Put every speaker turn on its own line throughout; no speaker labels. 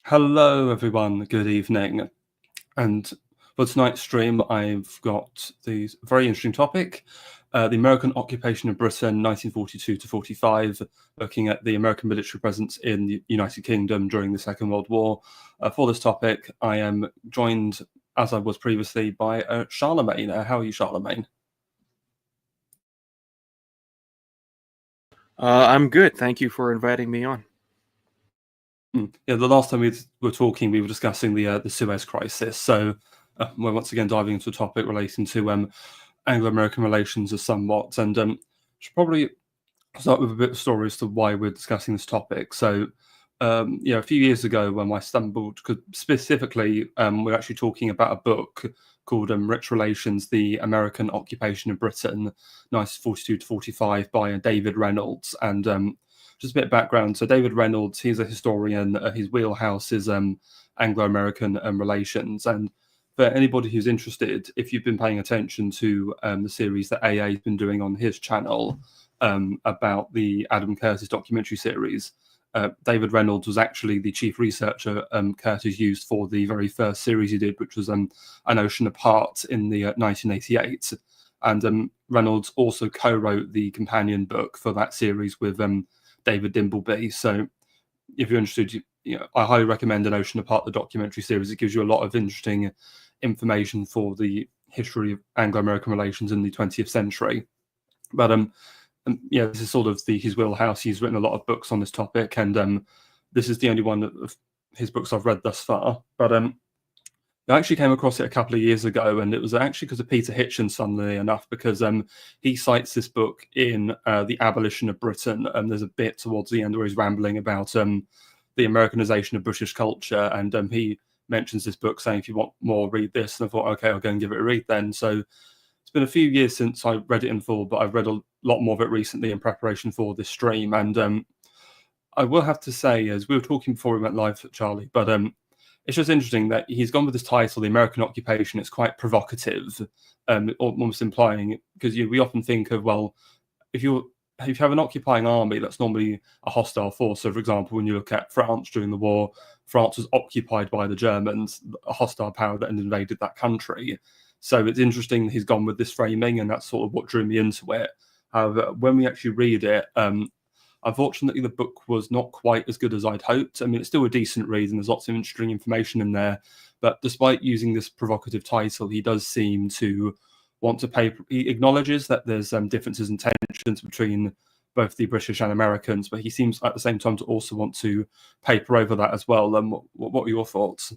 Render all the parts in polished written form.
Hello, everyone. Good evening. And for tonight's stream, I've got this very interesting topic, the American occupation of Britain, 1942 to 45, looking at the American military presence in the United Kingdom during the Second World War. For this topic, I am joined, as I was previously, by Charlemagne. How are you, Charlemagne?
I'm good. Thank you for inviting me on.
Yeah, the last time we were talking, we were discussing the Suez Crisis. So we're once again diving into a topic relating to Anglo-American relations as somewhat, and should probably start with a bit of story as to why we're discussing this topic. So, a few years ago when I stumbled, specifically, we're actually talking about a book called Rich Relations, The American Occupation of Britain, 1942 to 45, by David Reynolds. And just a bit of background. So David Reynolds, he's a historian. His wheelhouse is Anglo-American relations. And for anybody who's interested, if you've been paying attention to the series that AA has been doing on his channel, about the Adam Curtis documentary series. David Reynolds was actually the chief researcher Curtis used for the very first series he did, which was An Ocean Apart in the 1988. And Reynolds also co-wrote the companion book for that series with David Dimbleby. So if you're interested, I highly recommend An Ocean Apart, the documentary series. It gives you a lot of interesting information for the history of Anglo-American relations in the 20th century. But this is sort of his wheelhouse. He's written a lot of books on this topic, and this is the only one of his books I've read thus far. But I actually came across it a couple of years ago, and it was actually because of Peter Hitchens, funnily enough, because he cites this book in The Abolition of Britain, and there's a bit towards the end where he's rambling about the Americanization of British culture, and he mentions this book, saying, if you want more, read this. And I thought, okay, I'll go and give it a read then. So it's been a few years since I read it in full, but I've read a lot more of it recently in preparation for this stream. And I will have to say, as we were talking before we went live, Charlie, but it's just interesting that he's gone with this title, The American Occupation. It's quite provocative, almost implying, because we often think of, well, if you have an occupying army, that's normally a hostile force. So, for example, when you look at France during the war, France was occupied by the Germans, a hostile power that had invaded that country. So it's interesting that he's gone with this framing, and that's sort of what drew me into it. However, when we actually read it, unfortunately, the book was not quite as good as I'd hoped. I mean, it's still a decent read, and there's lots of interesting information in there. But despite using this provocative title, he does seem to want to he acknowledges that there's differences and tensions between both the British and Americans, but he seems at the same time to also want to paper over that as well. What were your thoughts?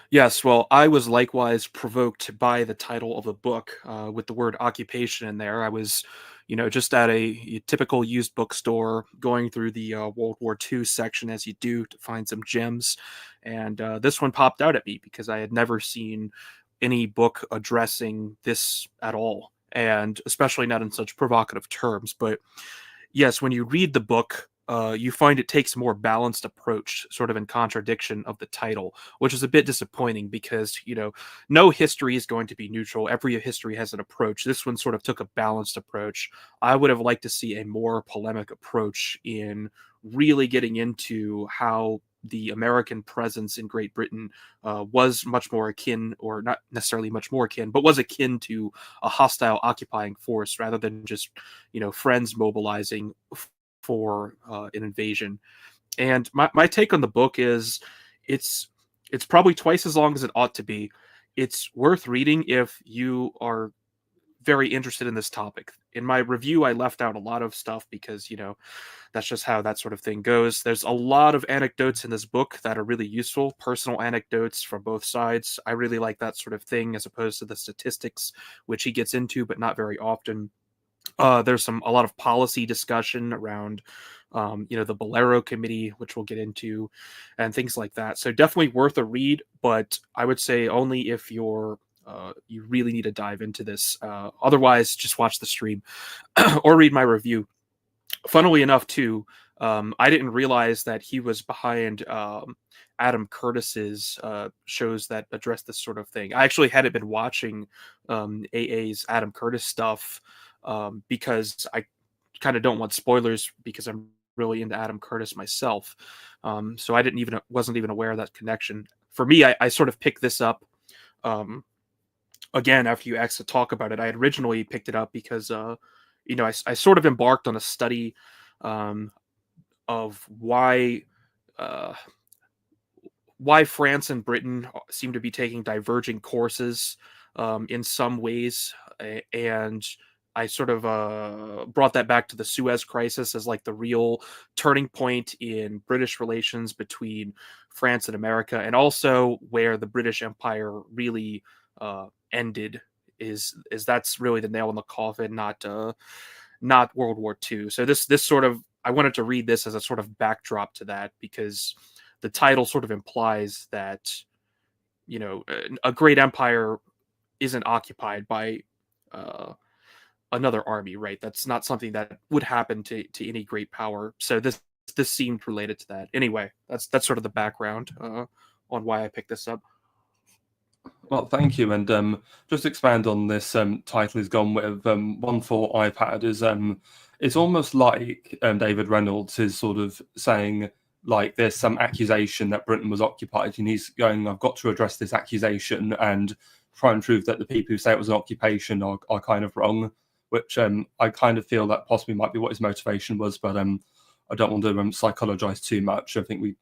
Yes, well, I was likewise provoked by the title of the book with the word occupation in there. I was, just at a typical used bookstore going through the World War II section, as you do, to find some gems. And this one popped out at me because I had never seen any book addressing this at all, and especially not in such provocative terms. But yes, when you read the book, you find it takes a more balanced approach, sort of in contradiction of the title, which is a bit disappointing because, no history is going to be neutral. Every history has an approach. This one sort of took a balanced approach. I would have liked to see a more polemic approach in really getting into how the American presence in Great Britain was much more akin, or not necessarily much more akin, but was akin to a hostile occupying force rather than just, friends mobilizing for an invasion. And my take on the book is it's it's probably twice as long as it ought to be. It's worth reading if you are very interested in this topic. In my review, I left out a lot of stuff because, that's just how that sort of thing goes. There's a lot of anecdotes in this book that are really useful, personal anecdotes from both sides. I really like that sort of thing as opposed to the statistics, which he gets into, but not very often. There's a lot of policy discussion around, the Bolero committee, which we'll get into, and things like that. So definitely worth a read, but I would say only if you really need to dive into this. Otherwise, just watch the stream or read my review. Funnily enough, too, I didn't realize that he was behind Adam Curtis's shows that address this sort of thing. I actually hadn't been watching AA's Adam Curtis stuff because I kind of don't want spoilers because I'm really into Adam Curtis myself, so I wasn't even aware of that connection. For me, I sort of picked this up again after you asked to talk about it. I had originally picked it up because I sort of embarked on a study um, of uh, why France and Britain seem to be taking diverging courses in some ways, and I sort of brought that back to the Suez Crisis as like the real turning point in British relations between France and America, and also where the British Empire really ended. Is that's really the nail in the coffin, not World War II. So this sort of, I wanted to read this as a sort of backdrop to that, because the title sort of implies that a great empire isn't occupied by another army, right? That's not something that would happen to any great power. So this seemed related to that. Anyway, that's sort of the background on why I picked this up.
Well, thank you. And just to expand on this title he's gone with, One for iPad is it's almost like David Reynolds is sort of saying, like, there's some accusation that Britain was occupied, and he's going, I've got to address this accusation and try and prove that the people who say it was an occupation are kind of wrong, which I kind of feel that possibly might be what his motivation was, but I don't want to psychologize too much. I think we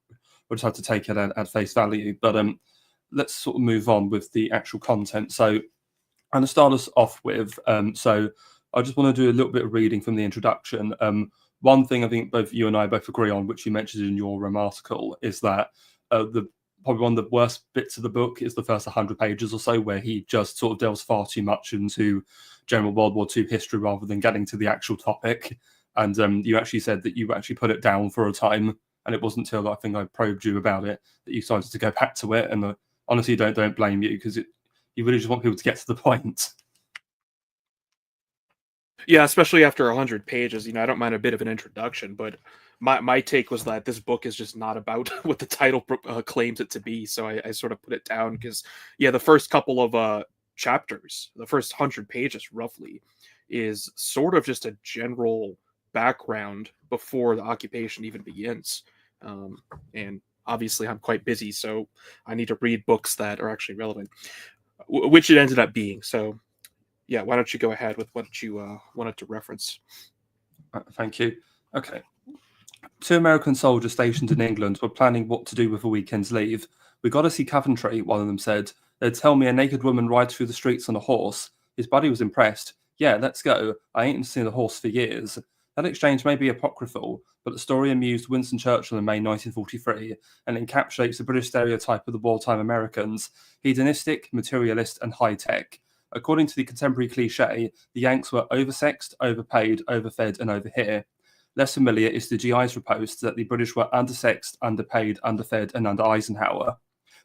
just have to take it at face value. But let's sort of move on with the actual content. So I'm going to start us off with, so I just want to do a little bit of reading from the introduction. One thing I think both you and I both agree on, which you mentioned in your article, is that probably one of the worst bits of the book is the first 100 pages or so, where he just sort of delves far too much into general World War II history rather than getting to the actual topic. And you actually said that you actually put it down for a time, and it wasn't until I think I probed you about it that you decided to go back to it. And honestly, don't blame you, because you really just want people to get to the point.
Yeah, especially after 100 pages. I don't mind a bit of an introduction, but my take was that this book is just not about what the title claims it to be. So I sort of put it down because, yeah, the first couple of chapters, the first 100 pages roughly, is sort of just a general background before the occupation even begins. And obviously, I'm quite busy, so I need to read books that are actually relevant, which it ended up being. So yeah, why don't you go ahead with what you wanted to reference?
Thank you. Okay. 2 American soldiers stationed in England were planning what to do with a weekend's leave. We got to see Coventry, one of them said. They'd tell me a naked woman ride through the streets on a horse. His buddy was impressed. Yeah, let's go. I ain't seen a horse for years. That exchange may be apocryphal, but the story amused Winston Churchill in May 1943 and encapsulates the British stereotype of the wartime Americans: hedonistic, materialist, and high-tech. According to the contemporary cliche, the Yanks were oversexed, overpaid, overfed, and overhere. Less familiar is the GI's riposte that the British were undersexed, underpaid, underfed, and under Eisenhower.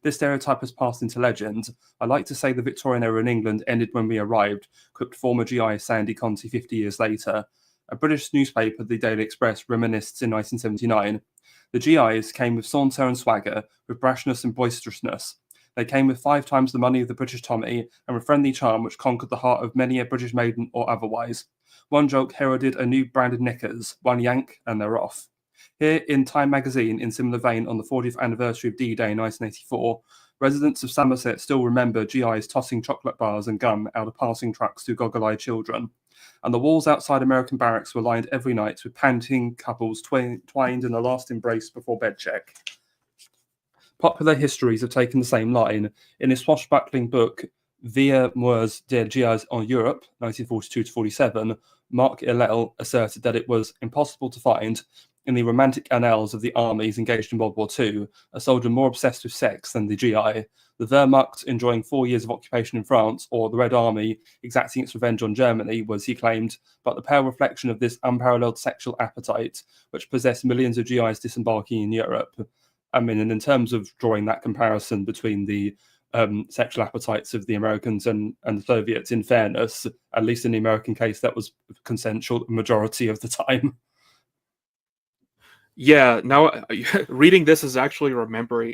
This stereotype has passed into legend. I like to say the Victorian era in England ended when we arrived, quipped former GI Sandy Conti 50 years later. A British newspaper, the Daily Express, reminisced in 1979. The GIs came with saunter and swagger, with brashness and boisterousness. They came with 5 times the money of the British Tommy, and with friendly charm which conquered the heart of many a British maiden or otherwise. One joke heralded a new branded knickers, one yank, and they're off. Here in Time magazine, in similar vein, on the 40th anniversary of D-Day in 1984, residents of Somerset still remember GIs tossing chocolate bars and gum out of passing trucks to goggle-eyed children. And the walls outside American barracks were lined every night with panting couples twined in a last embrace before bed check. Popular histories have taken the same line. In his swashbuckling book, Via Moeurs des GIs en Europe, 1942-47, Marc Hillel asserted that it was impossible to find, in the romantic annals of the armies engaged in World War II, a soldier more obsessed with sex than the GI. The Wehrmacht enjoying 4 years of occupation in France, or the Red Army exacting its revenge on Germany, was, he claimed, but the pale reflection of this unparalleled sexual appetite, which possessed millions of GIs disembarking in Europe. I mean, and in terms of drawing that comparison between the sexual appetites of the Americans and the Soviets, in fairness, at least in the American case, that was consensual the majority of the time.
Yeah, now reading this is actually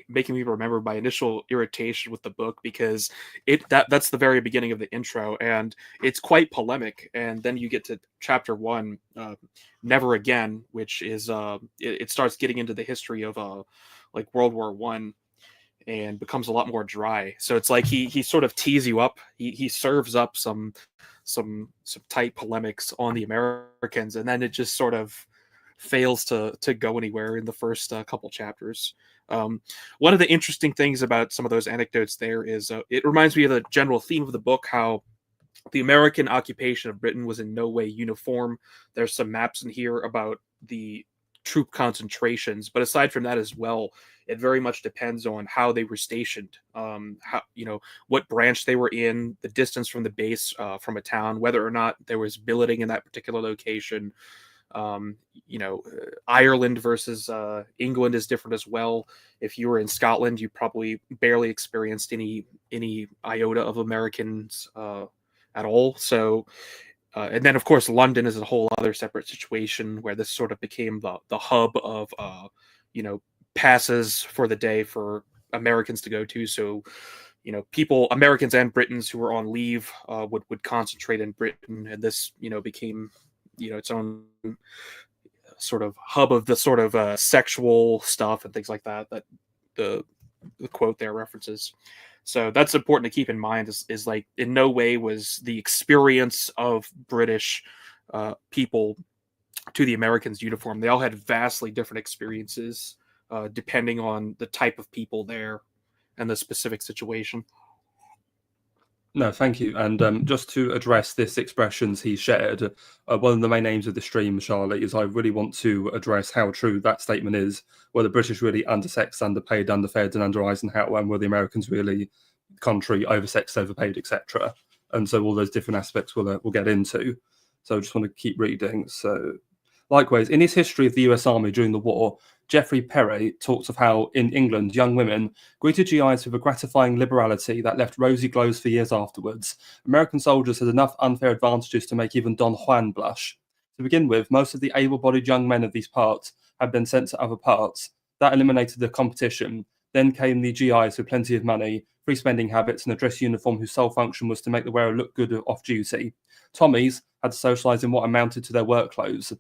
making me remember my initial irritation with the book, because that's the very beginning of the intro, and it's quite polemic. And then you get to chapter one, "Never Again," which is it starts getting into the history of like World War One, and becomes a lot more dry. So it's like he sort of tees you up. He serves up some tight polemics on the Americans, and then it just sort of fails to go anywhere in the first couple chapters. One of the interesting things about some of those anecdotes there is it reminds me of the general theme of the book, how the American occupation of Britain was in no way uniform. There's some maps in here about the troop concentrations, but aside from that as well, it very much depends on how they were stationed, how, what branch they were in, the distance from the base, from a town, whether or not there was billeting in that particular location. um, Ireland versus England is different as well. If you were in Scotland, you probably barely experienced any iota of Americans at all. So, and then of course London is a whole other separate situation, where this sort of became the hub of you know passes for the day for Americans to go to. So, people, Americans and Britons who were on leave, would concentrate in Britain, and this became its own sort of hub of the sort of sexual stuff and things like that that the the quote there references. So that's important to keep in mind. Is like, in no way was the experience of British people to the Americans uniform. They all had vastly different experiences, depending on the type of people there and the specific situation.
No, thank you. And just to address this expressions he shared, one of the main aims of the stream, Charlie, is I really want to address how true that statement is. Were the British really undersexed, underpaid, underfed, and under Eisenhower, and were the Americans really country oversexed, overpaid, etc.? And so all those different aspects we'll get into. So I just want to keep reading. So likewise, in his history of the US Army during the war, Geoffrey Perret talks of how, in England, young women greeted GIs with a gratifying liberality that left rosy glows for years afterwards. American soldiers had enough unfair advantages to make even Don Juan blush. To begin with, most of the able-bodied young men of these parts had been sent to other parts. That eliminated the competition. Then came the GIs with plenty of money, free spending habits, and a dress uniform whose sole function was to make the wearer look good off duty. Tommies had to socialise in what amounted to their work clothes.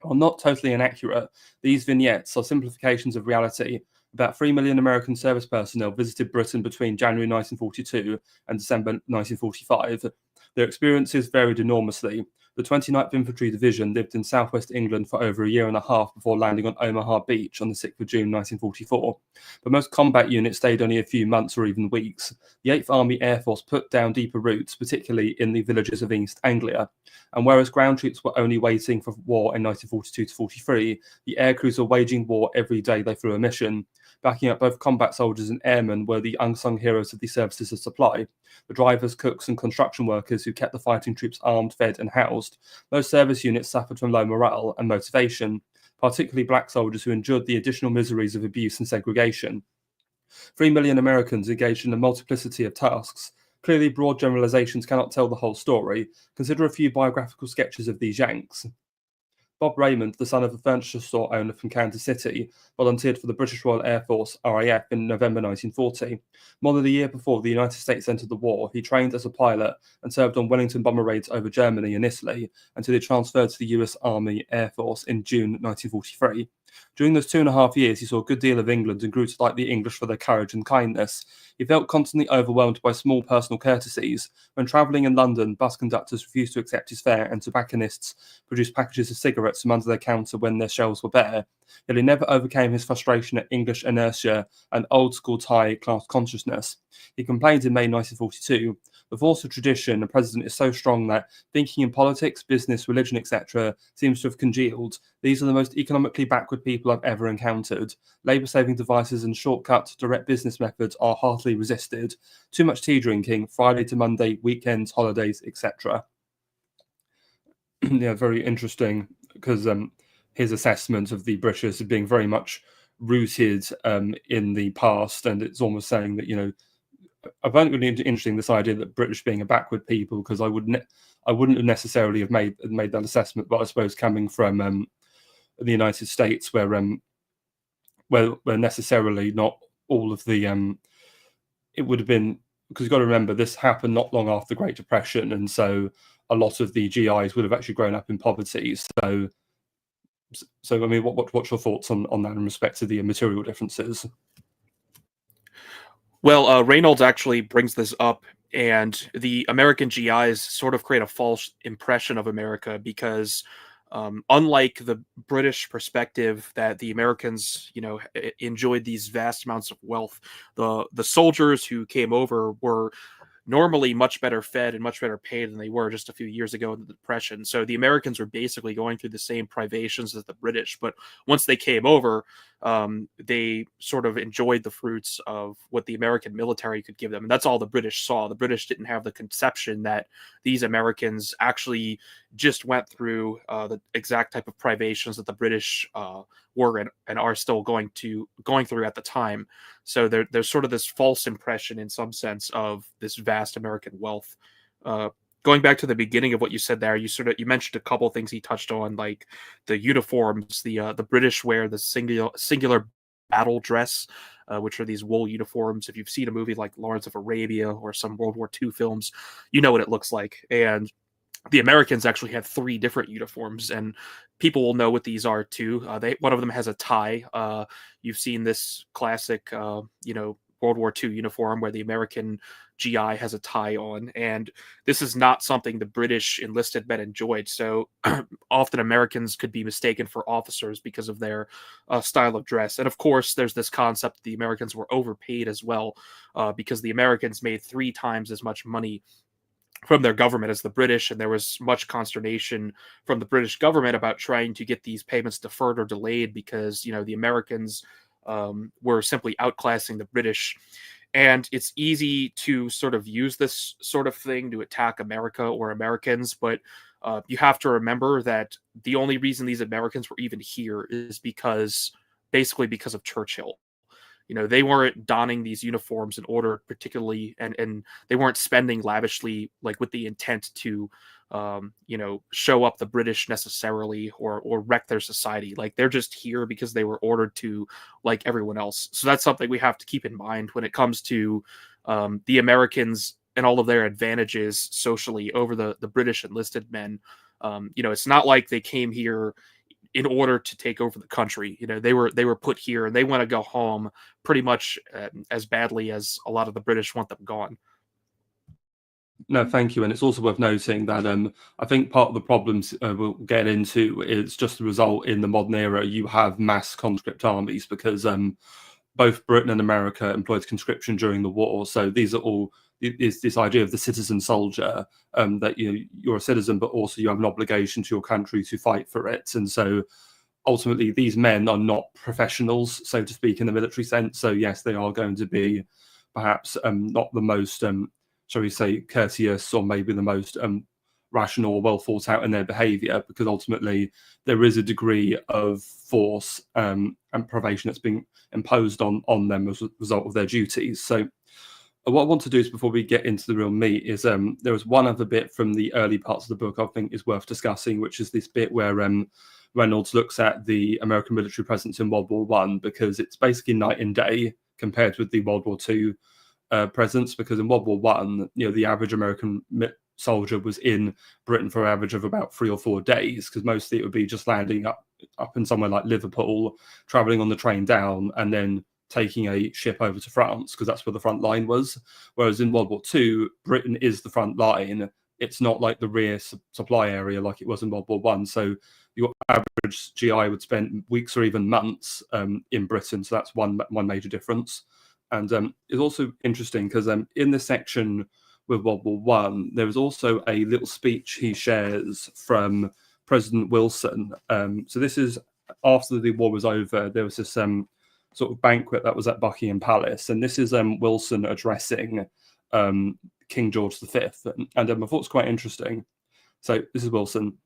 While not totally inaccurate, these vignettes are simplifications of reality. About 3 million American service personnel visited Britain between January 1942 and December 1945. Their experiences varied enormously. The 29th Infantry Division lived in southwest England for over a year and a half before landing on Omaha Beach on the 6th of June 1944. But most combat units stayed only a few months or even weeks. The 8th Army Air Force put down deeper roots, particularly in the villages of East Anglia. And whereas ground troops were only waiting for war in 1942 to 43, the air crews were waging war every day they flew a mission. Backing up both combat soldiers and airmen were the unsung heroes of the services of supply, the drivers, cooks, and construction workers who kept the fighting troops armed, fed, and housed. Most service units suffered from low morale and motivation, particularly black soldiers who endured the additional miseries of abuse and segregation. 3 million Americans engaged in a multiplicity of tasks. Clearly, broad generalizations cannot tell the whole story. Consider a few biographical sketches of these Yanks. Bob Raymond, the son of a furniture store owner from Kansas City, volunteered for the British Royal Air Force (RAF) in November 1940. More than a year before the United States entered the war, he trained as a pilot and served on Wellington bomber raids over Germany and Italy until he transferred to the US Army Air Force in June 1943. During those 2.5 years, he saw a good deal of England and grew to like the English for their courage and kindness. He felt constantly overwhelmed by small personal courtesies. When travelling in London, bus conductors refused to accept his fare and tobacconists produced packages of cigarettes from under their counter when their shelves were bare. Yet he never overcame his frustration at English inertia and old-school Thai class consciousness. He complained in May 1942, "The force of tradition and precedent is so strong that thinking in politics, business, religion, etc. seems to have congealed. These are the most economically backward people I've ever encountered. Labour-saving devices and shortcut direct business methods are heartily resisted. Too much tea drinking, Friday to Monday, weekends, holidays, etc." Yeah, very interesting, because his assessment of the British as being very much rooted in the past, and it's almost saying that, I find it really interesting, this idea that British being a backward people, because I wouldn't have necessarily have made that assessment, but I suppose coming from the United States, where necessarily not all of the it would have been, because you've got to remember this happened not long after the Great Depression, and so a lot of the GIs would have actually grown up in poverty. So I mean, what's your thoughts on that in respect to the material differences?
Well, Reynolds actually brings this up, and the American GIs sort of create a false impression of America because, unlike the British perspective that the Americans, enjoyed these vast amounts of wealth, the soldiers who came over were normally much better fed and much better paid than they were just a few years ago in the Depression. So the Americans were basically going through the same privations as the British. But once they came over, they sort of enjoyed the fruits of what the American military could give them. And that's all the British saw. The British didn't have the conception that these Americans actually just went through the exact type of privations that the British were and are still going through at the time. So there's sort of this false impression, in some sense, of this vast American wealth. Going back to the beginning of what you said there, you mentioned a couple of things he touched on, like the uniforms. The British wear the singular battle dress, which are these wool uniforms. If you've seen a movie like Lawrence of Arabia or some World War II films, you know what it looks like. And the Americans actually had 3 different uniforms, and people will know what these are too. One of them has a tie. You've seen this classic, World War II uniform where the American GI has a tie on, and this is not something the British enlisted men enjoyed. So often Americans could be mistaken for officers because of their style of dress. And of course, there's this concept that the Americans were overpaid as well, because the Americans made 3 times as much money from their government as the British, and there was much consternation from the British government about trying to get these payments deferred or delayed because the Americans were simply outclassing the British. And it's easy to sort of use this sort of thing to attack America or Americans, but you have to remember that the only reason these Americans were even here is basically because of Churchill. They weren't donning these uniforms in order particularly, and they weren't spending lavishly, like with the intent to, show up the British necessarily or wreck their society. Like they're just here because they were ordered to, like everyone else. So that's something we have to keep in mind when it comes to the Americans and all of their advantages socially over the British enlisted men. It's not like they came here in order to take over the country. They were put here and they want to go home pretty much as badly as a lot of the British want them gone.
No, thank you. And it's also worth noting that I think part of the problems we'll get into is just the result in the modern era. You have mass conscript armies because both Britain and America employed conscription during the war. So these are all is this idea of the citizen soldier, that you're a citizen, but also you have an obligation to your country to fight for it. And so ultimately, these men are not professionals, so to speak, in the military sense. So yes, they are going to be perhaps not the most, shall we say, courteous or maybe the most rational or well thought out in their behaviour, because ultimately there is a degree of force and privation that's being imposed on them as a result of their duties. So what I want to do is, before we get into the real meat, is there was one other bit from the early parts of the book I think is worth discussing, which is this bit where Reynolds looks at the American military presence in World War One, because it's basically night and day compared with the World War Two presence. Because in World War One, the average American soldier was in Britain for an average of about 3 or 4 days, because mostly it would be just landing up in somewhere like Liverpool, traveling on the train down, and then taking a ship over to France, because that's where the front line was. Whereas in World War II, Britain is the front line. It's not like the rear supply area like it was in World War One. So your average GI would spend weeks or even months in Britain. So that's one major difference. And it's also interesting because in this section with World War One, there is also a little speech he shares from President Wilson. So this is after the war was over. There was this sort of banquet that was at Buckingham Palace, and this is Wilson addressing King George V, and I thought it was quite interesting. So this is Wilson.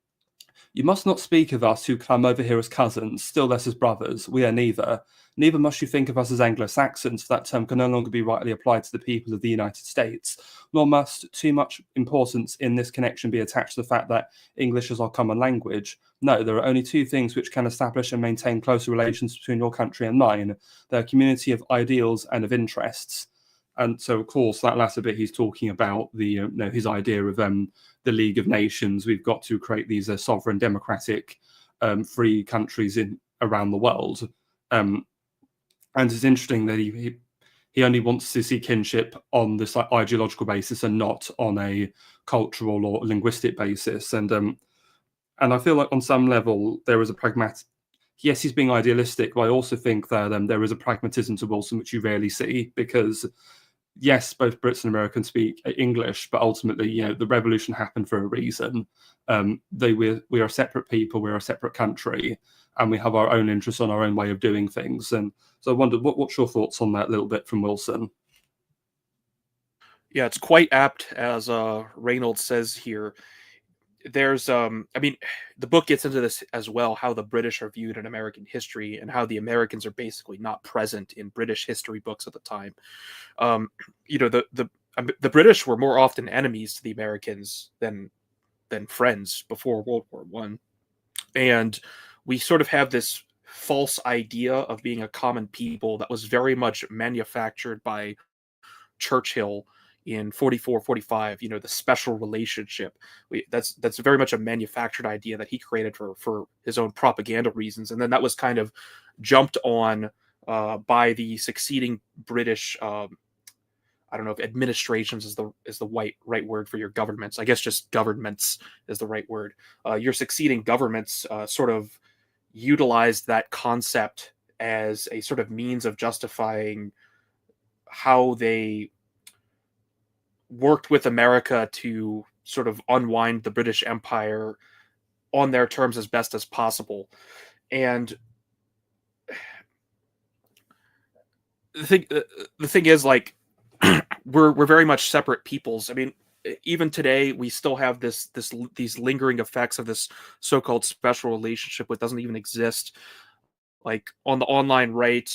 You must not speak of us who come over here as cousins, still less as brothers. We are neither. Neither must you think of us as Anglo-Saxons, for that term can no longer be rightly applied to the people of the United States, nor must too much importance in this connection be attached to the fact that English is our common language. No, there are only two things which can establish and maintain closer relations between your country and mine. They're a community of ideals and of interests. And so, of course, that latter bit, he's talking about the his idea of the League of Nations. We've got to create these sovereign, democratic, free countries in around the world. And it's interesting that he only wants to see kinship on this like ideological basis and not on a cultural or linguistic basis. And I feel like on some level there is a pragmatic. Yes, he's being idealistic, but I also think that there is a pragmatism to Wilson which you rarely see, because yes, both Brits and Americans speak English, but ultimately, the revolution happened for a reason. We are separate people, we're a separate country, and we have our own interests on our own way of doing things. And so I wondered, what's your thoughts on that little bit from Wilson?
Yeah, it's quite apt, as Reynolds says here. There's the book gets into this as well, how the British are viewed in American history and how the Americans are basically not present in British history books at the time. The British were more often enemies to the Americans than friends before World War One, and we sort of have this false idea of being a common people that was very much manufactured by Churchill in 44, 45, the special relationship. That's very much a manufactured idea that he created for his own propaganda reasons. And then that was kind of jumped on by the succeeding British, I don't know if administrations is the right word for your governments. I guess just governments is the right word. Your succeeding governments sort of utilized that concept as a sort of means of justifying how they worked with America to sort of unwind the British Empire on their terms as best as possible. And the thing is, like, we're very much separate peoples. I mean, even today we still have these lingering effects of this so-called special relationship, which doesn't even exist. Like on the online right,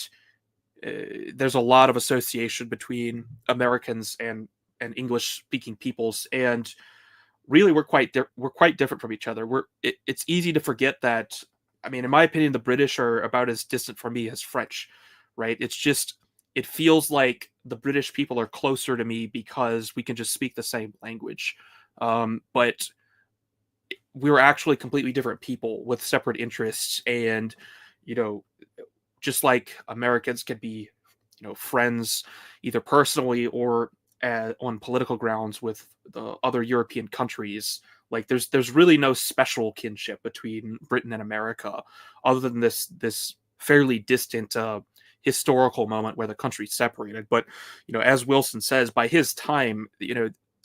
there's a lot of association between Americans and English-speaking peoples, and really we're quite different from each other. It's easy to forget that. I mean, in my opinion, the British are about as distant from me as French, right? It feels like the British people are closer to me because we can just speak the same language, but we're actually completely different people with separate interests. And just like Americans can be friends either personally or on political grounds with the other European countries, like there's really no special kinship between Britain and America other than this fairly distant historical moment where the country separated. But as Wilson says, by his time,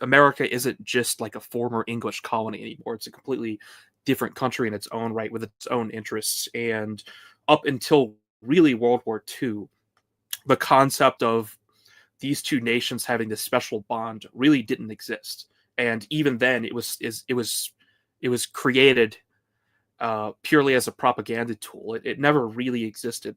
America isn't just like a former English colony anymore. It's a completely different country in its own right with its own interests. And up until really World War II, the concept of these two nations having this special bond really didn't exist. And even then, it was created purely as a propaganda tool. It never really existed.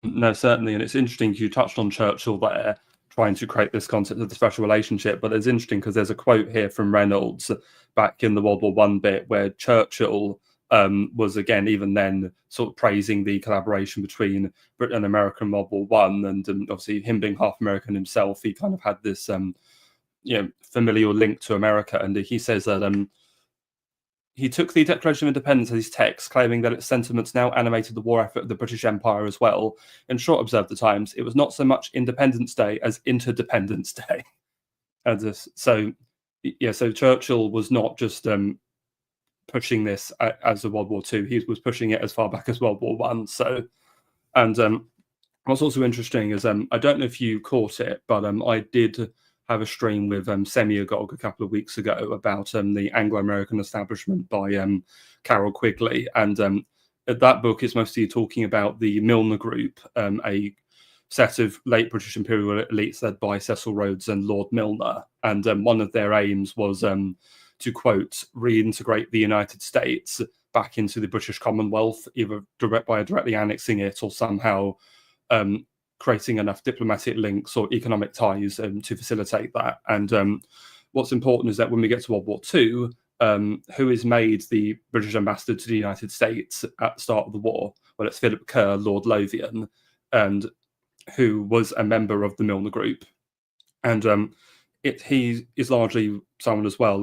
No, certainly. And it's interesting, you touched on Churchill there, trying to create this concept of the special relationship. But it's interesting because there's a quote here from Reynolds back in the World War One bit where Churchill was, again, even then, sort of praising the collaboration between Britain and America in World War One. And obviously, him being half American himself, he kind of had this familial link to America. And he says that he took the Declaration of Independence as his text, claiming that its sentiments now animated the war effort of the British Empire as well. In short, observed the Times, it was not so much Independence Day as Interdependence Day. So Churchill was not just pushing this as a World War II. He was pushing it as far back as World War One. So, and what's also interesting is I don't know if you caught it, but I did have a stream with Semiagog a couple of weeks ago about the Anglo-American establishment by Carol Quigley. And that book is mostly talking about the Milner Group, a set of late British imperial elites led by Cecil Rhodes and Lord Milner. And one of their aims was to, quote, reintegrate the United States back into the British Commonwealth, either by directly annexing it or somehow creating enough diplomatic links or economic ties to facilitate that. And what's important is that when we get to World War II, who is made the British ambassador to the United States at the start of the war? Well, it's Philip Kerr, Lord Lothian, and who was a member of the Milner Group. And he is largely someone as well.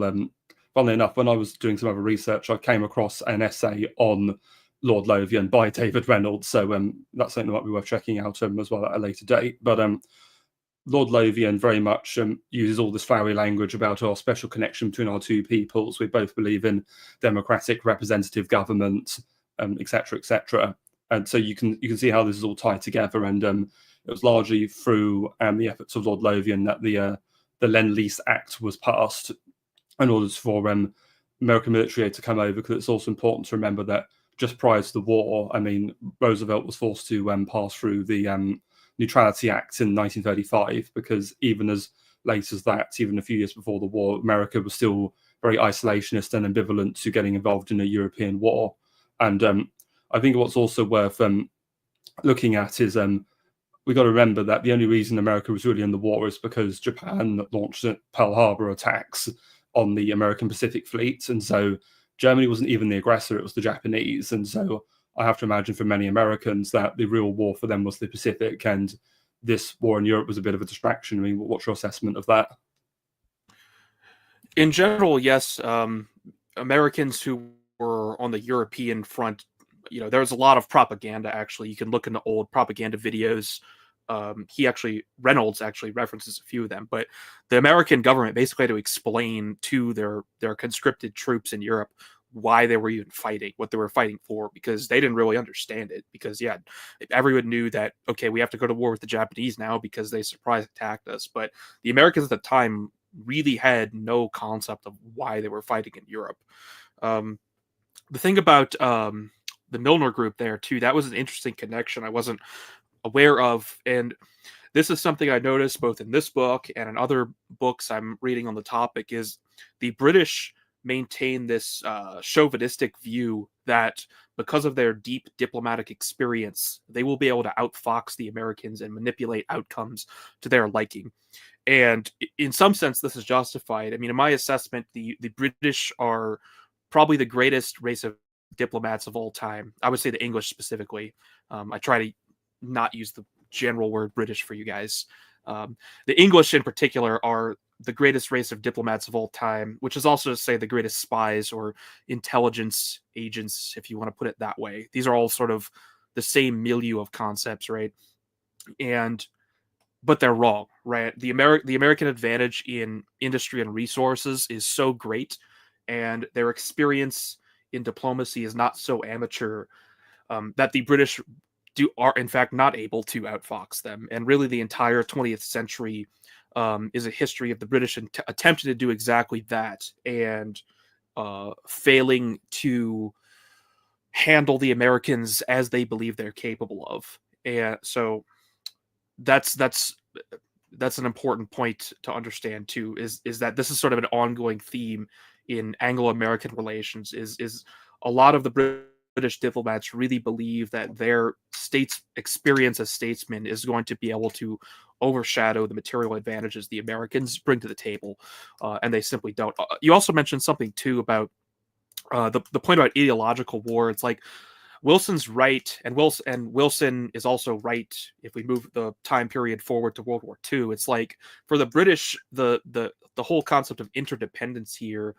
Funnily enough, when I was doing some other research, I came across an essay on Lord Lothian by David Reynolds. So that's something that might be worth checking out as well at a later date. But Lord Lothian very much uses all this flowery language about our special connection between our two peoples. We both believe in democratic representative government, etc., etc. And so you can see how this is all tied together. And it was largely through the efforts of Lord Lothian that the Lend-Lease Act was passed in order for American military aid to come over. Because it's also important to remember that just prior to the war, I mean, Roosevelt was forced to pass through the Neutrality Act in 1935, because even as late as that, even a few years before the war, America was still very isolationist and ambivalent to getting involved in a European war. And I think what's also worth looking at is we got to remember that the only reason America was really in the war is because Japan launched Pearl Harbor attacks on the American Pacific Fleet. And so Germany wasn't even the aggressor, it was the Japanese. And so I have to imagine for many Americans that the real war for them was the Pacific, and this war in Europe was a bit of a distraction. I mean, what's your assessment of that?
In general, yes. Americans who were on the European front, there's a lot of propaganda. Actually, you can look into old propaganda videos. Reynolds actually references a few of them, but the American government basically had to explain to their conscripted troops in Europe why they were even fighting, what they were fighting for, because they didn't really understand it. Because everyone knew that, okay, we have to go to war with the Japanese now because they surprise attacked us, but the Americans at the time really had no concept of why they were fighting in Europe. The thing about the Milner Group there too, that was an interesting connection I wasn't aware of, and this is something I noticed both in this book and in other books I'm reading on the topic, is the British maintain this chauvinistic view that because of their deep diplomatic experience, they will be able to outfox the Americans and manipulate outcomes to their liking. And in some sense, this is justified. I mean, in my assessment, the British are probably the greatest race of diplomats of all time. I would say the English specifically. I try to not use the general word British for you guys. The English in particular are the greatest race of diplomats of all time, which is also to say the greatest spies or intelligence agents, if you want to put it that way. These are all sort of the same milieu of concepts, right? But they're wrong, right? The American advantage in industry and resources is so great, and their experience in diplomacy is not so amateur, that the British are in fact not able to outfox them. And really, the entire 20th century is a history of the British attempting to do exactly that, and failing to handle the Americans as they believe they're capable of. And so that's an important point to understand too, is that this is sort of an ongoing theme in Anglo-American relations, is a lot of the British diplomats really believe that their state's experience as statesmen is going to be able to overshadow the material advantages the Americans bring to the table, and they simply don't. You also mentioned something too about the point about ideological war. It's like Wilson's right, and Wilson is also right. If we move the time period forward to World War II, it's like for the British, the whole concept of interdependence here.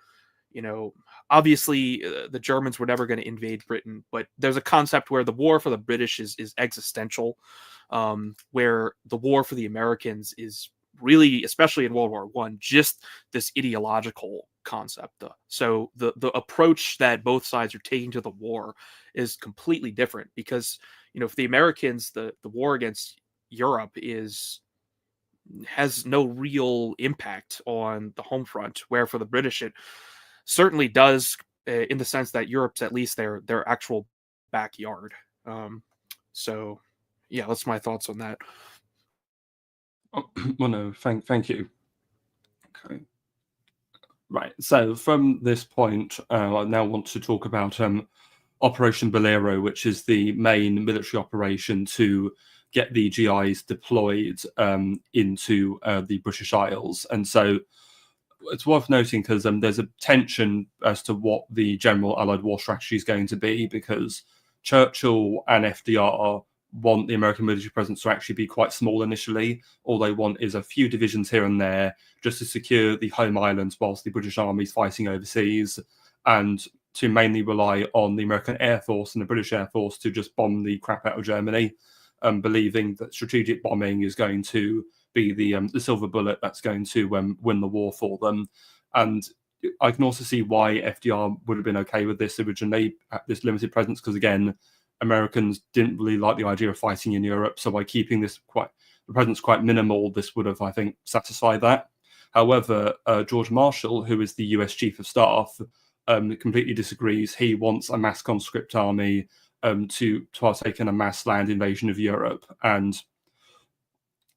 Obviously, the Germans were never going to invade Britain, but there's a concept where the war for the British is existential, where the war for the Americans is really, especially in World War I, just this ideological concept. So the approach that both sides are taking to the war is completely different, because for the Americans, the war against Europe has no real impact on the home front, where for the British it certainly does, in the sense that Europe's at least their actual backyard. So yeah, that's my thoughts on that.
Well, no, thank you. Okay. Right. So from this point, I now want to talk about Operation Bolero, which is the main military operation to get the GIs deployed into the British Isles. And so it's worth noting because there's a tension as to what the general Allied war strategy is going to be, because Churchill and FDR want the American military presence to actually be quite small initially. All they want is a few divisions here and there just to secure the home islands whilst the British Army is fighting overseas, and to mainly rely on the American Air Force and the British Air Force to just bomb the crap out of Germany, believing that strategic bombing is going to be the silver bullet that's going to win the war for them. And I can also see why FDR would have been okay with this originally, at this limited presence, because again, Americans didn't really like the idea of fighting in Europe. So by keeping the presence quite minimal, this would have, I think, satisfied that. However, George Marshall, who is the US Chief of Staff, completely disagrees. He wants a mass conscript army to partake in a mass land invasion of Europe. And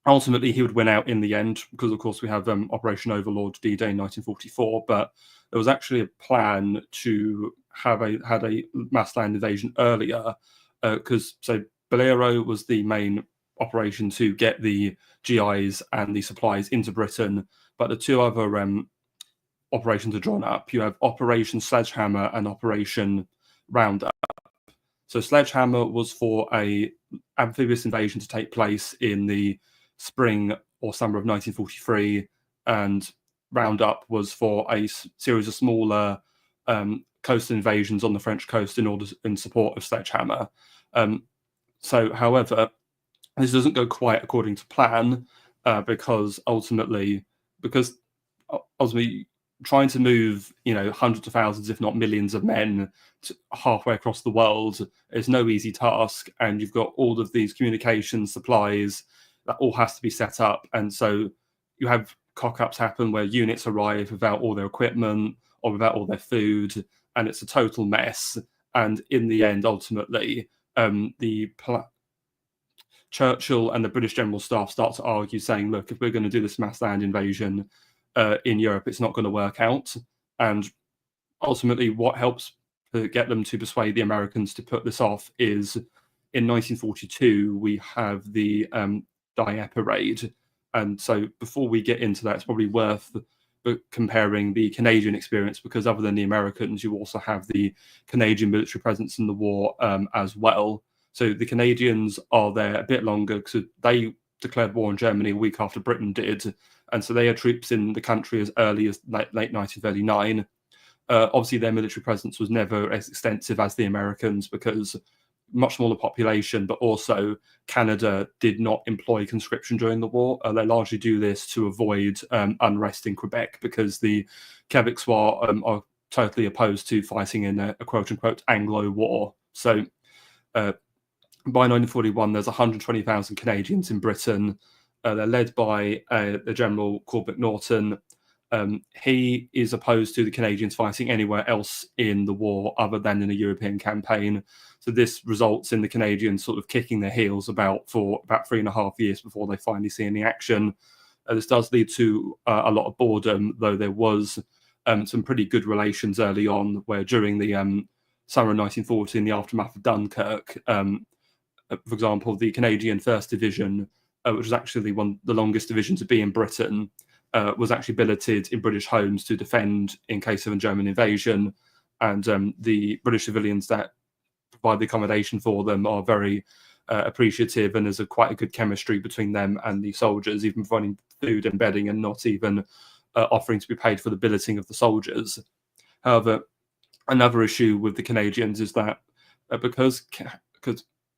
ultimately, he would win out in the end because, of course, we have Operation Overlord D-Day in 1944. But there was actually a plan to have a mass land invasion earlier, because so Bolero was the main operation to get the GIs and the supplies into Britain, but the two other operations are drawn up. You have Operation Sledgehammer and Operation Roundup. So Sledgehammer was for a amphibious invasion to take place in the spring or summer of 1943, and Roundup was for a series of smaller coastal invasions on the French coast in support of Sledgehammer. However, this doesn't go quite according to plan, because ultimately trying to move, hundreds of thousands, if not millions of men halfway across the world is no easy task. And you've got all of these communication supplies that all has to be set up. And so you have cock-ups happen where units arrive without all their equipment or without all their food, and it's a total mess. And in the end, ultimately, Churchill and the British General Staff start to argue, saying, look, if we're going to do this mass land invasion in Europe, it's not going to work out. And ultimately, what helps to get them to persuade the Americans to put this off is in 1942, we have the Dieppe raid. And so before we get into that, it's probably worth comparing the Canadian experience, because other than the Americans, you also have the Canadian military presence in the war as well. So the Canadians are there a bit longer because they declared war on Germany a week after Britain did. And so they had troops in the country as early as late 1939. Obviously, their military presence was never as extensive as the Americans because much smaller population, but also Canada did not employ conscription during the war. They largely do this to avoid unrest in Quebec, because the Quebecois are totally opposed to fighting in a quote-unquote Anglo war. So by 1941, there's 120,000 Canadians in Britain. They're led by the General Corbett Norton. He is opposed to the Canadians fighting anywhere else in the war other than in a European campaign. So this results in the Canadians sort of kicking their heels for about 3.5 years before they finally see any action. This does lead to a lot of boredom, though there was some pretty good relations early on, where during the summer of 1940, in the aftermath of Dunkirk, for example, the Canadian 1st Division, which was actually the longest division to be in Britain, was actually billeted in British homes to defend in case of a German invasion. And the British civilians that provide the accommodation for them are very appreciative, and there's quite a good chemistry between them and the soldiers, even providing food and bedding and not even offering to be paid for the billeting of the soldiers. However, another issue with the Canadians is that because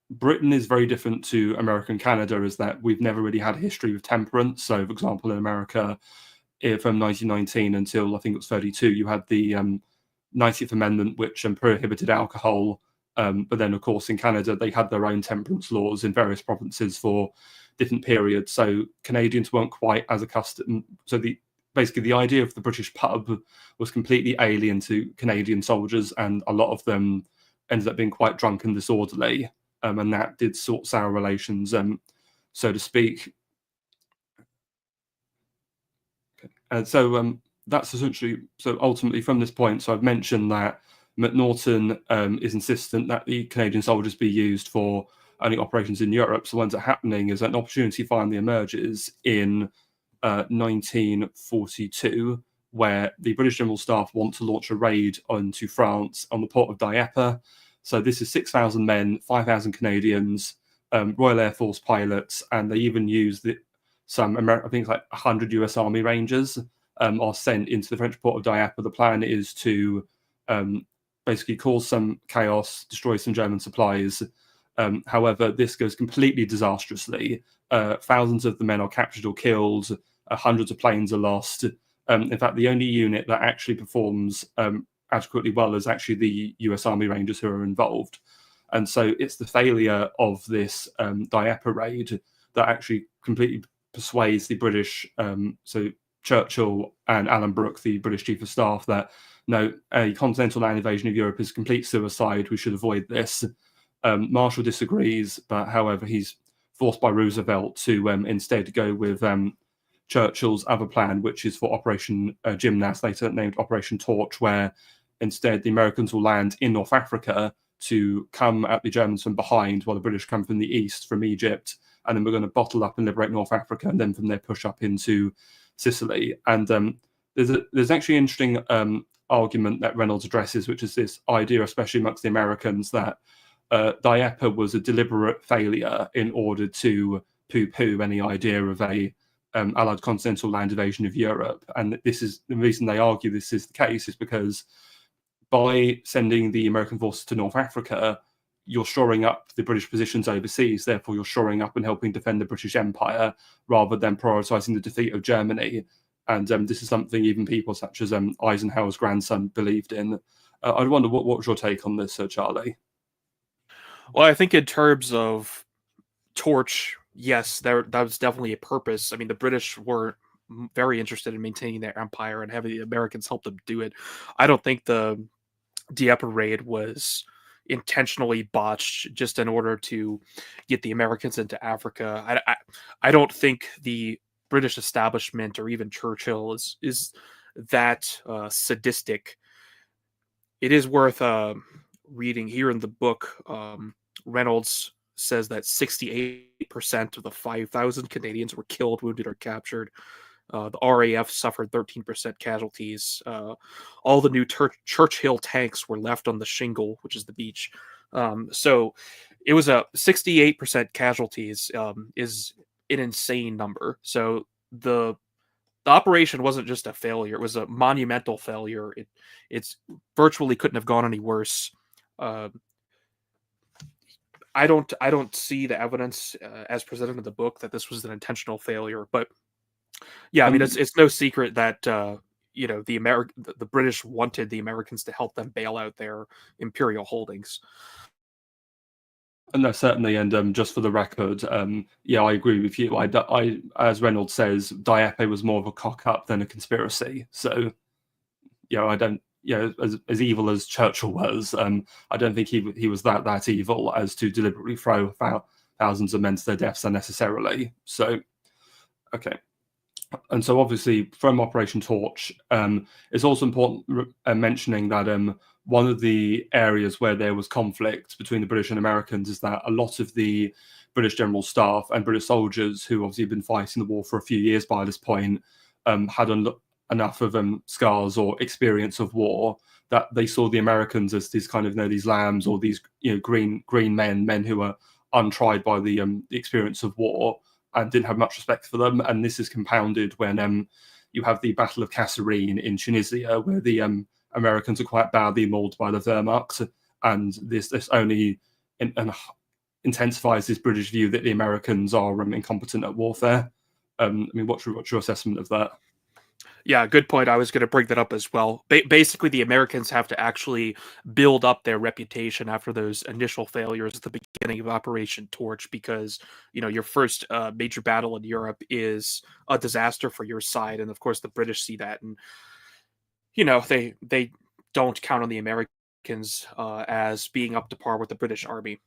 Britain is very different to America and Canada, is that we've never really had a history of temperance. So, for example, in America, from 1919 until I think it was 32, you had the 90th Amendment, which prohibited alcohol. But then, of course, in Canada, they had their own temperance laws in various provinces for different periods. So Canadians weren't quite as accustomed. So basically the idea of the British pub was completely alien to Canadian soldiers, and a lot of them ended up being quite drunk and disorderly. And that did sort sour relations, so to speak. Okay. So that's essentially, so ultimately from this point, so I've mentioned that McNaughton is insistent that the Canadian soldiers be used for only operations in Europe. So what ends up happening is that an opportunity finally emerges in 1942, where the British General Staff want to launch a raid onto France on the port of Dieppe. So this is 6,000 men, 5,000 Canadians, Royal Air Force pilots, and they even use some I think it's like 100 US Army Rangers are sent into the French port of Dieppe. The plan is to basically cause some chaos, destroy some German supplies. However, this goes completely disastrously. Thousands of the men are captured or killed. Hundreds of planes are lost. In fact, the only unit that actually performs adequately well is actually the US Army Rangers who are involved. And so it's the failure of this Dieppe raid that actually completely persuades the British, so Churchill and Alan Brooke, the British Chief of Staff, that no, a continental land invasion of Europe is complete suicide. We should avoid this. Marshall disagrees, but however, he's forced by Roosevelt to instead go with Churchill's other plan, which is for Operation Gymnast, later named Operation Torch, where instead the Americans will land in North Africa to come at the Germans from behind, while the British come from the east, from Egypt, and then we're going to bottle up and liberate North Africa, and then from there push up into Sicily. And there's actually an interesting argument that Reynolds addresses, which is this idea, especially amongst the Americans, that Dieppe was a deliberate failure in order to poo-poo any idea of a Allied continental land invasion of Europe. And this is the reason they argue this is the case, is because by sending the American forces to North Africa, you're shoring up the British positions overseas. Therefore, you're shoring up and helping defend the British Empire rather than prioritizing the defeat of Germany. And this is something even people such as Eisenhower's grandson believed in. I wonder, what was your take on this, Charlie?
Well, I think in terms of Torch, yes, that was definitely a purpose. I mean, the British were very interested in maintaining their empire and having the Americans help them do it. I don't think the Dieppe raid was intentionally botched just in order to get the Americans into Africa. I don't think the British establishment or even Churchill is that sadistic. It is worth reading here in the book. Reynolds says that 68% of the 5,000 Canadians were killed, wounded, or captured. The RAF suffered 13% casualties. All the new Churchill tanks were left on the shingle, which is the beach. So it was a 68% casualties is an insane number. So the operation wasn't just a failure; it was a monumental failure. It's virtually couldn't have gone any worse. I don't see the evidence as presented in the book that this was an intentional failure, but yeah, I mean it's no secret that the British wanted the Americans to help them bail out their imperial holdings.
No, certainly, and just for the record, yeah, I agree with you. I, as Reynolds says, Dieppe was more of a cock up than a conspiracy. So, I don't, as evil as Churchill was, I don't think he was that evil as to deliberately throw thousands of men to their deaths unnecessarily. So, okay. And so, obviously, from Operation Torch, it's also important mentioning that one of the areas where there was conflict between the British and Americans is that a lot of the British General Staff and British soldiers, who obviously had been fighting the war for a few years by this point, had enough of scars or experience of war that they saw the Americans as these kind of these lambs, or these green men who were untried by the experience of war, and didn't have much respect for them. And this is compounded when you have the Battle of Kasserine in Tunisia, where the Americans are quite badly mauled by the Wehrmacht, and this only intensifies this British view that the Americans are incompetent at warfare. I mean, what's your assessment of that?
Yeah, good point. I was going to bring that up as well. Basically, the Americans have to actually build up their reputation after those initial failures at the beginning of Operation Torch, because your first major battle in Europe is a disaster for your side, and of course the British see that, and they don't count on the Americans as being up to par with the British Army,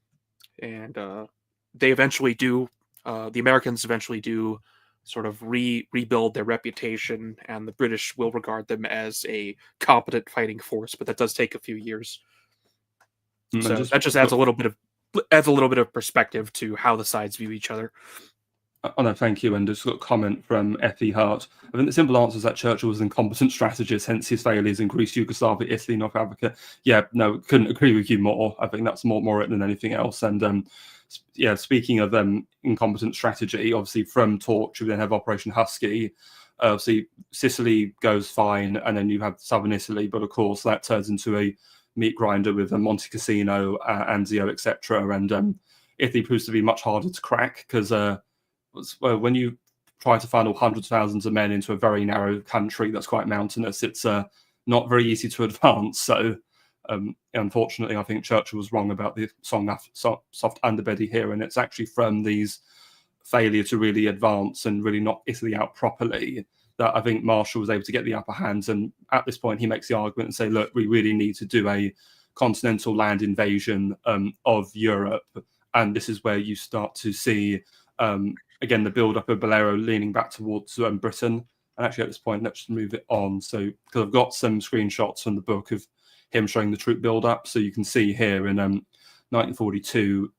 and they eventually do. The Americans eventually do sort of rebuild their reputation, and the British will regard them as a competent fighting force. But that does take a few years.
And
So
just
that just adds a little bit of perspective to how the sides view each other.
Oh no, thank you. And just got a comment from Effie Hart. I think the simple answer is that Churchill was an incompetent strategist, hence his failures in Greece, Yugoslavia, Italy, North Africa. Yeah, no, couldn't agree with you more. I think that's more it than anything else. And yeah, speaking of incompetent strategy, obviously from Torch, we then have Operation Husky. Obviously, Sicily goes fine, and then you have southern Italy, but of course that turns into a meat grinder with Monte Cassino, Anzio, etc. And Italy proves to be much harder to crack because when you try to funnel hundreds of thousands of men into a very narrow country that's quite mountainous, it's not very easy to advance. So, unfortunately, I think Churchill was wrong about the soft underbelly here, and it's actually from these failure to really advance and really knock Italy out properly that I think Marshall was able to get the upper hand. And at this point, he makes the argument and say, look, we really need to do a continental land invasion of Europe. And this is where you start to see again, the build-up of Bolero leaning back towards Britain. And actually, at this point, let's just move it on. So, because I've got some screenshots from the book of him showing the troop build-up. So you can see here in 1942,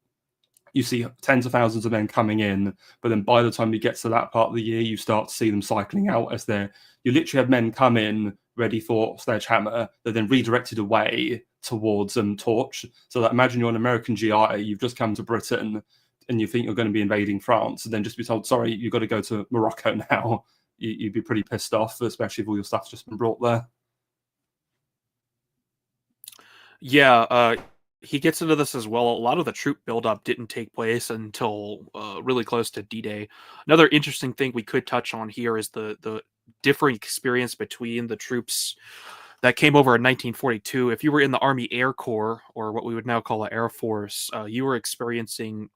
you see tens of thousands of men coming in. But then by the time you get to that part of the year, you start to see them cycling out as you literally have men come in ready for sledgehammer. They're then redirected away towards Torch. So that imagine you're an American GI, you've just come to Britain, and you think you're going to be invading France, and then just be told, sorry, you've got to go to Morocco now. You'd be pretty pissed off, especially if all your stuff's just been brought there.
Yeah, he gets into this as well. A lot of the troop buildup didn't take place until really close to D-Day. Another interesting thing we could touch on here is the differing experience between the troops that came over in 1942. If you were in the Army Air Corps, or what we would now call the Air Force, you were experiencing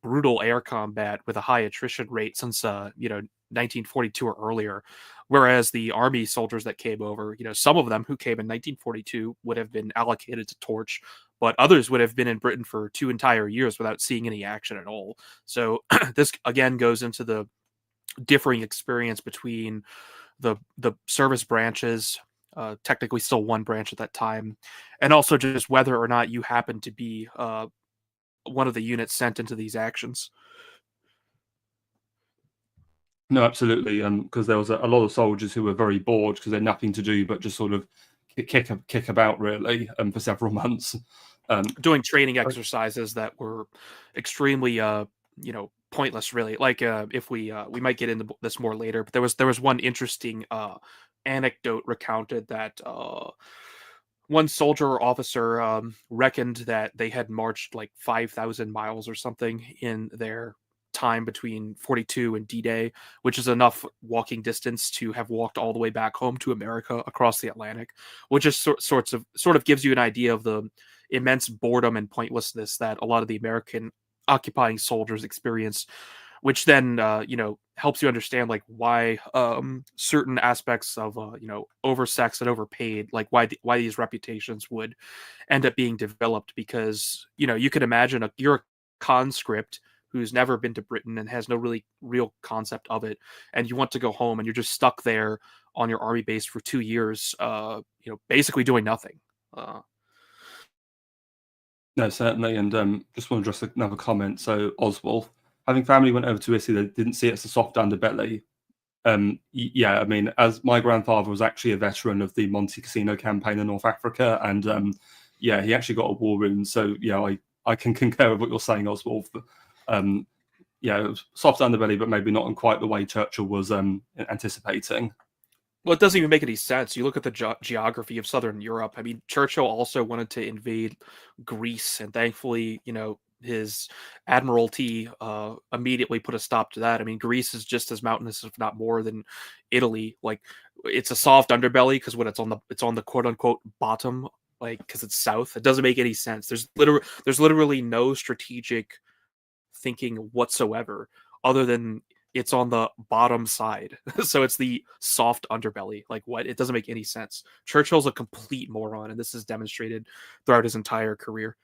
brutal air combat with a high attrition rate since 1942 or earlier. Whereas the army soldiers that came over, some of them who came in 1942 would have been allocated to Torch, but others would have been in Britain for 2 entire years without seeing any action at all. So this again goes into the differing experience between the service branches, technically still one branch at that time, and also just whether or not you happen to be one of the units sent into these actions.
No, absolutely. Because there was a lot of soldiers who were very bored because they had nothing to do but just sort of kick about, really, for several months.
Doing training exercises that were extremely, pointless, really. Like, if we might get into this more later, but there was one interesting anecdote recounted that one soldier or officer reckoned that they had marched like 5,000 miles or something in their time between 42 and D-Day, which is enough walking distance to have walked all the way back home to America across the Atlantic, which is sort of gives you an idea of the immense boredom and pointlessness that a lot of the American occupying soldiers experienced, which then helps you understand like why certain aspects of oversexed and overpaid, like why these reputations would end up being developed, because you can imagine you're a conscript who's never been to Britain and has no really real concept of it, and you want to go home and you're just stuck there on your army base for 2 years, basically doing nothing.
No, certainly. And just want to address another comment. So Oswald, having family went over to Italy, they didn't see it as a soft underbelly. Yeah, I mean, as my grandfather was actually a veteran of the Monte Cassino campaign in North Africa, and yeah, he actually got a war wound. So yeah, I can concur with what you're saying, Oswald. Yeah, it was soft underbelly, but maybe not in quite the way Churchill was anticipating.
Well, it doesn't even make any sense. You look at the geography of Southern Europe. I mean, Churchill also wanted to invade Greece, and thankfully, his admiralty immediately put a stop to that. I mean, Greece is just as mountainous, if not more, than Italy. Like, it's a soft underbelly because when it's on the quote unquote bottom, like because it's south, it doesn't make any sense. There's literally no strategic thinking whatsoever, other than it's on the bottom side. So it's the soft underbelly. Like, what? It doesn't make any sense. Churchill's a complete moron, and this is demonstrated throughout his entire career.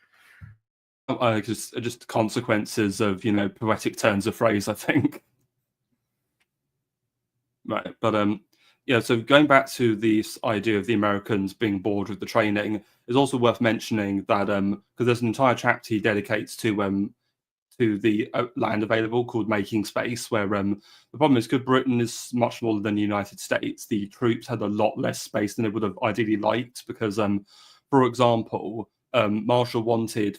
Just consequences of poetic turns of phrase, I think. Right, but yeah. So going back to this idea of the Americans being bored with the training, is also worth mentioning that because there's an entire chapter he dedicates to the land available called Making Space, where the problem is because Britain is much smaller than the United States, the troops had a lot less space than they would have ideally liked because, for example, Marshall wanted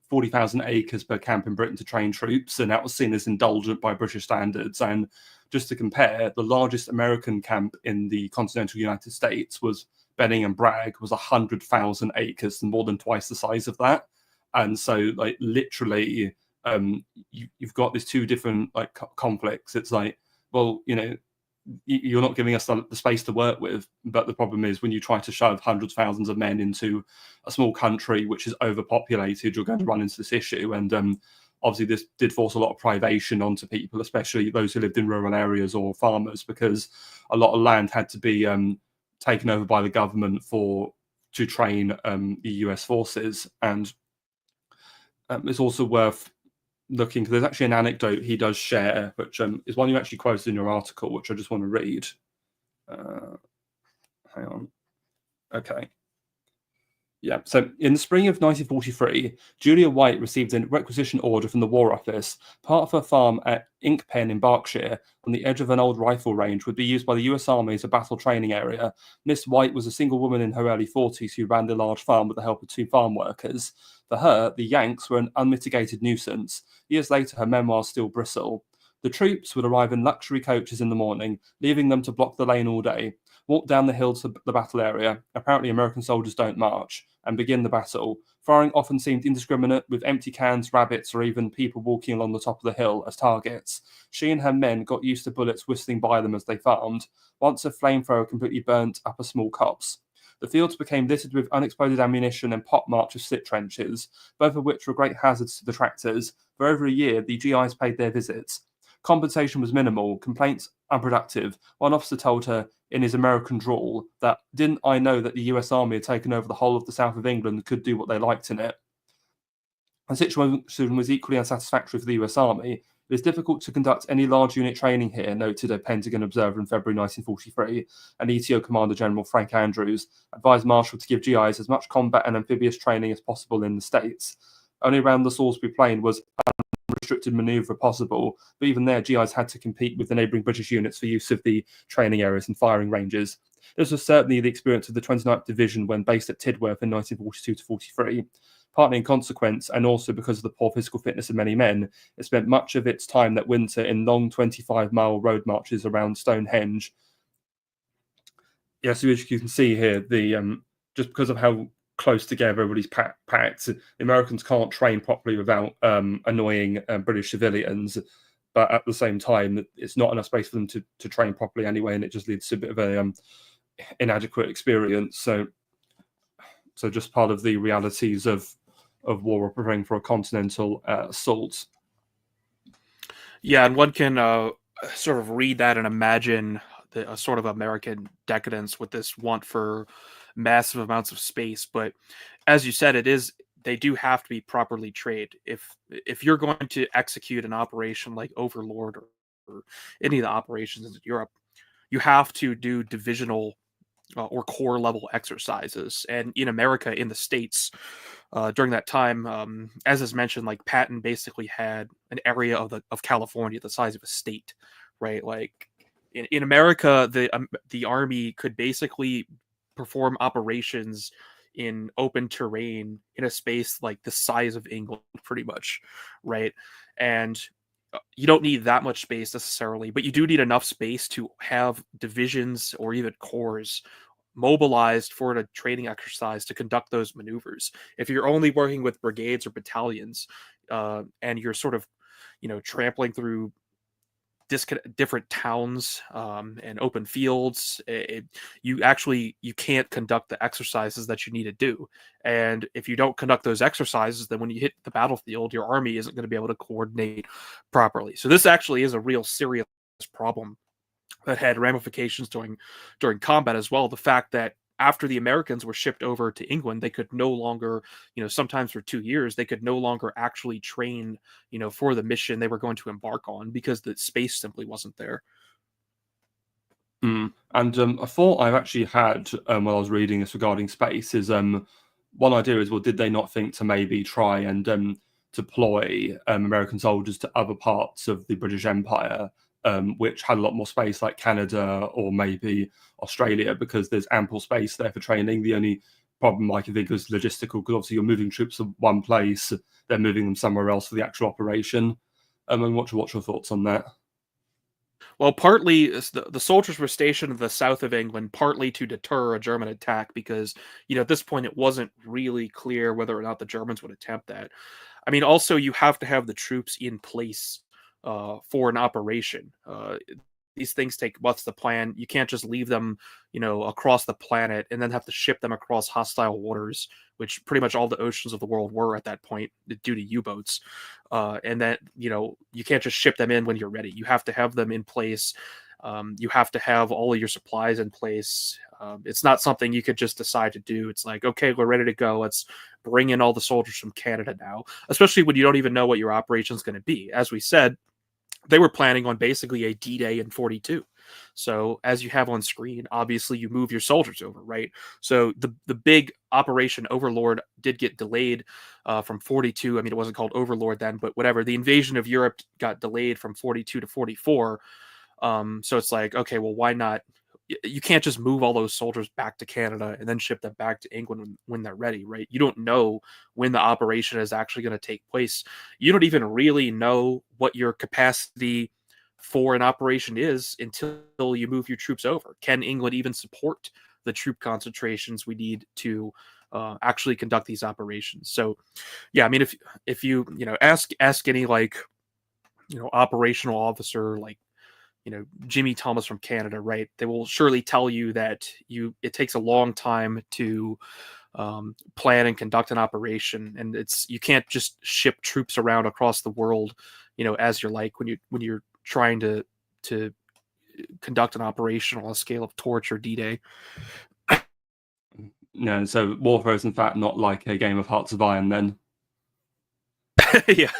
40,000 acres per camp in Britain to train troops, and that was seen as indulgent by British standards. And just to compare, the largest American camp in the continental United States was Benning and Bragg, was 100,000 acres, and more than twice the size of that. And so, like, literally, you've got these two different like conflicts. It's like, well, you're not giving us the space to work with. But the problem is when you try to shove hundreds of thousands of men into a small country which is overpopulated, you're going to run into this issue. And obviously, this did force a lot of privation onto people, especially those who lived in rural areas or farmers, because a lot of land had to be taken over by the government to train the US forces. And it's also worth looking, because there's actually an anecdote he does share, which is one you actually quoted in your article, which I just want to read. Hang on. Okay. Yeah. So in the spring of 1943, Julia White received a requisition order from the War Office. Part of her farm at Inkpen in Berkshire, on the edge of an old rifle range, would be used by the US Army as a battle training area. Miss White was a single woman in her early 40s who ran the large farm with the help of two farm workers. For her, the Yanks were an unmitigated nuisance. Years later, her memoirs still bristle. The troops would arrive in luxury coaches in the morning, leaving them to block the lane all day, walk down the hill to the battle area. Apparently, American soldiers don't march, and begin the battle. Firing often seemed indiscriminate, with empty cans, rabbits, or even people walking along the top of the hill as targets. She and her men got used to bullets whistling by them as they farmed. Once a flamethrower completely burnt up a small copse. The fields became littered with unexploded ammunition and pot-marked with slit trenches, both of which were great hazards to the tractors. For over a year, the GIs paid their visits. Compensation was minimal, complaints unproductive. One officer told her, in his American drawl, that didn't I know that the US Army had taken over the whole of the south of England and could do what they liked in it? The situation was equally unsatisfactory for the US Army. It is difficult to conduct any large unit training here, noted a Pentagon observer in February 1943, and ETO Commander General Frank Andrews advised Marshall to give GIs as much combat and amphibious training as possible in the States. Only around the Salisbury Plain was restricted manoeuvre possible, but even there, GIs had to compete with the neighbouring British units for use of the training areas and firing ranges. This was certainly the experience of the 29th Division when based at Tidworth in 1942 to 43. Partly in consequence, and also because of the poor physical fitness of many men, it spent much of its time that winter in long 25-mile road marches around Stonehenge. So as you can see here, the just because of how close together everybody's packed, the Americans can't train properly without annoying British civilians. But at the same time, it's not enough space for them to train properly anyway, and it just leads to a bit of a inadequate experience. So just part of the realities of war or preparing for a continental assault.
Yeah, and one can sort of read that and imagine a sort of American decadence with this want for massive amounts of space. But as you said, they do have to be properly trained. If you're going to execute an operation like Overlord or any of the operations in Europe, you have to do divisional or corps level exercises. And in America, in the States, during that time, as is mentioned, like Patton basically had an area of California the size of a state, right? Like in America, the Army could basically perform operations in open terrain in a space like the size of England, pretty much, right? And you don't need that much space necessarily, but you do need enough space to have divisions or even corps mobilized for a training exercise to conduct those maneuvers. If you're only working with brigades or battalions, and you're sort of, trampling through different towns and open fields, you can't conduct the exercises that you need to do. And if you don't conduct those exercises, then when you hit the battlefield, your army isn't going to be able to coordinate properly. So this actually is a real serious problem that had ramifications during combat as well. The fact that after the Americans were shipped over to England, they could no longer, sometimes for 2 years, they could no longer actually train, for the mission they were going to embark on because the space simply wasn't there.
And a thought I've actually had while I was reading this regarding space is one idea is, well, did they not think to maybe try and deploy American soldiers to other parts of the British Empire, which had a lot more space, like Canada or maybe Australia, because there's ample space there for training. The only problem I can think is logistical, because obviously you're moving troops from one place, they're moving them somewhere else for the actual operation. And what's your thoughts on that?
Well, partly the soldiers were stationed in the south of England, partly to deter a German attack, because at this point it wasn't really clear whether or not the Germans would attempt that. I mean, also you have to have the troops in place for an operation. These things take months to plan. You can't just leave them, across the planet and then have to ship them across hostile waters, which pretty much all the oceans of the world were at that point due to U-boats. And that, you can't just ship them in when you're ready. You have to have them in place. You have to have all of your supplies in place. It's not something you could just decide to do. It's like, okay, we're ready to go. Let's bring in all the soldiers from Canada now, especially when you don't even know what your operation is going to be. As we said, they were planning on basically a D-Day in 42. So as you have on screen, obviously you move your soldiers over, right? So the big Operation Overlord did get delayed from 42. I mean, it wasn't called Overlord then, but whatever. The invasion of Europe got delayed from 42 to 44. So it's like, okay, well, why not? You can't just move all those soldiers back to Canada and then ship them back to England when they're ready, right? You don't know when the operation is actually going to take place. You don't even really know what your capacity for an operation is until you move your troops over. Can England even support the troop concentrations we need to actually conduct these operations? So, yeah, I mean, if you ask any operational officer like Jimmy Thomas from Canada, right? They will surely tell you that it takes a long time to plan and conduct an operation, and you can't just ship troops around across the world, as you're like when you're trying to conduct an operation on a scale of Torch or D-Day.
No, so warfare is in fact not like a game of Hearts of Iron then.
Yeah.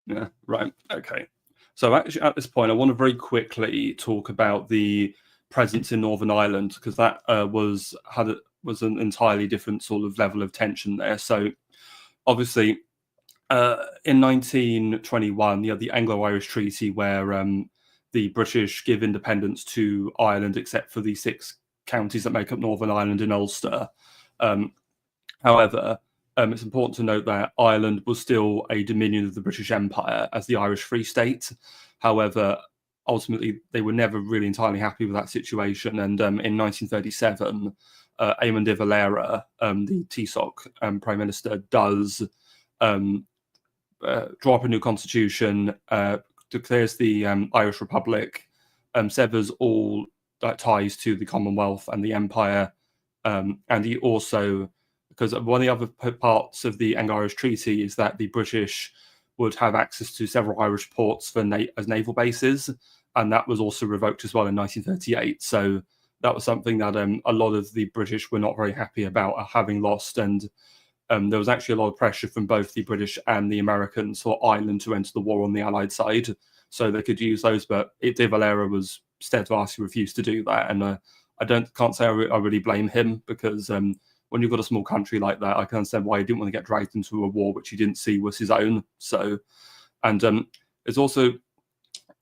Yeah, right. Okay. So actually, at this point, I want to very quickly talk about the presence in Northern Ireland, because that was an entirely different sort of level of tension there. So obviously, in 1921, you had the Anglo-Irish Treaty, where the British give independence to Ireland, except for the 6 counties that make up Northern Ireland and Ulster. However, it's important to note that Ireland was still a dominion of the British Empire as the Irish Free State. However, ultimately, they were never really entirely happy with that situation. And in 1937, Eamon de Valera, the Taoiseach Prime Minister, does draw up a new constitution, declares the Irish Republic, severs all ties to the Commonwealth and the Empire. And he also, because one of the other parts of the Anglo-Irish Treaty is that the British would have access to several Irish ports as naval bases, and that was also revoked as well in 1938. So that was something that a lot of the British were not very happy about having lost, and there was actually a lot of pressure from both the British and the Americans for Ireland to enter the war on the Allied side, so they could use those. But de Valera was steadfastly refused to do that, and I can't say I really blame him, because when you've got a small country like that, I can understand why he didn't want to get dragged into a war which he didn't see was his own. So, and it's also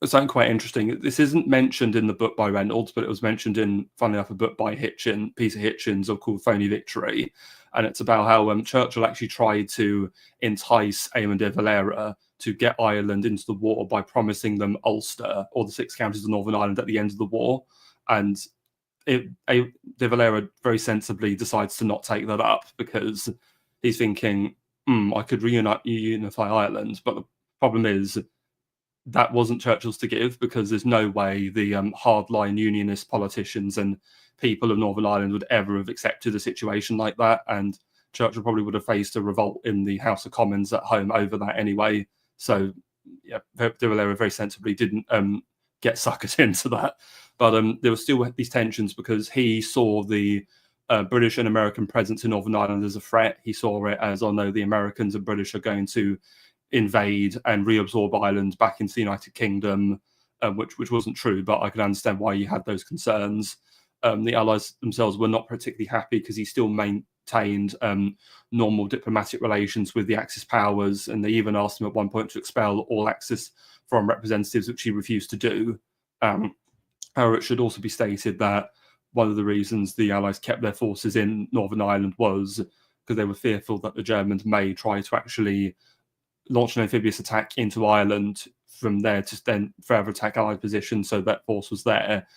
something quite interesting. This isn't mentioned in the book by Reynolds, but it was mentioned in, funnily enough, a book by Peter Hitchens called Phony Victory. And it's about how Churchill actually tried to entice Eamon de Valera to get Ireland into the war by promising them Ulster, or the 6 counties of Northern Ireland, at the end of the war. And de Valera very sensibly decides to not take that up, because he's thinking, I could reunify Ireland. But the problem is that wasn't Churchill's to give, because there's no way the hardline unionist politicians and people of Northern Ireland would ever have accepted a situation like that. And Churchill probably would have faced a revolt in the House of Commons at home over that anyway. So, yeah, de Valera very sensibly didn't get suckered into that. But there were still these tensions, because he saw the British and American presence in Northern Ireland as a threat. He saw it as, oh no, the Americans and British are going to invade and reabsorb Ireland back into the United Kingdom. which wasn't true, but I can understand why he had those concerns. The Allies themselves were not particularly happy because he still maintained normal diplomatic relations with the Axis powers, and they even asked him at one point to expel all Axis foreign representatives, which he refused to do. However, it should also be stated that one of the reasons the Allies kept their forces in Northern Ireland was because they were fearful that the Germans may try to actually launch an amphibious attack into Ireland from there to then further attack Allied positions, so that force was there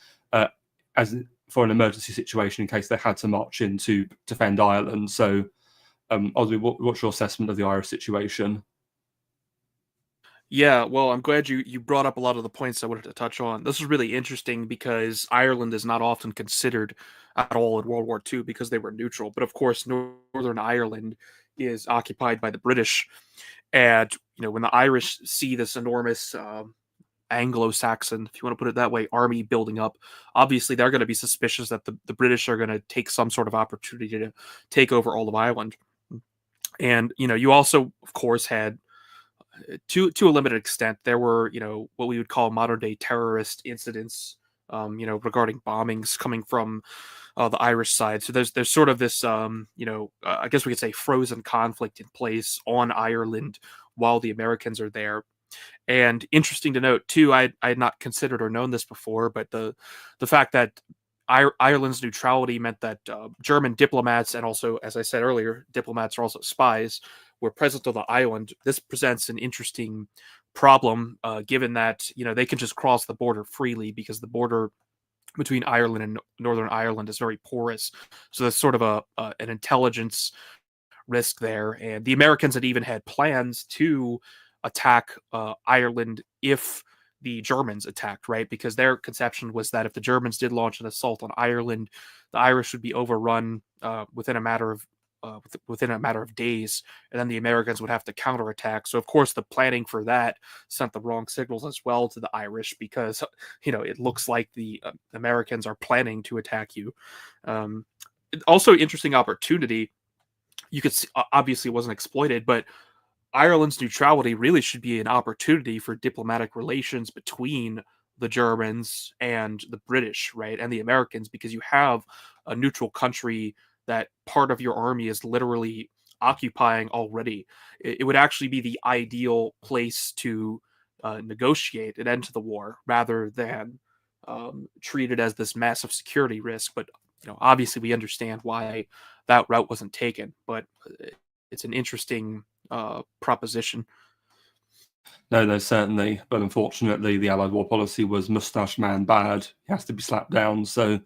as for an emergency situation in case they had to march in to defend Ireland. So, Osby, what's your assessment of the Irish situation?
Yeah, well, I'm glad you brought up a lot of the points I wanted to touch on. This is really interesting because Ireland is not often considered at all in World War II because they were neutral. But of course, Northern Ireland is occupied by the British, and when the Irish see this enormous Anglo-Saxon, if you want to put it that way, army building up, obviously they're going to be suspicious that the British are going to take some sort of opportunity to take over all of Ireland. And you also, of course, had to a limited extent, there were what we would call modern day terrorist incidents, regarding bombings coming from the Irish side. So there's sort of this I guess we could say frozen conflict in place on Ireland while the Americans are there. And interesting to note too, I had not considered or known this before, but the fact that Ireland's neutrality meant that German diplomats and also, as I said earlier, diplomats are also spies were present on the island. This presents an interesting problem, given that they can just cross the border freely because the border between Ireland and Northern Ireland is very porous. So there's sort of an intelligence risk there. And the Americans had even had plans to attack Ireland if the Germans attacked, right? Because their conception was that if the Germans did launch an assault on Ireland, the Irish would be overrun within a matter of days, and then the Americans would have to counterattack. So, of course, the planning for that sent the wrong signals as well to the Irish because it looks like the Americans are planning to attack you. Also, interesting opportunity. You could see, obviously it wasn't exploited, but Ireland's neutrality really should be an opportunity for diplomatic relations between the Germans and the British, right, and the Americans, because you have a neutral country that part of your army is literally occupying already. It would actually be the ideal place to negotiate an end to the war rather than treat it as this massive security risk. But obviously, we understand why that route wasn't taken. But it's an interesting proposition.
No, certainly. But unfortunately, the Allied war policy was mustache man bad. He has to be slapped down. So,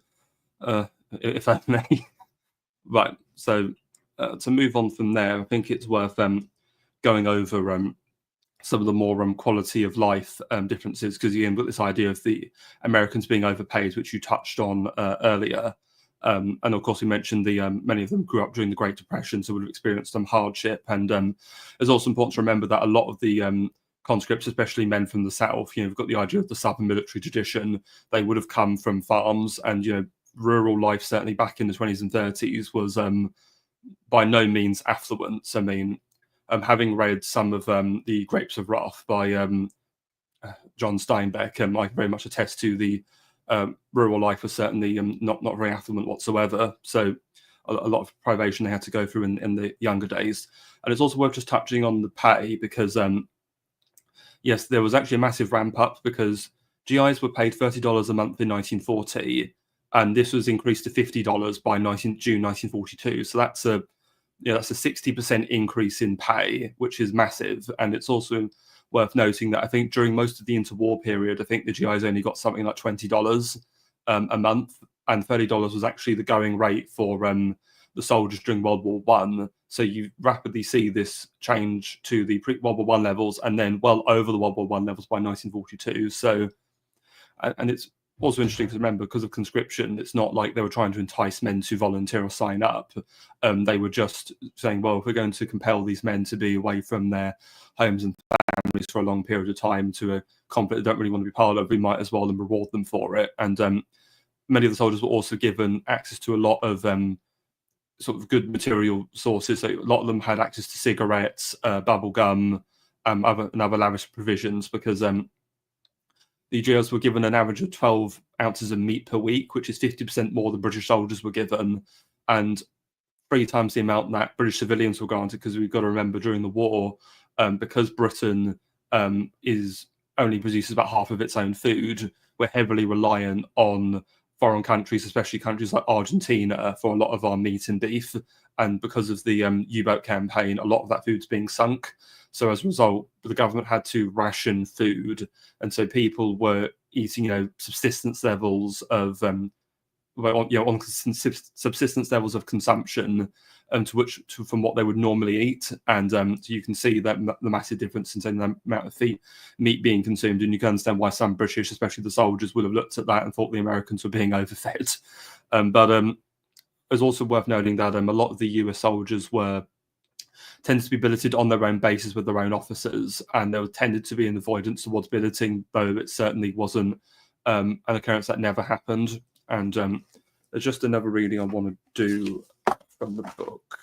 if I may. Right. So, to move on from there, I think it's worth going over some of the more quality of life differences, because you've got this idea of the Americans being overpaid, which you touched on earlier. And of course, we mentioned many of them grew up during the Great Depression, so would have experienced some hardship. And it's also important to remember that a lot of the conscripts, especially men from the South, you've got the idea of the Southern military tradition. They would have come from farms, and rural life, certainly back in the 20s and 30s, was by no means affluent. I mean, having read some of the Grapes of Wrath by John Steinbeck, I can very much attest to the rural life was certainly not very affluent whatsoever. So a lot of privation they had to go through in the younger days. And it's also worth just touching on the pay because, yes, there was actually a massive ramp up because GIs were paid $30 a month in 1940, and this was increased to $50 by June 1942. So that's a 60% increase in pay, which is massive. And it's also worth noting that I think during most of the interwar period, I think the GIs only got something like $20 a month, and $30 was actually the going rate for the soldiers during World War One. So you rapidly see this change to the pre-World War One levels, and then well over the World War One levels by 1942. So, and it's also interesting to remember, because of conscription, it's not like they were trying to entice men to volunteer or sign up. They were just saying, well, if we're going to compel these men to be away from their homes and families for a long period of time to a conflict they don't really want to be part of, we might as well reward them for it. And many of the soldiers were also given access to a lot of sort of good material sources. So a lot of them had access to cigarettes, bubble gum, and other lavish provisions, because the GIs were given an average of 12 ounces of meat per week, which is 50% more than British soldiers were given, and 3 times the amount that British civilians were granted, because we've got to remember during the war, because Britain is only produces about half of its own food, we're heavily reliant on foreign countries, especially countries like Argentina, for a lot of our meat and beef. And because of the U-boat campaign, a lot of that food's being sunk. So as a result, the government had to ration food, and so people were eating, subsistence levels of on subsistence levels of consumption, from what they would normally eat. And so you can see that the massive difference in the amount of meat being consumed, and you can understand why some British, especially the soldiers, would have looked at that and thought the Americans were being overfed. But it's also worth noting that a lot of the US soldiers tended to be billeted on their own bases with their own officers, and there tended to be an avoidance towards billeting, though it certainly wasn't an occurrence that never happened. And there's just another reading I want to do from the book.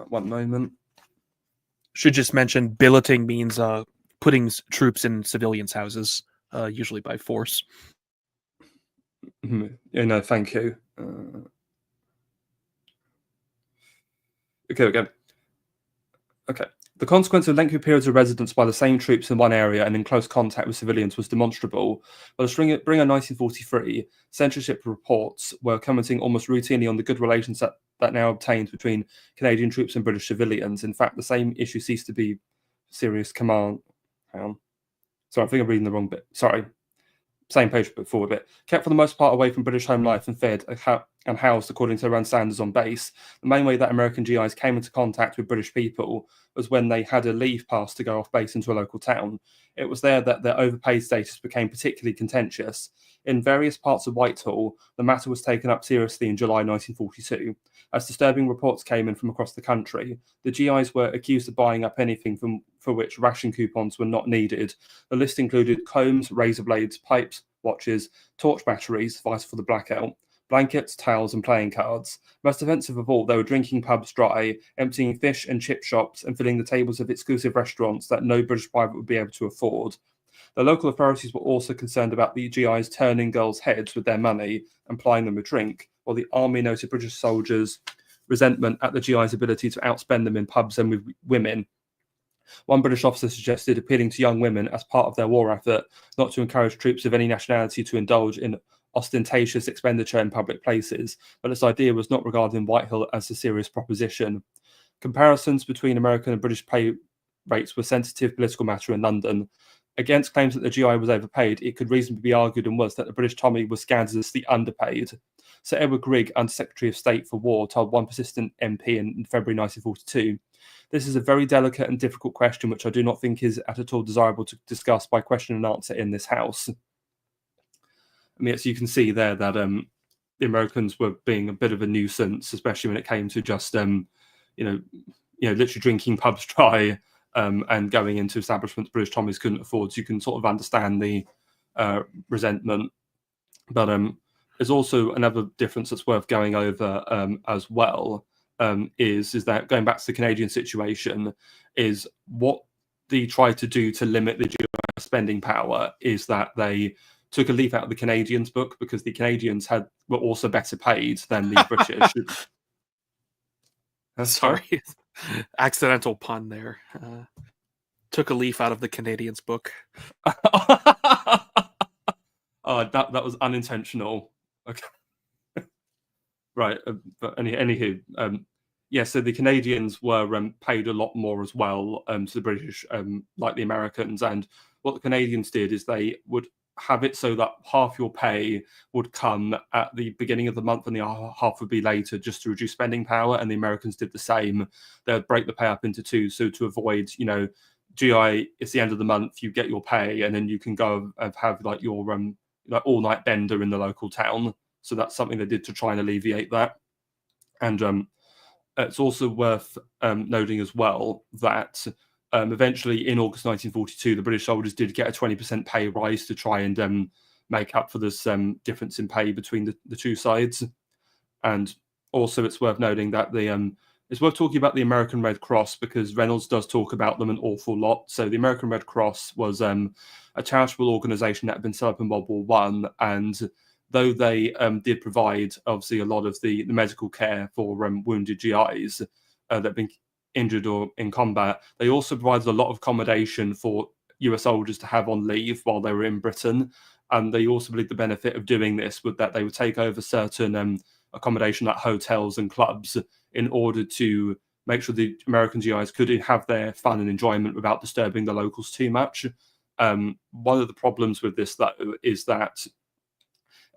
One moment.
Should just mention billeting means putting troops in civilians' houses, usually by force.
Thank you. Okay, again. Okay. The consequence of lengthy periods of residence by the same troops in one area and in close contact with civilians was demonstrable. By the spring of 1943, censorship reports were commenting almost routinely on the good relations that now obtained between Canadian troops and British civilians. In fact, the same issue ceased to be serious command. Hang on. Sorry, I think I'm reading the wrong bit. Sorry. Same page, but forward bit. Kept for the most part away from British home life and fed and housed according to their own standards on base. The main way that American GIs came into contact with British people was when they had a leave pass to go off base into a local town. It was there that their overpaid status became particularly contentious. In various parts of Whitehall, the matter was taken up seriously in July 1942. As disturbing reports came in from across the country, the GIs were accused of buying up anything for which ration coupons were not needed. The list included combs, razor blades, pipes, watches, torch batteries, vital for the blackout, blankets, towels, and playing cards. Most offensive of all, they were drinking pubs dry, emptying fish and chip shops, and filling the tables of exclusive restaurants that no British private would be able to afford. The local authorities were also concerned about the GIs turning girls' heads with their money and plying them with drink, while the army noted British soldiers' resentment at the GIs' ability to outspend them in pubs and with women. One British officer suggested appealing to young women as part of their war effort not to encourage troops of any nationality to indulge in ostentatious expenditure in public places, but this idea was not regarded in Whitehall as a serious proposition. Comparisons between American and British pay rates were a sensitive political matter in London. Against claims that the GI was overpaid, it could reasonably be argued and was that the British Tommy was scandalously underpaid. Sir Edward Grigg, Under Secretary of State for War, told one persistent MP in February 1942, "This is a very delicate and difficult question which I do not think is at all desirable to discuss by question and answer in this House." I mean, as you can see there that the Americans were being a bit of a nuisance, especially when it came to just literally drinking pubs dry and going into establishments British Tommies couldn't afford. So you can sort of understand the resentment. But there's also another difference that's worth going over as well. Is that going back to the Canadian situation, is what they tried to do to limit the GI spending power is that they took a leaf out of the Canadians book, because the Canadians were also better paid than the British.
Sorry, accidental pun there. Took a leaf out of the Canadians book.
Oh, that was unintentional. Okay. Right, but anywho, yeah, so the Canadians were paid a lot more as well to the British, like the Americans. And what the Canadians did is they would have it so that half your pay would come at the beginning of the month and the half would be later, just to reduce spending power. And the Americans did the same. They would break the pay up into two, so to avoid, GI, it's the end of the month, you get your pay, and then you can go and have like your all-night bender in the local town. So that's something they did to try and alleviate that. And it's also worth noting as well that eventually in August 1942, the British soldiers did get a 20% pay rise to try and make up for this difference in pay between the two sides. And also it's worth noting that the it's worth talking about the American Red Cross because Reynolds does talk about them an awful lot. So the American Red Cross was a charitable organization that had been set up in World War One, and though they did provide obviously a lot of the medical care for wounded GIs that had been injured or in combat, they also provided a lot of accommodation for US soldiers to have on leave while they were in Britain. And they also believed the benefit of doing this was that they would take over certain accommodation like hotels and clubs in order to make sure the American GIs could have their fun and enjoyment without disturbing the locals too much. One of the problems with this, though, is that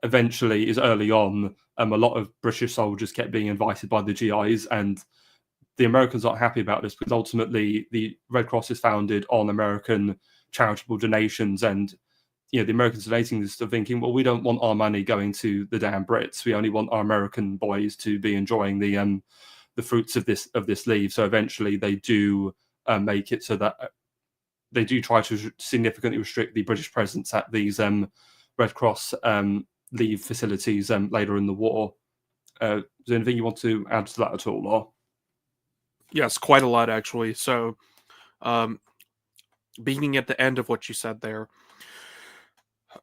eventually, is early on, a lot of British soldiers kept being invited by the GIs, and the Americans aren't happy about this because ultimately the Red Cross is founded on American charitable donations, and the Americans donating this are thinking, well, we don't want our money going to the damn Brits. We only want our American boys to be enjoying the fruits of this leave. So eventually, they do make it so that they do try to significantly restrict the British presence at these Red Cross leave facilities later in the war. Is there anything you want to add to that at all, or?
Yes, quite a lot actually. So, beginning at the end of what you said there,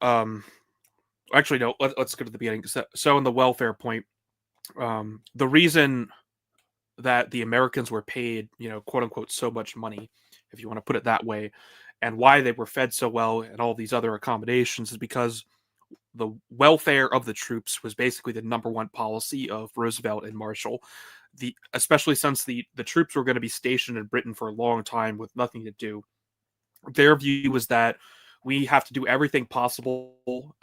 actually no, let's go to the beginning. So in the welfare point, the reason that the Americans were paid, quote unquote, so much money, if you want to put it that way, and why they were fed so well and all these other accommodations is because the welfare of the troops was basically the number one policy of Roosevelt and Marshall. Especially since the troops were going to be stationed in Britain for a long time with nothing to do. Their view was that we have to do everything possible,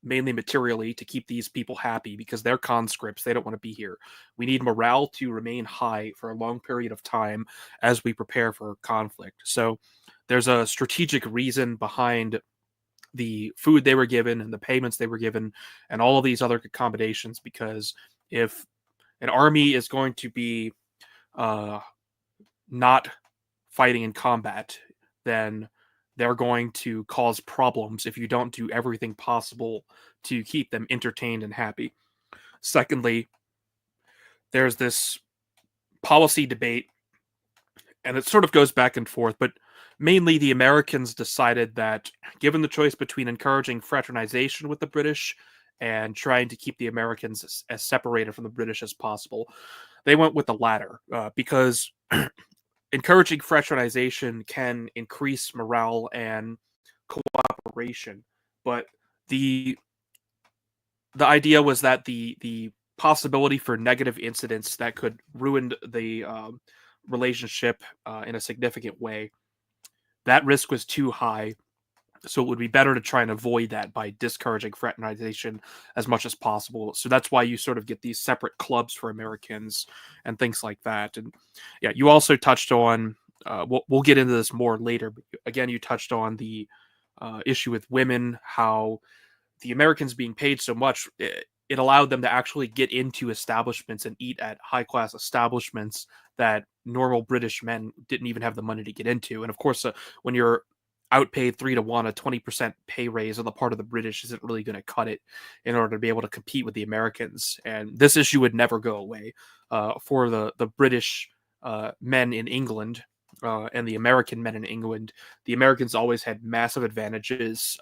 mainly materially, to keep these people happy because they're conscripts. They don't want to be here. We need morale to remain high for a long period of time as we prepare for conflict. So there's a strategic reason behind the food they were given and the payments they were given and all of these other accommodations, because if an army is going to be not fighting in combat, then they're going to cause problems if you don't do everything possible to keep them entertained and happy. Secondly, there's this policy debate, and it sort of goes back and forth, but mainly the Americans decided that given the choice between encouraging fraternization with the British and trying to keep the Americans as separated from the British as possible, they went with the latter because encouraging fraternization can increase morale and cooperation, but the idea was that the possibility for negative incidents that could ruin the relationship in a significant way, that risk was too high. So it would be better to try and avoid that by discouraging fraternization as much as possible. So that's why you sort of get these separate clubs for Americans and things like that. And yeah, you also touched on, we'll get into this more later, but again, you touched on the issue with women, how the Americans being paid so much, it allowed them to actually get into establishments and eat at high-class establishments that normal British men didn't even have the money to get into. And of course, when you're outpaid 3-1, a 20% pay raise on the part of the British isn't really going to cut it in order to be able to compete with the Americans. And this issue would never go away for the British men in England and the American men in England. The Americans always had massive advantages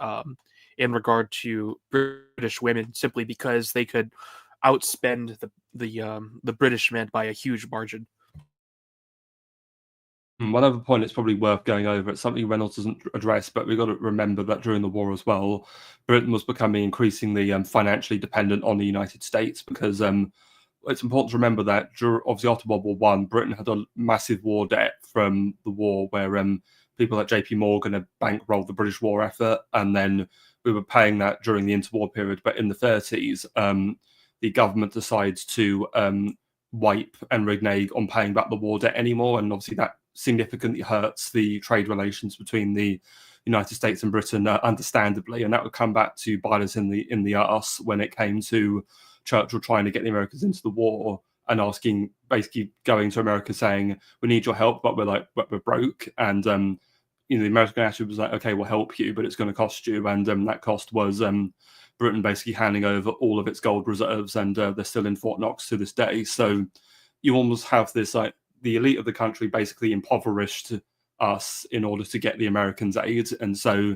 in regard to British women simply because they could outspend the British men by a huge margin.
One other point it's probably worth going over, it's something Reynolds doesn't address, but we've got to remember that during the war as well, Britain was becoming increasingly financially dependent on the United States because it's important to remember that obviously after World War One, Britain had a massive war debt from the war where people like JP Morgan had bankrolled the British war effort, and then we were paying that during the interwar period. But in the 30s, the government decides to wipe and renege on paying back the war debt anymore, and obviously that significantly hurts the trade relations between the United States and Britain, understandably, and that would come back to bite us in the arse when it came to Churchill trying to get the Americans into the war and basically going to America saying, "We need your help, but we're broke," and the American attitude was like, "Okay, we'll help you, but it's going to cost you," and that cost was Britain basically handing over all of its gold reserves, and they're still in Fort Knox to this day. So you almost have this, like, the elite of the country basically impoverished us in order to get the Americans' aid, and so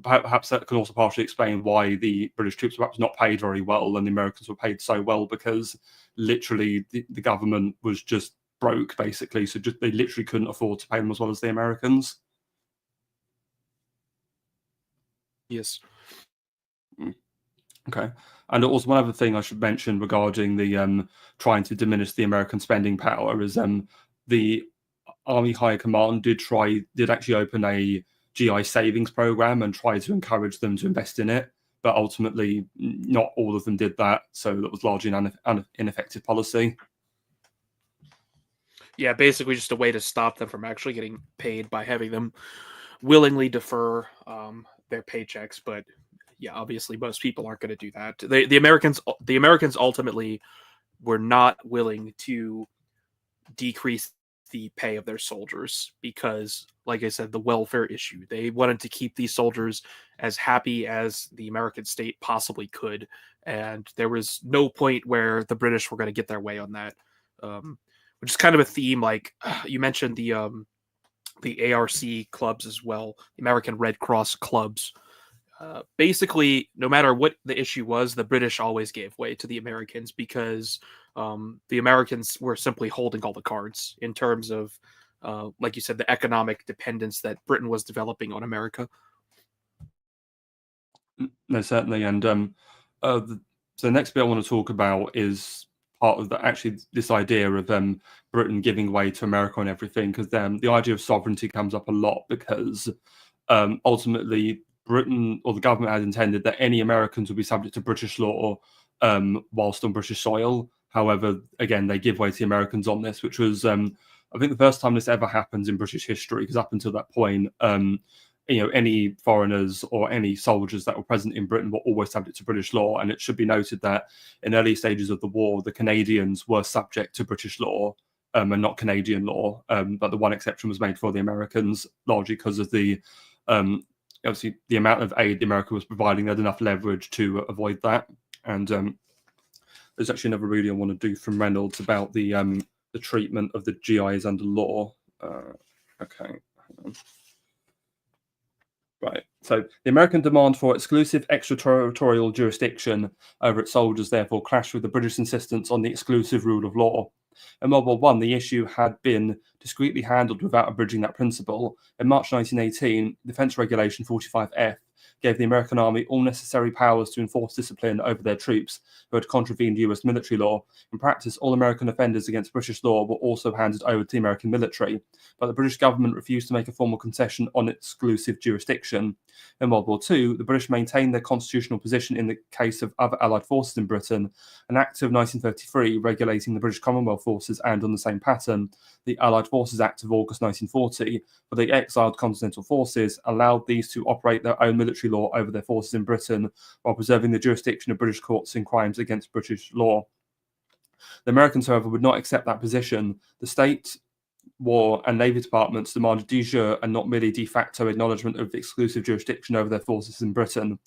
perhaps that can also partially explain why the British troops were perhaps not paid very well and the Americans were paid so well, because literally the government was just broke, basically. So just they literally couldn't afford to pay them as well as the Americans.
Yes.
Okay. And also one other thing I should mention regarding the trying to diminish the American spending power is the Army High Command did actually open a GI savings program and try to encourage them to invest in it, but ultimately not all of them did that, so that was largely an ineffective policy.
Yeah, basically just a way to stop them from actually getting paid by having them willingly defer their paychecks. But yeah, obviously most people aren't going to do that. The Americans ultimately were not willing to decrease the pay of their soldiers because, like I said, the welfare issue. They wanted to keep these soldiers as happy as the American state possibly could, and there was no point where the British were going to get their way on that. Which is kind of a theme. Like you mentioned the ARC clubs as well, the American Red Cross clubs. Basically, no matter what the issue was, the British always gave way to the Americans because the Americans were simply holding all the cards in terms of, like you said, the economic dependence that Britain was developing on America.
No, certainly. And so the next bit I want to talk about is part of actually this idea of Britain giving way to America and everything, because the idea of sovereignty comes up a lot because ultimately Britain or the government had intended that any Americans would be subject to British law whilst on British soil. However, again, they give way to the Americans on this, which was, I think, the first time this ever happens in British history, because up until that point, any foreigners or any soldiers that were present in Britain were always subject to British law. And it should be noted that in early stages of the war, the Canadians were subject to British law and not Canadian law. But the one exception was made for the Americans, largely because of the obviously the amount of aid the America was providing. They had enough leverage to avoid that. And there's actually another video I want to do from Reynolds about the treatment of the GIs under law. Okay, hang on. Right. So the American demand for exclusive extraterritorial jurisdiction over its soldiers therefore clashed with the British insistence on the exclusive rule of law. In World War I, the issue had been discreetly handled without abridging that principle. In March 1918, Defence Regulation 45F gave the American Army all necessary powers to enforce discipline over their troops who had contravened US military law. In practice, all American offenders against British law were also handed over to the American military, but the British government refused to make a formal concession on exclusive jurisdiction. In World War II, the British maintained their constitutional position in the case of other Allied forces in Britain. An Act of 1933 regulating the British Commonwealth forces, and on the same pattern, the Allied Forces Act of August 1940 for the exiled Continental Forces, allowed these to operate their own military law over their forces in Britain while preserving the jurisdiction of British courts in crimes against British law. The Americans, however, would not accept that position. The State, War and Navy departments demanded de jure and not merely de facto acknowledgement of exclusive jurisdiction over their forces in Britain.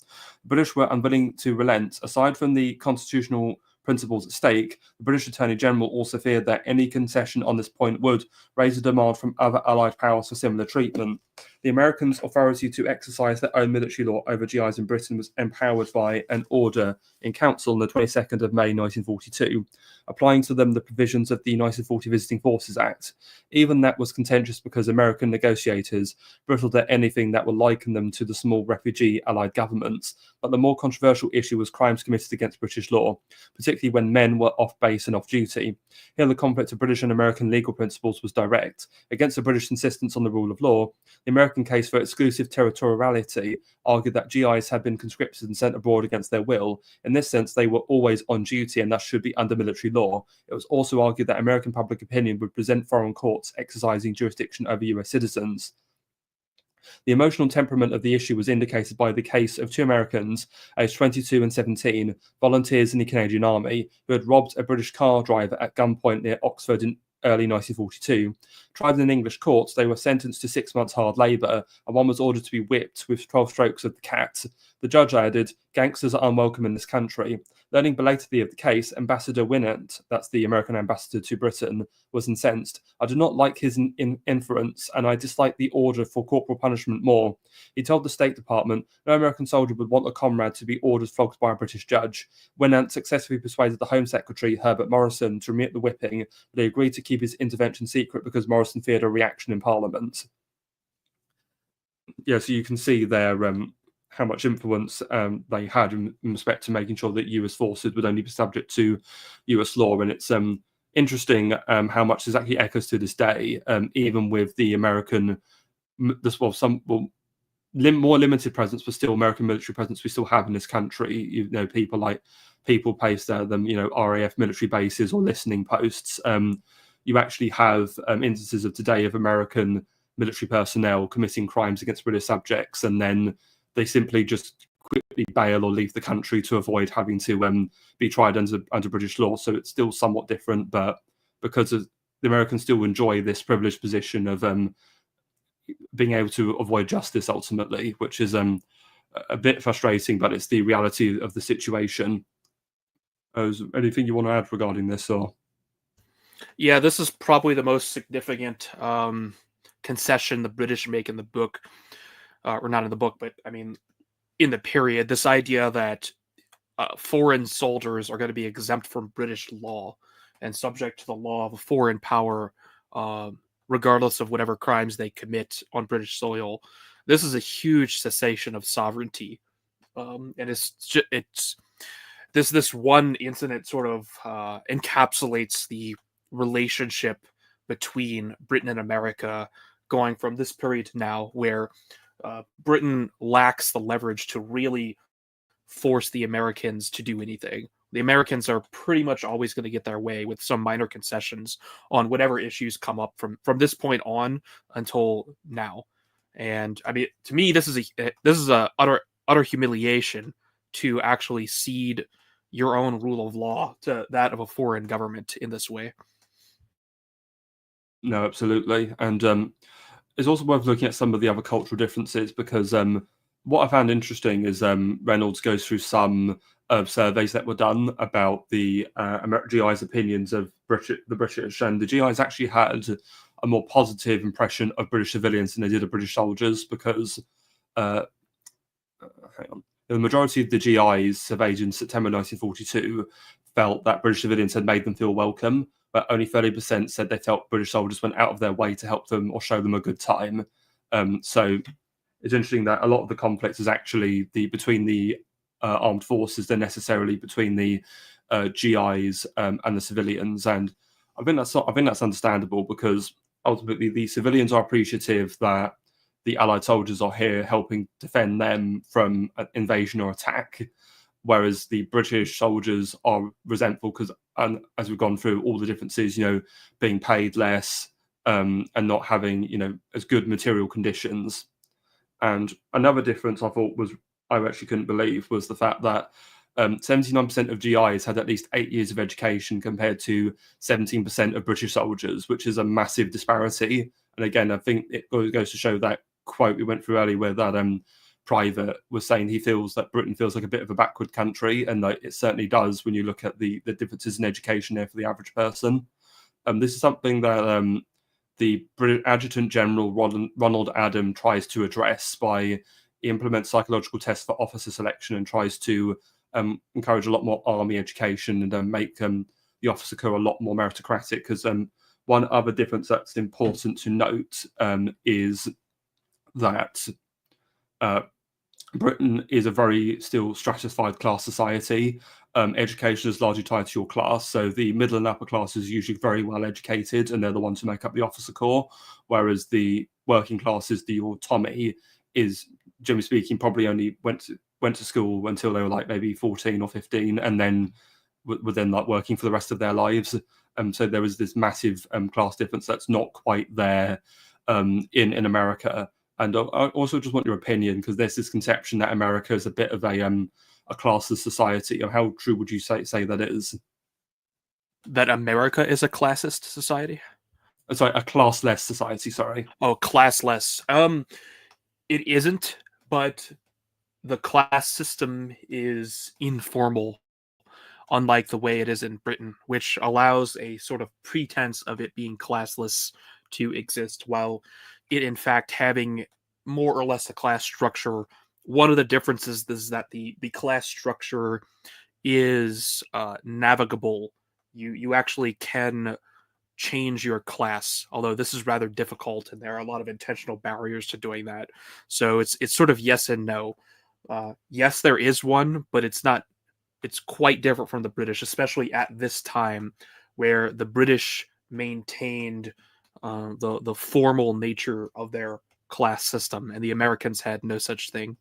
The British were unwilling to relent. Aside from the constitutional principles at stake, the British Attorney General also feared that any concession on this point would raise a demand from other Allied powers for similar treatment. The Americans' authority to exercise their own military law over GIs in Britain was empowered by an order in council on the 22nd of May 1942, applying to them the provisions of the 1940 Visiting Forces Act. Even that was contentious because American negotiators brittled at anything that would liken them to the small refugee Allied governments, but the more controversial issue was crimes committed against British law, particularly when men were off base and off duty. Here the conflict of British and American legal principles was direct. Against the British insistence on the rule of law, the American case for exclusive territoriality argued that GIs had been conscripted and sent abroad against their will. In this sense, they were always on duty and thus should be under military law. It was also argued that American public opinion would present foreign courts exercising jurisdiction over US citizens. The emotional temperament of the issue was indicated by the case of two Americans, aged 22 and 17, volunteers in the Canadian Army, who had robbed a British car driver at gunpoint near Oxford in early 1942. Tried in an English court, they were sentenced to 6 months hard labour, and one was ordered to be whipped with 12 strokes of the cat. The judge added, "Gangsters are unwelcome in this country." Learning belatedly of the case, Ambassador Winant, that's the American ambassador to Britain, was incensed. "I do not like his inference, and I dislike the order for corporal punishment more." He told the State Department, "No American soldier would want a comrade to be ordered flogged by a British judge." Winant successfully persuaded the Home Secretary, Herbert Morrison, to remit the whipping, but he agreed to keep his intervention secret because Morrison feared a reaction in Parliament. Yeah, so you can see there how much influence they had in respect to making sure that US forces would only be subject to US law. And it's interesting how much this actually echoes to this day, even with the American, more limited presence, but still American military presence we still have in this country. You know, people placed at them, RAF military bases or listening posts. You actually have instances of today of American military personnel committing crimes against British subjects, and then they simply just quickly bail or leave the country to avoid having to be tried under British law. So it's still somewhat different, but because the Americans still enjoy this privileged position of being able to avoid justice ultimately, which is a bit frustrating, but it's the reality of the situation. Is there anything you want to add regarding this? Or
Yeah, this is probably the most significant concession the British make in the book, or not in the book, but I mean, in the period. This idea that foreign soldiers are going to be exempt from British law and subject to the law of a foreign power, regardless of whatever crimes they commit on British soil. This is a huge cessation of sovereignty, and it's this one incident sort of encapsulates the relationship between Britain and America going from this period to now, where Britain lacks the leverage to really force the Americans to do anything. The Americans are pretty much always going to get their way with some minor concessions on whatever issues come up from this point on until now. And I mean, to me, this is a utter humiliation to actually cede your own rule of law to that of a foreign government in this way.
no, absolutely, and it's also worth looking at some of the other cultural differences because what I found interesting is Reynolds goes through some surveys that were done about the GI's opinions of the British, and the GIs actually had a more positive impression of British civilians than they did of British soldiers because, hang on, the majority of the GIs surveyed in September 1942 felt that British civilians had made them feel welcome, but only 30% said they felt British soldiers went out of their way to help them or show them a good time. So it's interesting that a lot of the conflict is actually between the armed forces than necessarily between the GIs and the civilians. And I think that's understandable because ultimately the civilians are appreciative that the Allied soldiers are here helping defend them from an invasion or attack, whereas the British soldiers are resentful because, as we've gone through all the differences, being paid less and not having as good material conditions. And another difference I actually couldn't believe was the fact that 79% of GIs had at least 8 years of education compared to 17% of British soldiers, which is a massive disparity. And again, I think it goes to show that quote we went through earlier where that private was saying he feels that Britain feels like a bit of a backward country, and it certainly does when you look at the differences in education there for the average person. This is something that the British Adjutant General Ronald Adam tries to address by implement psychological tests for officer selection and tries to encourage a lot more army education and make the officer corps a lot more meritocratic. Because one other difference that's important to note is that Britain is a very still stratified class society. Education is largely tied to your class. So the middle and upper class is usually very well educated, and they're the ones who make up the officer corps. Whereas the working classes, the Tommy, is generally speaking probably only went to school until they were like maybe 14 or 15, and then were then like working for the rest of their lives. So there is this massive class difference that's not quite there in America. And I also just want your opinion because there's this conception that America is a bit of a classless society. How true would you say that is?
That America is a classist society?
Sorry, a classless society. Sorry.
Oh, classless. It isn't, but the class system is informal, unlike the way it is in Britain, which allows a sort of pretense of it being classless to exist, while it in fact having more or less a class structure. One of the differences is that the class structure is navigable. You actually can change your class, although this is rather difficult, and there are a lot of intentional barriers to doing that. So it's sort of yes and no. Yes, there is one, but it's not. It's quite different from the British, especially at this time, where the British maintained the formal nature of their class system, and the Americans had no such thing.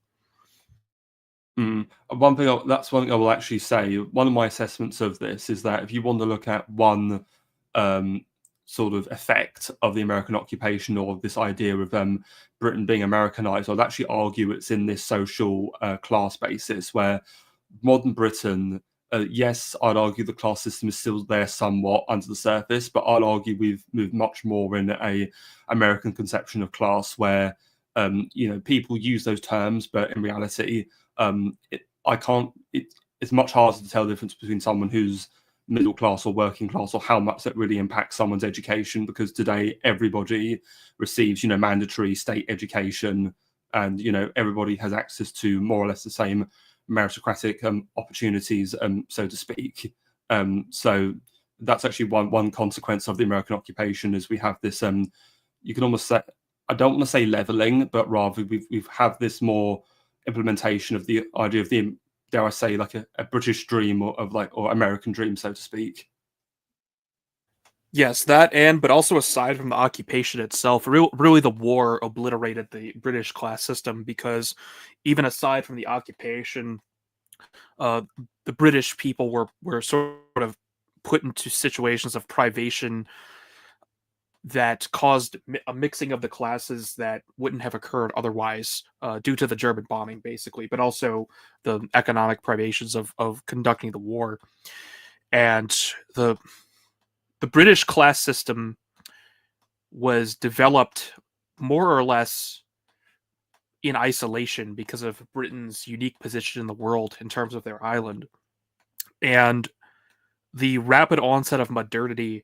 That's one thing I will actually say. One of my assessments of this is that if you want to look at one um, sort of effect of the American occupation or this idea of Britain being Americanized, I'd actually argue it's in this social class basis where modern Britain, yes, I'd argue the class system is still there somewhat under the surface, but I'd argue we've moved much more in a American conception of class where people use those terms, but in reality, I can't. It's much harder to tell the difference between someone who's middle class or working class, or how much that really impacts someone's education. Because today everybody receives, mandatory state education, and everybody has access to more or less the same meritocratic opportunities, so to speak. So that's actually one consequence of the American occupation is we have this. You can almost say, I don't want to say leveling, but rather we've had this more implementation of the idea of the, dare I say, like a British dream or American dream, so to speak.
Yes, but also aside from the occupation itself, really the war obliterated the British class system, because even aside from the occupation, uh, the British people were sort of put into situations of privation that caused a mixing of the classes that wouldn't have occurred otherwise, due to the German bombing, basically, but also the economic privations of conducting the war. And the British class system was developed more or less in isolation because of Britain's unique position in the world in terms of their island. And the rapid onset of modernity,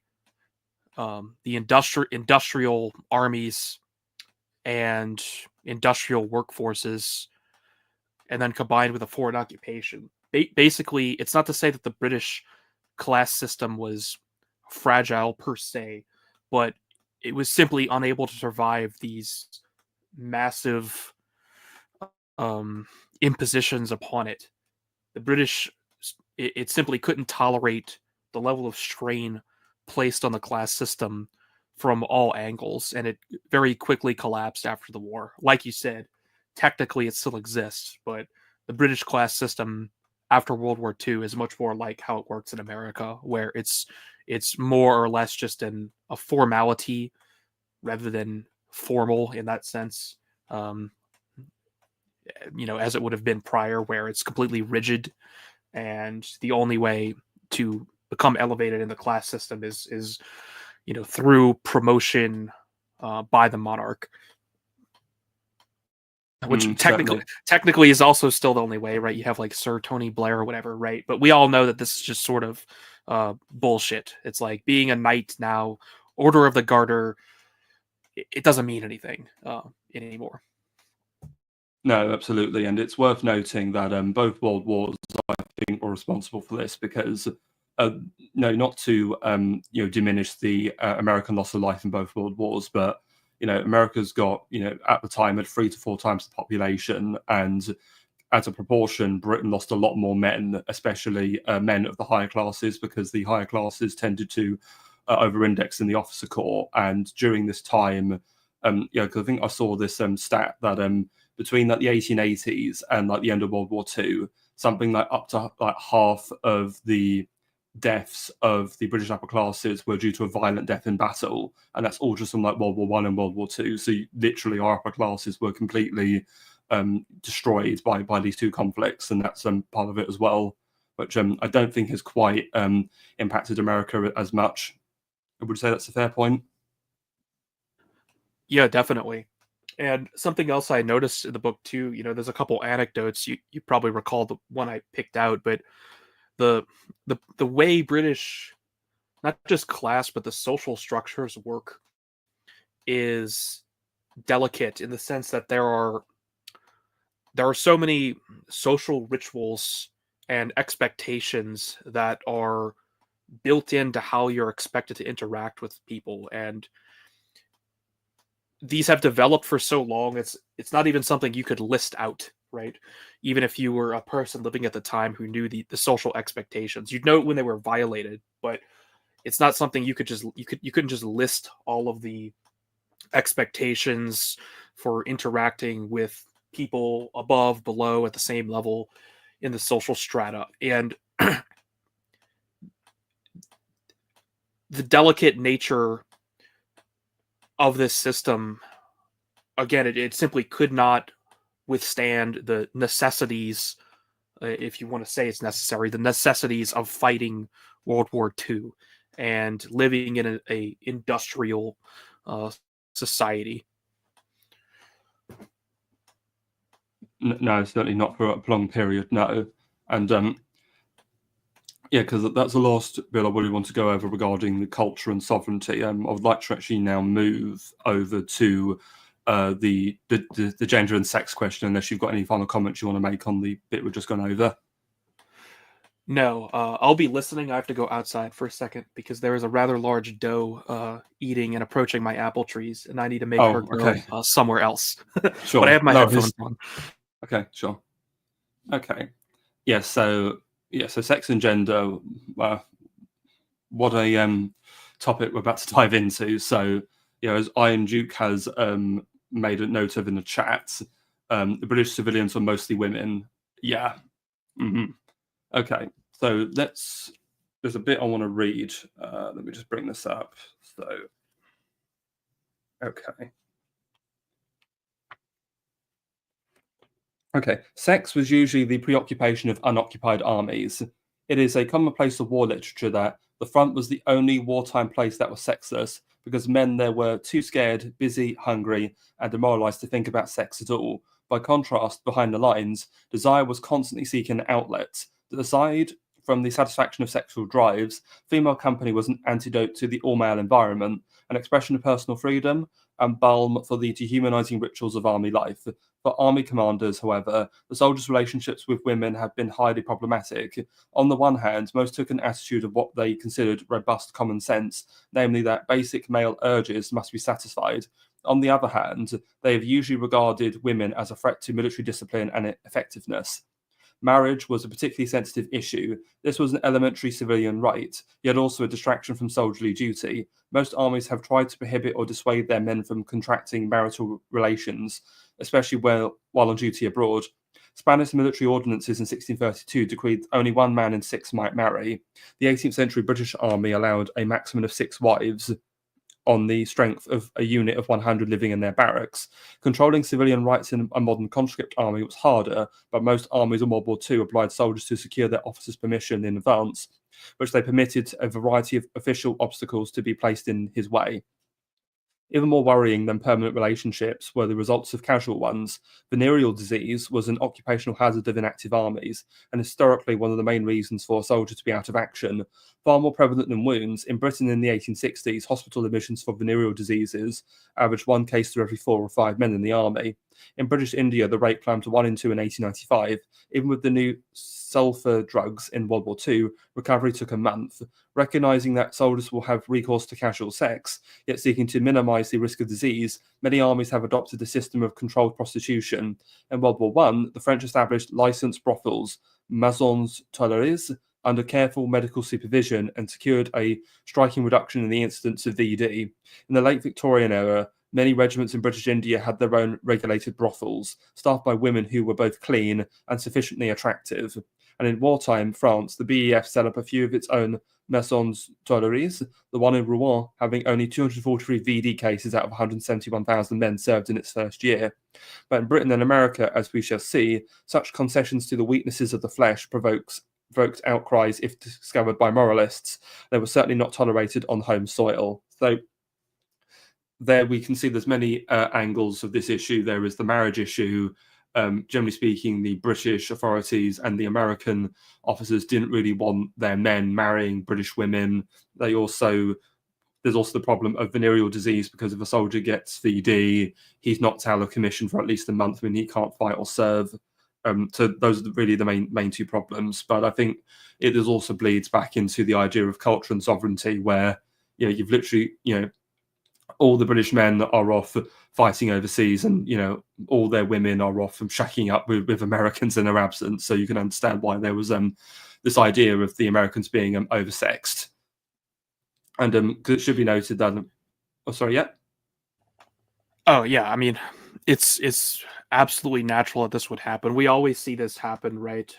the industrial armies and industrial workforces, and then combined with a foreign occupation. Basically, it's not to say that the British class system was fragile per se, but it was simply unable to survive these massive impositions upon it. The British, it simply couldn't tolerate the level of strain placed on the class system from all angles, and it very quickly collapsed after the war. Like you said, technically it still exists, but the British class system after World War II is much more like how it works in America, where it's more or less just a formality rather than formal in that sense. Um, as it would have been prior, where it's completely rigid, and the only way to become elevated in the class system is through promotion by the monarch, which
Certainly.
technically is also still the only way, right? You have like Sir Tony Blair or whatever, right? But we all know that this is just sort of bullshit. It's like being a knight now, Order of the Garter. It doesn't mean anything anymore.
No, absolutely, and it's worth noting that both world wars, I think, were responsible for this because, no, not to diminish the American loss of life in both world wars, but America's got at the time had 3 to 4 times the population, and as a proportion, Britain lost a lot more men, especially men of the higher classes, because the higher classes tended to over-index in the officer corps, and during this time, because I think I saw this stat that between like the 1880s and like the end of World War II, something like up to like half of the deaths of the British upper classes were due to a violent death in battle, and that's all just from like World War One and World War Two. So literally, our upper classes were completely destroyed by these two conflicts, and that's part of it as well, which I don't think has quite impacted America as much. I would say that's a fair point.
Yeah, definitely. And something else I noticed in the book too, there's a couple anecdotes. You probably recall the one I picked out, but the the way British, not just class, but the social structures work is delicate in the sense that there are so many social rituals and expectations that are built into how you're expected to interact with people, and these have developed for so long. It's not even something you could list out, right? Even if you were a person living at the time who knew the social expectations, you'd know when they were violated, but it's not something you couldn't just list all of the expectations for interacting with people above, below, at the same level in the social strata. And the delicate nature of this system, again, it simply could not withstand the necessities, if you want to say it's necessary, the necessities of fighting World War II and living in a industrial uh, society.
No, certainly not for a prolonged period. No, and yeah, because that's the last bit I really want to go over regarding the culture and sovereignty. I would like to actually now move over to the gender and sex question, unless you've got any final comments you want to make on the bit we've just gone over.
No, I'll be listening. I have to go outside for a second because there is a rather large doe eating and approaching my apple trees, and I need to make her
Oh,
go
okay.
somewhere else. But
Sure.
I have my
No,
headphones on.
okay, sure. Okay. Yeah, so sex and gender, what a topic we're about to dive into. So, as Iron Duke has made a note of in the chat, the British civilians are mostly women. Yeah. Mhm. Okay. So there's a bit I want to read. Let me just bring this up. So, okay. Okay. Sex was usually the preoccupation of unoccupied armies. It is a commonplace of war literature that the front was the only wartime place that was sexless because men there were too scared, busy, hungry, and demoralized to think about sex at all. By contrast, behind the lines, desire was constantly seeking an outlet. Aside from the satisfaction of sexual drives, female company was an antidote to the all male environment, an expression of personal freedom, and balm for the dehumanizing rituals of army life. For army commanders, however, the soldiers' relationships with women have been highly problematic. On the one hand, most took an attitude of what they considered robust common sense, namely that basic male urges must be satisfied. On the other hand, they have usually regarded women as a threat to military discipline and effectiveness. Marriage was a particularly sensitive issue. This was an elementary civilian right, yet also a distraction from soldierly duty. Most armies have tried to prohibit or dissuade their men from contracting marital relations, especially while on duty abroad. Spanish military ordinances in 1632 decreed only one man in six might marry. The 18th century British Army allowed a maximum of 6 wives on the strength of a unit of 100 living in their barracks. Controlling civilian rights in a modern conscript army was harder, but most armies in World War II obliged soldiers to secure their officers' permission in advance, which they permitted a variety of official obstacles to be placed in his way. Even more worrying than permanent relationships were the results of casual ones. Venereal disease was an occupational hazard of inactive armies, and historically one of the main reasons for a soldier to be out of action. Far more prevalent than wounds, in Britain in the 1860s, hospital admissions for venereal diseases averaged one case to every 4 or 5 men in the army. In British India, the rate climbed to 1 in 2 in 1895. Even with the new sulfur drugs in World War II, recovery took a month. Recognizing that soldiers will have recourse to casual sex, yet seeking to minimize the risk of disease, many armies have adopted a system of controlled prostitution. In World War I, the French established licensed brothels, maisons tolerees, under careful medical supervision and secured a striking reduction in the incidence of VD. In the late Victorian era, many regiments in British India had their own regulated brothels, staffed by women who were both clean and sufficiently attractive. And in wartime France, the BEF set up a few of its own maisons tolerees, the one in Rouen having only 243 VD cases out of 171,000 men served in its first year. But in Britain and America, as we shall see, such concessions to the weaknesses of the flesh provoked outcries if discovered by moralists. They were certainly not tolerated on home soil. So there we can see there's many angles of this issue. There is the marriage issue. Generally speaking, the British authorities and the American officers didn't really want their men marrying British women. There's also the problem of venereal disease, because if a soldier gets VD, he's knocked out of commission for at least a month when he can't fight or serve. So those are really the main two problems. But I think it also bleeds back into the idea of culture and sovereignty, where you've literally all the British men are off fighting overseas, and all their women are off shacking up with Americans in their absence. So you can understand why there was this idea of the Americans being oversexed. And because it should be noted that
Oh yeah, I mean, it's absolutely natural that this would happen. We always see this happen, right?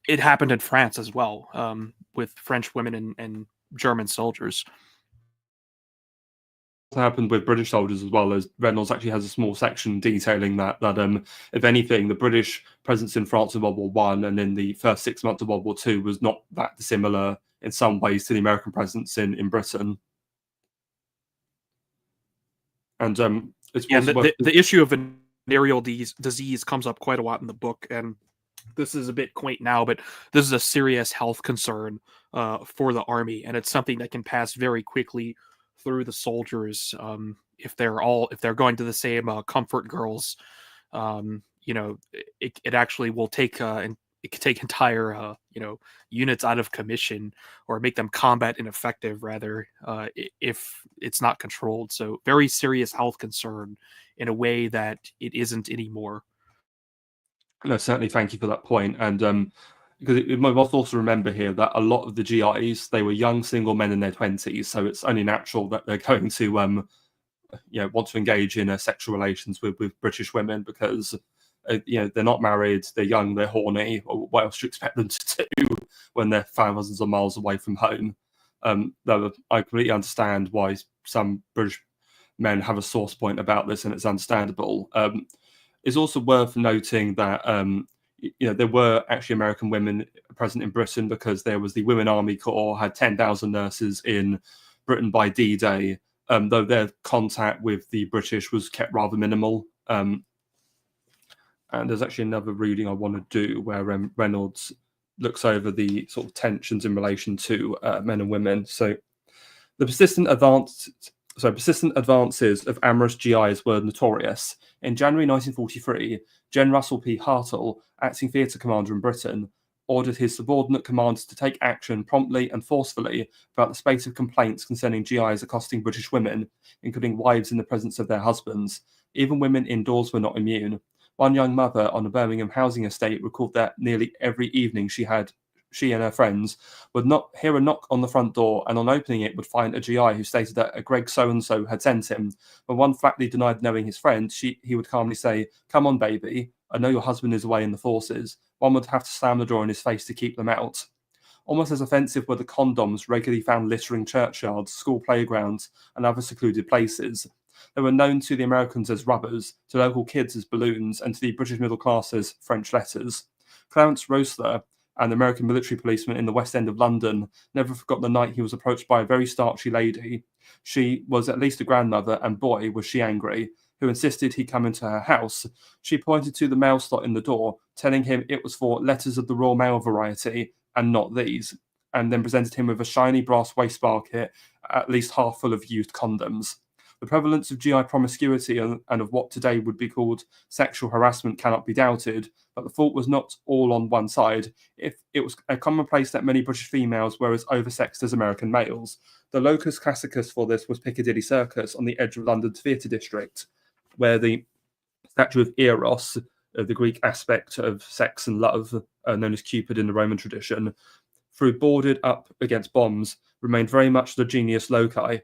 It happened in France as well, with French women and German soldiers.
Happened with British soldiers as well. As Reynolds actually has a small section detailing that if anything, the British presence in France in World War One and in the first 6 months of World War Two was not that dissimilar in some ways to the American presence in Britain. And
the issue of venereal disease comes up quite a lot in the book, and this is a bit quaint now, but this is a serious health concern for the army, and it's something that can pass very quickly through the soldiers if they're going to the same comfort girls. It actually will take it could take entire units out of commission, or make them combat ineffective rather, if it's not controlled. So very serious health concern in a way that it isn't anymore.
No, certainly, thank you for that point. And because we must also remember here that a lot of the GIs, they were young single men in their 20s, so it's only natural that they're going to want to engage in sexual relations with British women, because they're not married, they're young, they're horny. What else do you expect them to do when they're thousands of miles away from home? Though I completely understand why some British men have a source point about this, and it's understandable. It's also worth noting that there were actually American women present in Britain, because there was the Women Army Corps, had 10,000 nurses in Britain by D-Day, though their contact with the British was kept rather minimal. And there's actually another reading I want to do where Reynolds looks over the sort of tensions in relation to men and women. So the persistent advances of amorous GIs were notorious. In January 1943, Gen Russell P. Hartle, acting theatre commander in Britain, ordered his subordinate commanders to take action promptly and forcefully about the spate of complaints concerning GIs accosting British women, including wives in the presence of their husbands. Even women indoors were not immune. One young mother on a Birmingham housing estate recalled that nearly every evening she and her friends would not hear a knock on the front door, and on opening it would find a GI who stated that a Greg so-and-so had sent him. When one flatly denied knowing his friend, he would calmly say, "Come on, baby, I know your husband is away in the forces." One would have to slam the door in his face to keep them out. Almost as offensive were the condoms regularly found littering churchyards, school playgrounds, and other secluded places. They were known to the Americans as rubbers, to local kids as balloons, and to the British middle class as French letters. Clarence Roessler, an American military policeman in the West End of London, never forgot the night he was approached by a very starchy lady. She was at least a grandmother, and boy, was she angry, who insisted he come into her house. She pointed to the mail slot in the door, telling him it was for letters of the Royal Mail variety, and not these, and then presented him with a shiny brass wastebasket, at least half full of used condoms. The prevalence of GI promiscuity and of what today would be called sexual harassment cannot be doubted, but the fault was not all on one side. If it was a commonplace that many British females were as oversexed as American males. The locus classicus for this was Piccadilly Circus on the edge of London's theatre district, where the statue of Eros, the Greek aspect of sex and love, known as Cupid in the Roman tradition, through boarded up against bombs, remained very much the genius loci.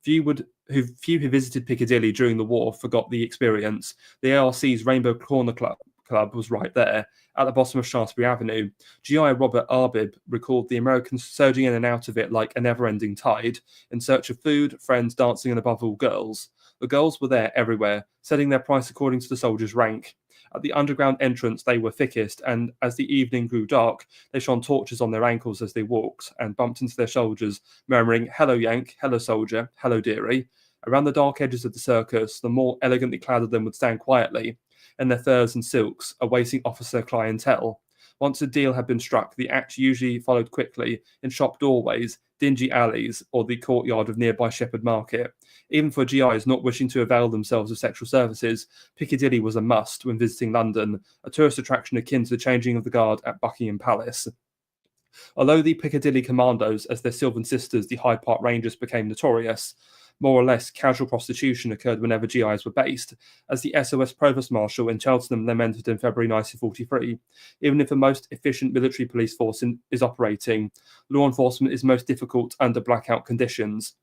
Few who visited Piccadilly during the war forgot the experience. The ARC's Rainbow Corner Club was right there, at the bottom of Shaftesbury Avenue. GI Robert Arbib recalled the Americans surging in and out of it like a never-ending tide, in search of food, friends, dancing, and above all, girls. The girls were there everywhere, setting their price according to the soldiers' rank. At the underground entrance they were thickest, and as the evening grew dark, they shone torches on their ankles as they walked, and bumped into their shoulders, murmuring, "Hello, Yank, hello, soldier, hello, dearie." Around the dark edges of the circus, the more elegantly clad of them would stand quietly, in their furs and silks, awaiting officer clientele. Once a deal had been struck, the act usually followed quickly in shop doorways, dingy alleys, or the courtyard of nearby Shepherd Market. Even for GIs not wishing to avail themselves of sexual services, Piccadilly was a must when visiting London, a tourist attraction akin to the changing of the guard at Buckingham Palace. Although the Piccadilly Commandos, as their sylvan sisters, the Hyde Park Rangers, became notorious, more or less casual prostitution occurred whenever GIs were based, as the SOS Provost Marshal in Cheltenham lamented in February 1943. Even if the most efficient military police force is operating, law enforcement is most difficult under blackout conditions.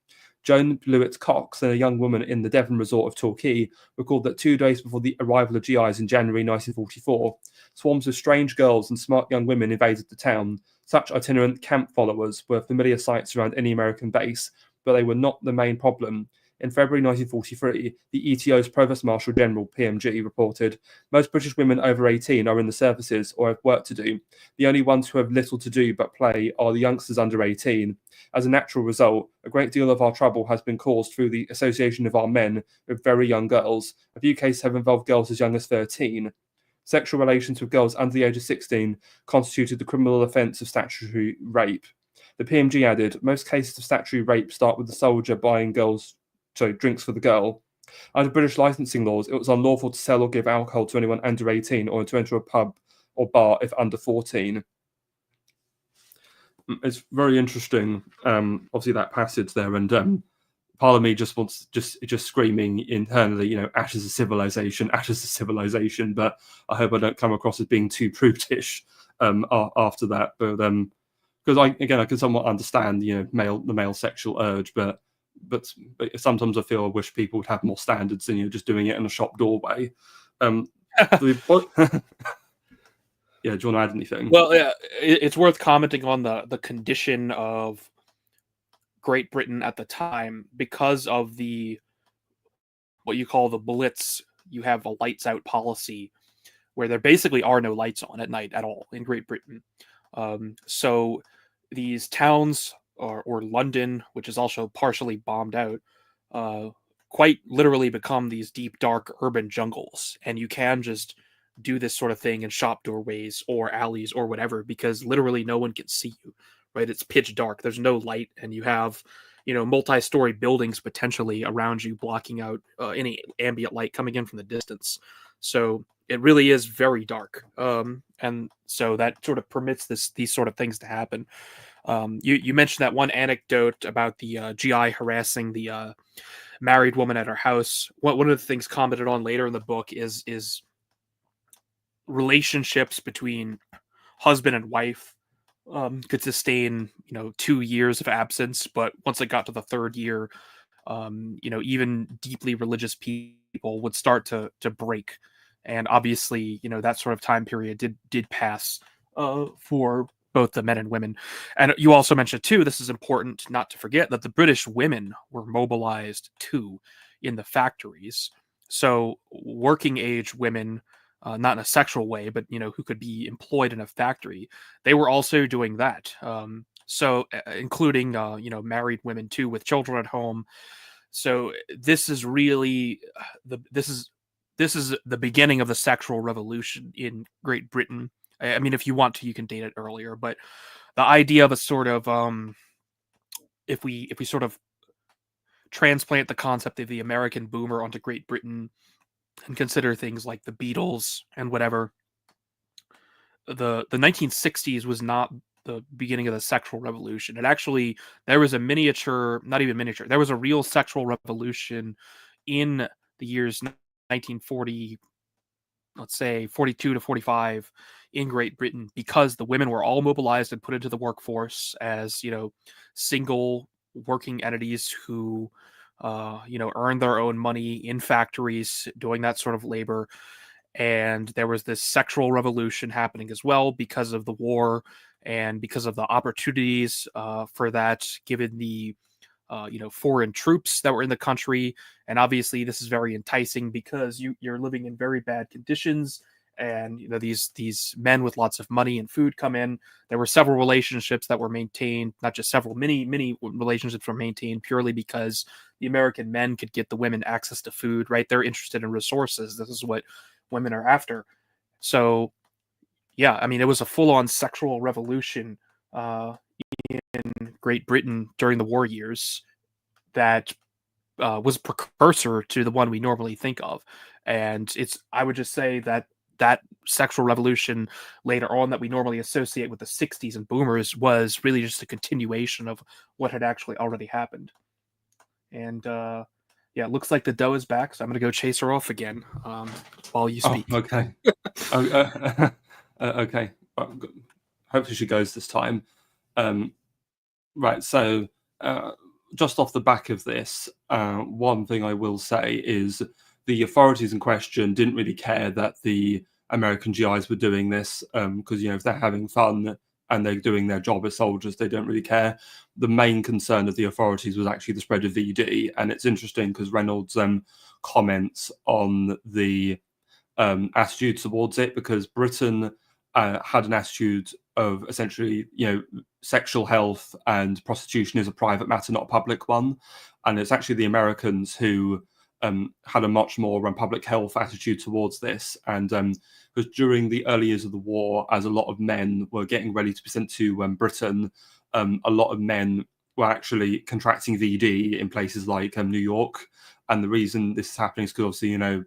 Joan Blewett Cox, a young woman in the Devon resort of Torquay, recalled that 2 days before the arrival of GIs in January 1944, swarms of strange girls and smart young women invaded the town. Such itinerant camp followers were familiar sights around any American base, but they were not the main problem. In February 1943, the ETO's Provost Marshal General, PMG, reported, "Most British women over 18 are in the services or have work to do. The only ones who have little to do but play are the youngsters under 18. As a natural result, a great deal of our trouble has been caused through the association of our men with very young girls. A few cases have involved girls as young as 13. Sexual relations with girls under the age of 16 constituted the criminal offence of statutory rape." The PMG added, "Most cases of statutory rape start with the soldier buying drinks for the girl. Under British licensing laws, it was unlawful to sell or give alcohol to anyone under 18 or to enter a pub or bar if under 14. It's very interesting, obviously, that passage there, and part of me just wants just screaming internally, ashes of civilization, ashes of civilization. But I hope I don't come across as being too prudish after that. But because I can somewhat understand, the male sexual urge, but sometimes I feel I wish people would have more standards than just doing it in a shop doorway. Yeah, do you want to add anything?
Well, yeah, it's worth commenting on the condition of Great Britain at the time because of what you call the Blitz. You have a lights out policy where there basically are no lights on at night at all in Great Britain. So these towns or London, which is also partially bombed out, quite literally become these deep, dark urban jungles. And you can just do this sort of thing in shop doorways or alleys or whatever, because literally no one can see you, right? It's pitch dark. There's no light, and you have, multi-story buildings potentially around you blocking out any ambient light coming in from the distance. So it really is very dark. And so that sort of permits these sort of things to happen. You mentioned that one anecdote about the GI harassing the married woman at her house. One of the things commented on later in the book is relationships between husband and wife could sustain 2 years of absence, but once it got to the third year, even deeply religious people would start to break. And obviously, that sort of time period did pass for both the men and women. And you also mentioned too, this is important not to forget, that the British women were mobilized too in the factories. So working age women, not in a sexual way, but who could be employed in a factory, they were also doing that. So including married women too with children at home. So this is really this is the beginning of the sexual revolution in Great Britain. I mean, if you want to, you can date it earlier, but the idea of a sort of if we sort of transplant the concept of the American boomer onto Great Britain and consider things like the Beatles and whatever, the 1960s was not the beginning of the sexual revolution. It actually, there was a miniature, not even miniature, there was a real sexual revolution in the years 1940, let's say 42 to 45 in Great Britain, because the women were all mobilized and put into the workforce as, single working entities who, earned their own money in factories doing that sort of labor. And there was this sexual revolution happening as well because of the war and because of the opportunities for that, given the foreign troops that were in the country. And obviously, this is very enticing because you're living in very bad conditions, and these men with lots of money and food come in. There were several relationships that were maintained, not just several, many relationships were maintained purely because the American men could get the women access to food, right? They're interested in resources. This is what women are after. So yeah, I mean, it was a full-on sexual revolution in Great Britain during the war years that was precursor to the one we normally think of. And I would just say that that sexual revolution later on that we normally associate with the 60s and boomers was really just a continuation of what had actually already happened. And yeah, it looks like the doe is back, so I'm going to go chase her off again while you
Oh,
speak.
okay. Okay. Well, hopefully she goes this time. Right. So, just off the back of this, one thing I will say is the authorities in question didn't really care that the American GIs were doing this, because if they're having fun and they're doing their job as soldiers, they don't really care. The main concern of the authorities was actually the spread of VD, and it's interesting because Reynolds comments on the attitude towards it, because Britain had an attitude of essentially, sexual health and prostitution is a private matter, not a public one. And it's actually the Americans who had a much more public health attitude towards this. And because during the early years of the war, as a lot of men were getting ready to be sent to Britain, a lot of men were actually contracting VD in places like New York. And the reason this is happening is because obviously,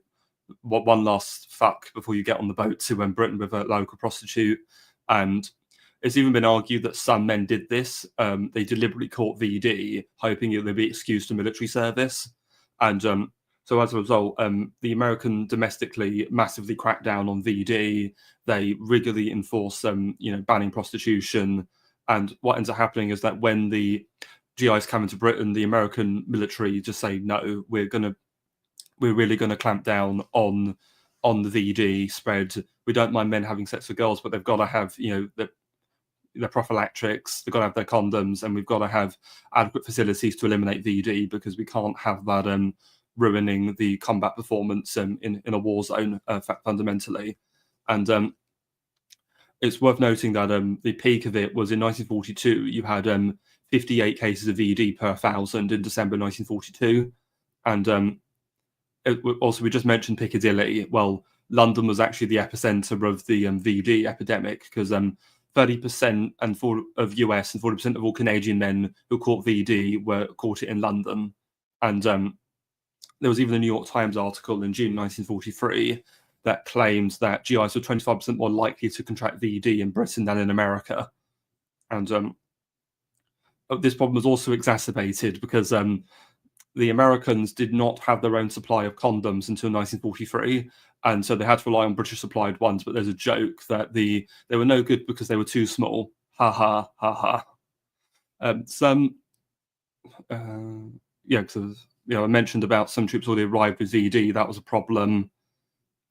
what one last fuck before you get on the boat to Britain with a local prostitute. And it's even been argued that some men did this. They deliberately caught VD, hoping it would be excused to military service. And so as a result, the American domestically massively cracked down on VD. They regularly enforce, banning prostitution. And what ends up happening is that when the GIs come into Britain, the American military just say, no, we're really going to clamp down on the VD spread. We don't mind men having sex with girls, but they've got to have, their prophylactics, they've got to have their condoms, and we've got to have adequate facilities to eliminate VD, because we can't have that ruining the combat performance in a war zone fundamentally. And it's worth noting that the peak of it was in 1942. You had 58 cases of VD per 1,000 in December 1942. And also, we just mentioned Piccadilly. Well, London was actually the epicenter of the VD epidemic, because 30% of US and 40% of all Canadian men who caught VD caught it in London. And there was even a New York Times article in June 1943 that claims that GIs were 25% more likely to contract VD in Britain than in America. And this problem was also exacerbated because the Americans did not have their own supply of condoms until 1943, and so they had to rely on British supplied ones. But there's a joke that they were no good because they were too small. Ha ha ha ha. Because I mentioned about some troops already arrived with VD. That was a problem.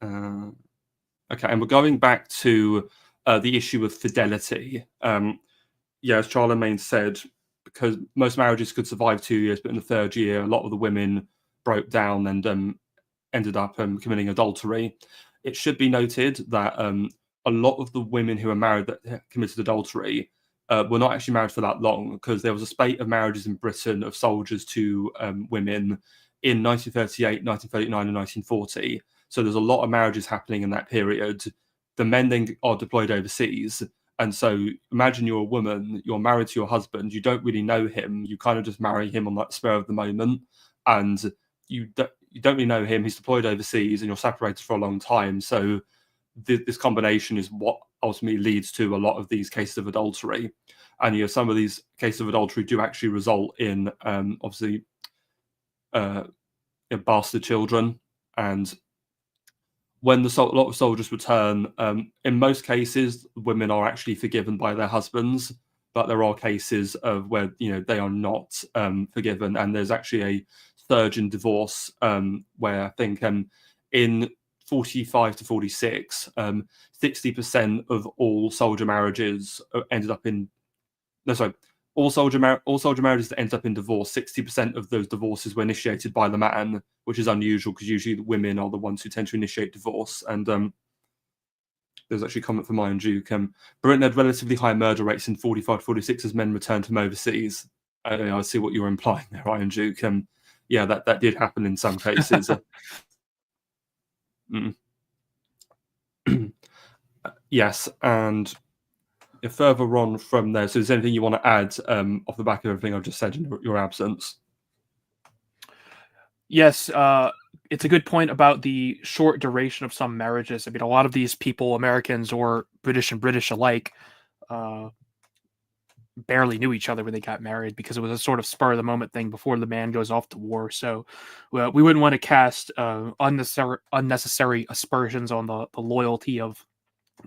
Okay, and we're going back to the issue of fidelity. As Charlemagne said, because most marriages could survive 2 years, but in the third year, a lot of the women broke down and ended up committing adultery. It should be noted that a lot of the women who were married that committed adultery were not actually married for that long, because there was a spate of marriages in Britain of soldiers to women in 1938, 1939, and 1940. So there's a lot of marriages happening in that period. The men then are deployed overseas. And so imagine you're a woman, you're married to your husband, you don't really know him, you kind of just marry him on that spur of the moment, and you don't really know him, he's deployed overseas, and you're separated for a long time. So this combination is what ultimately leads to a lot of these cases of adultery. And some of these cases of adultery do actually result in obviously bastard children. And when a lot of soldiers return, in most cases, women are actually forgiven by their husbands, but there are cases of where they are not forgiven, and there's actually a surge in divorce where I think in 45 to 46, 60% of all soldier marriages ended up in all soldier marriages that ended up in divorce, 60% of those divorces were initiated by the man, which is unusual because usually the women are the ones who tend to initiate divorce. And there's actually a comment from Iron Duke. Britain had relatively high murder rates in 45-46 as men returned from overseas. I see what you're implying there, Iron Duke. Yeah, that did happen in some cases. Yes, and further on from there, so is there anything you want to add off the back of everything I've just said in your absence?
Yes, it's a good point about the short duration of some marriages. I mean, a lot of these people, Americans or British and British alike, uh, barely knew each other when they got married because it was a sort of spur of the moment thing before the man goes off to war. So we wouldn't want to cast unnecessary aspersions on the loyalty of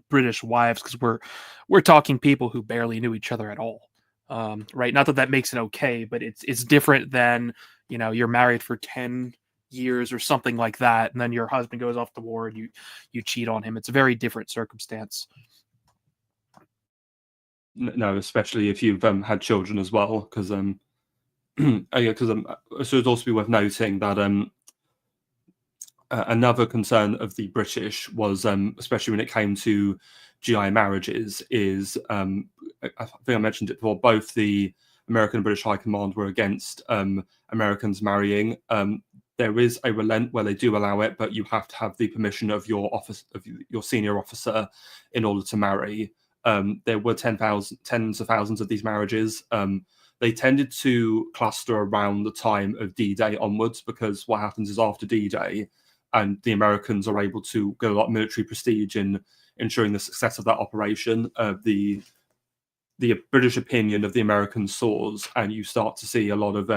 British wives because we're talking people who barely knew each other at all. Right? Not that that makes it okay, but it's different than, you know, you're married for 10 years or something like that, and then your husband goes off to war and you cheat on him. It's a very different circumstance.
No, especially if you've had children as well, because so it'd also be worth noting that another concern of the British was, especially when it came to GI marriages, is I think I mentioned it before. Both the American and British High Command were against Americans marrying. There is a relent where they do allow it, but you have to have the permission of your office, of your senior officer, in order to marry. There were tens of thousands of these marriages. They tended to cluster around the time of D-Day onwards, because what happens is after D-Day, and the Americans are able to get a lot of military prestige in ensuring the success of that operation. The British opinion of the Americans soars, and you start to see a lot of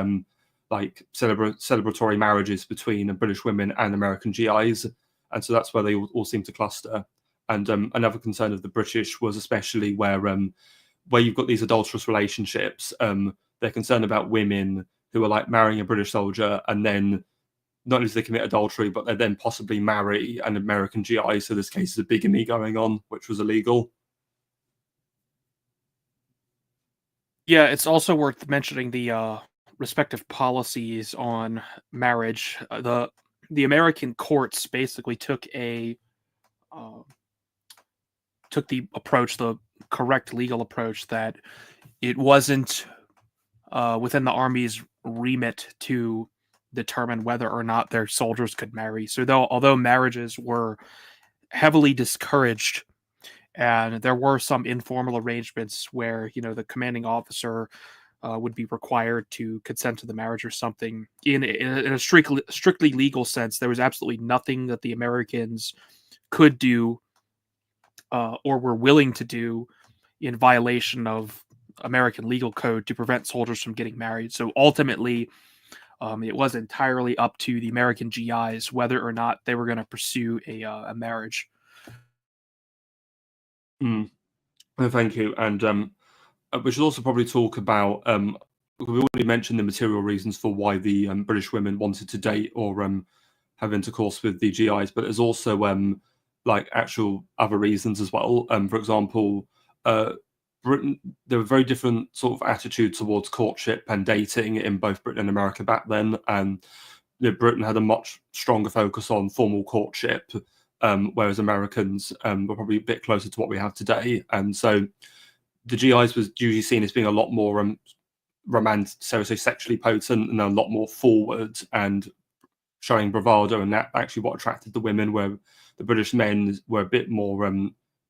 like celebratory marriages between British women and American GIs, and so that's where they all seem to cluster. And another concern of the British was especially where you've got these adulterous relationships. They're concerned about women who are like marrying a British soldier, and then not only do they commit adultery, but they then possibly marry an American GI. So this case is of bigamy going on, which was illegal.
Yeah, it's also worth mentioning the respective policies on marriage. The American courts basically uh, took the approach, the correct legal approach, that it wasn't within the army's remit to determine whether or not their soldiers could marry. So although marriages were heavily discouraged, and there were some informal arrangements where, you know, the commanding officer would be required to consent to the marriage or something. In a strictly legal sense, there was absolutely nothing that the Americans could do or were willing to do in violation of American legal code to prevent soldiers from getting married. So ultimately, it was entirely up to the American GIs whether or not they were going to pursue a marriage.
Mm. Thank you. And we should also probably talk about, we already mentioned the material reasons for why the British women wanted to date or have intercourse with the GIs, but there's also like actual other reasons as well. For example, Britain, there were very different sort of attitudes towards courtship and dating in both Britain and America back then. And Britain had a much stronger focus on formal courtship, whereas Americans were probably a bit closer to what we have today. And so the GIs was usually seen as being a lot more romantic, so sexually potent, and a lot more forward and showing bravado, and that actually what attracted the women, where the British men were a bit more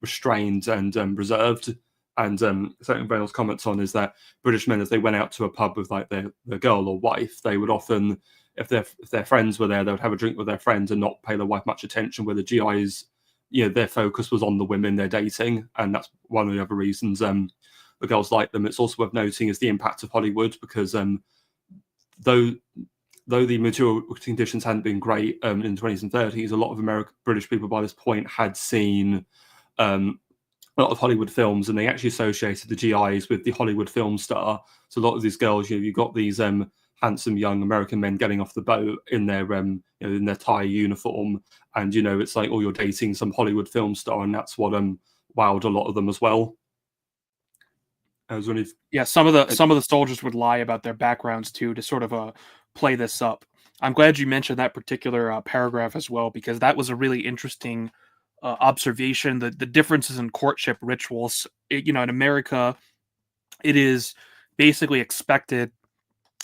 restrained and reserved. And something Reynolds comments on is that British men, if they went out to a pub with like their girl or wife, they would often, if their friends were there, they would have a drink with their friends and not pay their wife much attention. Where the GIs, their focus was on the women they're dating, and that's one of the other reasons the girls like them. It's also worth noting is the impact of Hollywood, because though the material conditions hadn't been great in the 20s and 30s, a lot of British people by this point had seen a lot of Hollywood films, and they actually associated the GIs with the Hollywood film star. So a lot of these girls, you got these handsome young American men getting off the boat in their in their tie uniform, and it's like, oh, you're dating some Hollywood film star, and that's what wowed a lot of them as well.
Yeah, some of the soldiers would lie about their backgrounds too to sort of play this up. I'm glad you mentioned that particular paragraph as well, because that was a really interesting observation, the differences in courtship rituals. In America, it is basically expected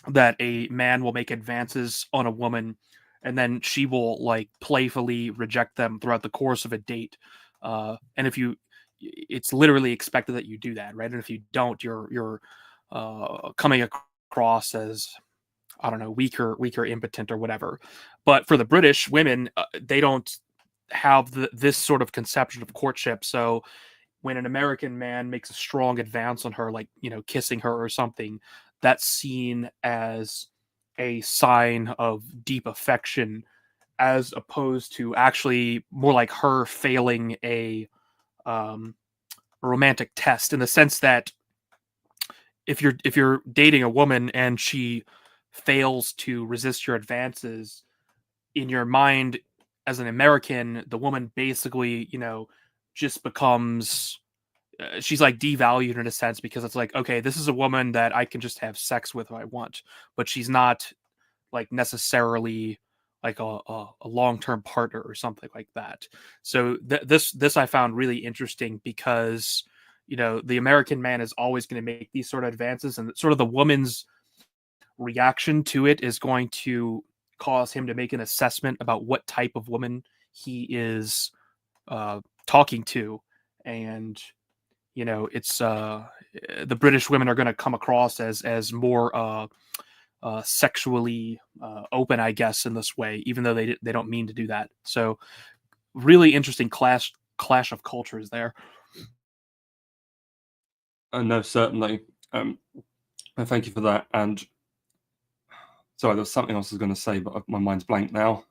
that a man will make advances on a woman, and then she will like playfully reject them throughout the course of a date. And if you, it's literally expected that you do that, right? And if you don't, you're coming across as, I don't know, weaker, impotent, or whatever. But for the British women, they don't have this sort of conception of courtship. So when an American man makes a strong advance on her, like, kissing her or something, that's seen as a sign of deep affection, as opposed to actually more like her failing um, a romantic test, in the sense that if you're dating a woman and she fails to resist your advances, in your mind as an American, the woman basically, just becomes, she's like devalued in a sense, because it's like, okay, this is a woman that I can just have sex with if I want, but she's not like necessarily like a long-term partner or something like that. So this I found really interesting, because the American man is always going to make these sort of advances, and sort of the woman's reaction to it is going to cause him to make an assessment about what type of woman he is talking to. And it's the British women are going to come across as more sexually open, I guess, in this way, even though they don't mean to do that. So really interesting clash of cultures there.
No, certainly. And thank you for that. And sorry, there was something else I was going to say, but my mind's blank now.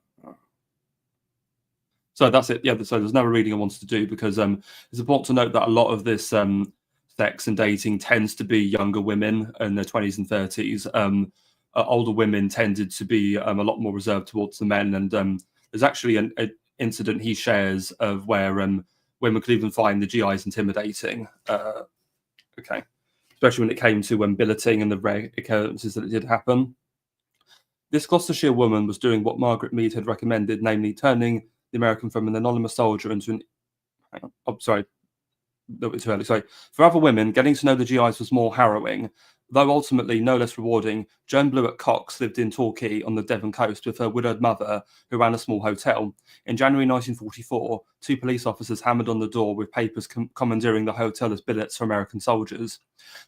So that's it. Yeah. So there's another reading I wanted to do, because it's important to note that a lot of this sex and dating tends to be younger women in their 20s and 30s. Older women tended to be a lot more reserved towards the men. And there's actually an incident he shares of where women could even find the GIs intimidating. Okay. Especially when it came to billeting and the rare occurrences that it did happen. This Gloucestershire woman was doing what Margaret Mead had recommended, namely turning the American from an anonymous soldier into an... Hang on. Oh, sorry. A bit too early. Sorry. For other women, getting to know the GIs was more harrowing. Though ultimately no less rewarding, Joan Blewett Cox lived in Torquay on the Devon coast with her widowed mother, who ran a small hotel. In January 1944, 2 police officers hammered on the door with papers commandeering the hotel as billets for American soldiers.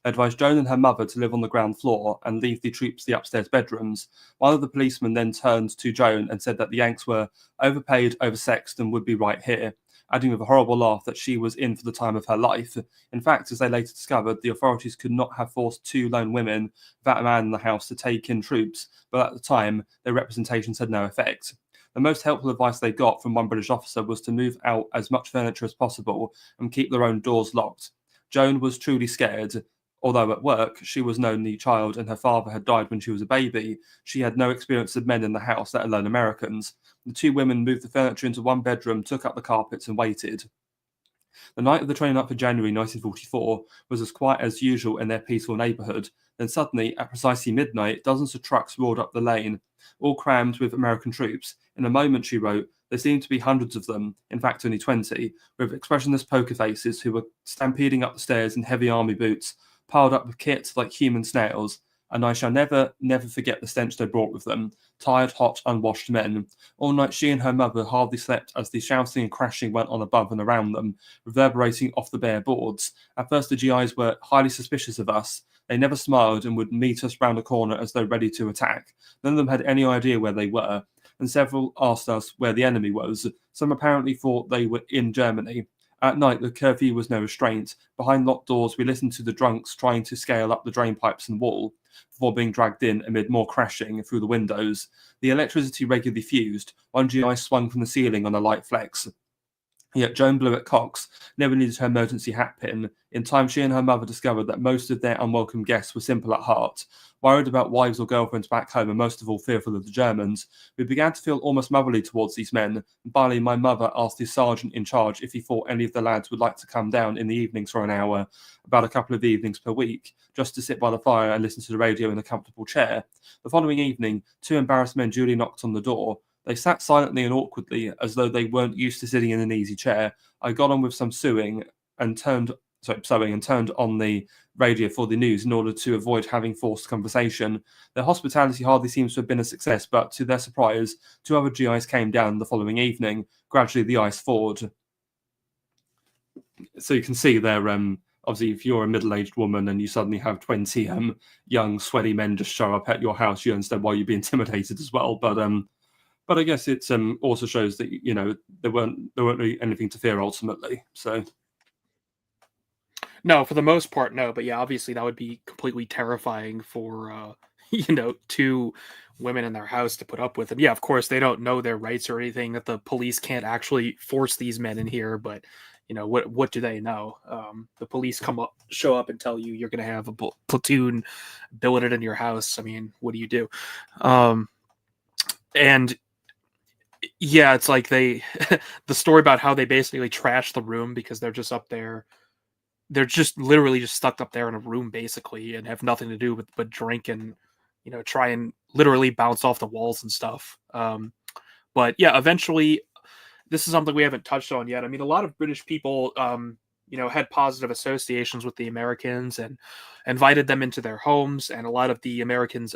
They advised Joan and her mother to live on the ground floor and leave the troops the upstairs bedrooms. One of the policemen then turned to Joan and said that the Yanks were overpaid, oversexed, and would be right here, adding with a horrible laugh that she was in for the time of her life. In fact, as they later discovered, the authorities could not have forced 2 lone women without a man in the house to take in troops, but at the time, their representations had no effect. The most helpful advice they got from one British officer was to move out as much furniture as possible and keep their own doors locked. Joan was truly scared. Although at work, she was an only child and her father had died when she was a baby, she had no experience of men in the house, let alone Americans. The 2 women moved the furniture into one bedroom, took up the carpets, and waited. The night of the 29th of January 1944 was as quiet as usual in their peaceful neighbourhood. Then suddenly, at precisely midnight, dozens of trucks roared up the lane, all crammed with American troops. In a moment, she wrote, there seemed to be hundreds of them, in fact only 20, with expressionless poker faces who were stampeding up the stairs in heavy army boots, piled up with kit like human snails, and I shall never forget the stench they brought with them. Tired, hot, unwashed men. All night she and her mother hardly slept as the shouting and crashing went on above and around them, reverberating off the bare boards. At first the GIs were highly suspicious of us. They never smiled and would meet us round a corner as though ready to attack. None of them had any idea where they were, and several asked us where the enemy was. Some apparently thought they were in Germany. At night, the curfew was no restraint. Behind locked doors, we listened to the drunks trying to scale up the drain pipes and wall before being dragged in amid more crashing through the windows. The electricity regularly fused. One GI swung from the ceiling on a light flex. Yet Joan Blewett Cox never needed her emergency hat pin. In time, she and her mother discovered that most of their unwelcome guests were simple at heart, worried about wives or girlfriends back home, and most of all fearful of the Germans. We began to feel almost motherly towards these men. And finally, my mother asked the sergeant in charge if he thought any of the lads would like to come down in the evenings for an hour, about a couple of evenings per week, just to sit by the fire and listen to the radio in a comfortable chair. The following evening, 2 embarrassed men duly knocked on the door. They sat silently and awkwardly, as though they weren't used to sitting in an easy chair. I got on with some sewing and turned on the radio for the news in order to avoid having forced conversation. Their hospitality hardly seems to have been a success, but to their surprise, 2 other GIs came down the following evening. Gradually, the ice thawed. So you can see there, obviously, if you're a middle-aged woman and you suddenly have 20 young, sweaty men just show up at your house, you understand why you'd be intimidated as well. But I guess it also shows that there weren't really anything to fear ultimately. So
No, for the most part, no. But yeah, obviously that would be completely terrifying for two women in their house to put up with. And yeah, of course they don't know their rights or anything. That the police can't actually force these men in here. But what do they know? The police show up and tell you you're going to have a platoon billeted in your house. I mean, what do you do? And yeah, it's like the story about how they basically trash the room because they're just up there. They're just literally just stuck up there in a room basically and have nothing to do but drink and try and literally bounce off the walls and stuff. But yeah, eventually this is something we haven't touched on yet. I mean, a lot of British people had positive associations with the Americans and invited them into their homes, and a lot of the Americans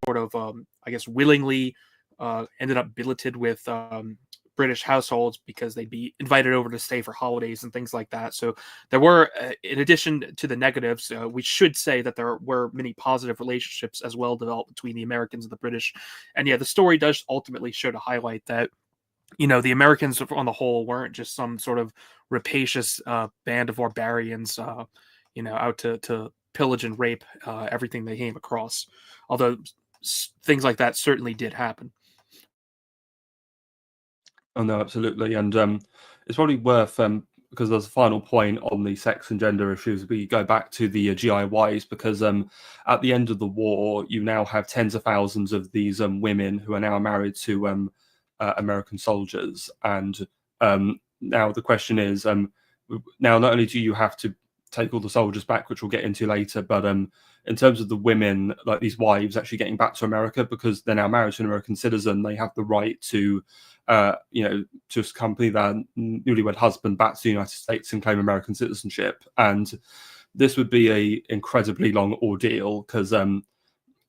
sort of I guess willingly ended up billeted with British households because they'd be invited over to stay for holidays and things like that. So there were, in addition to the negatives, we should say that there were many positive relationships as well developed between the Americans and the British. And yeah, the story does ultimately show to highlight that, the Americans on the whole weren't just some sort of rapacious band of barbarians, out to pillage and rape everything they came across. Although things like that certainly did happen.
Oh no, absolutely, and it's probably worth because there's a final point on the sex and gender issues. We go back to the GIYs because at the end of the war, you now have tens of thousands of these women who are now married to American soldiers, and now the question is, now not only do you have to take all the soldiers back, which we'll get into later, but in terms of the women, like these wives actually getting back to America because they're now married to an American citizen, they have the right to to accompany their newlywed husband back to the United States and claim American citizenship. And this would be a incredibly long ordeal because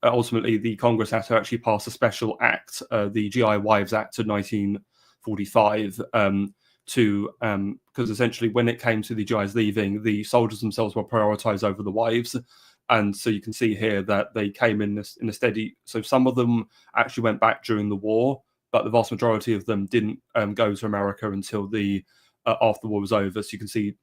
ultimately the Congress had to actually pass a special act, the GI Wives Act of 1945, because essentially when it came to the GIs leaving, the soldiers themselves were prioritized over the wives. And so you can see here that they came in a steady. So some of them actually went back during the war, but the vast majority of them didn't go to America until after the war was over. So you can see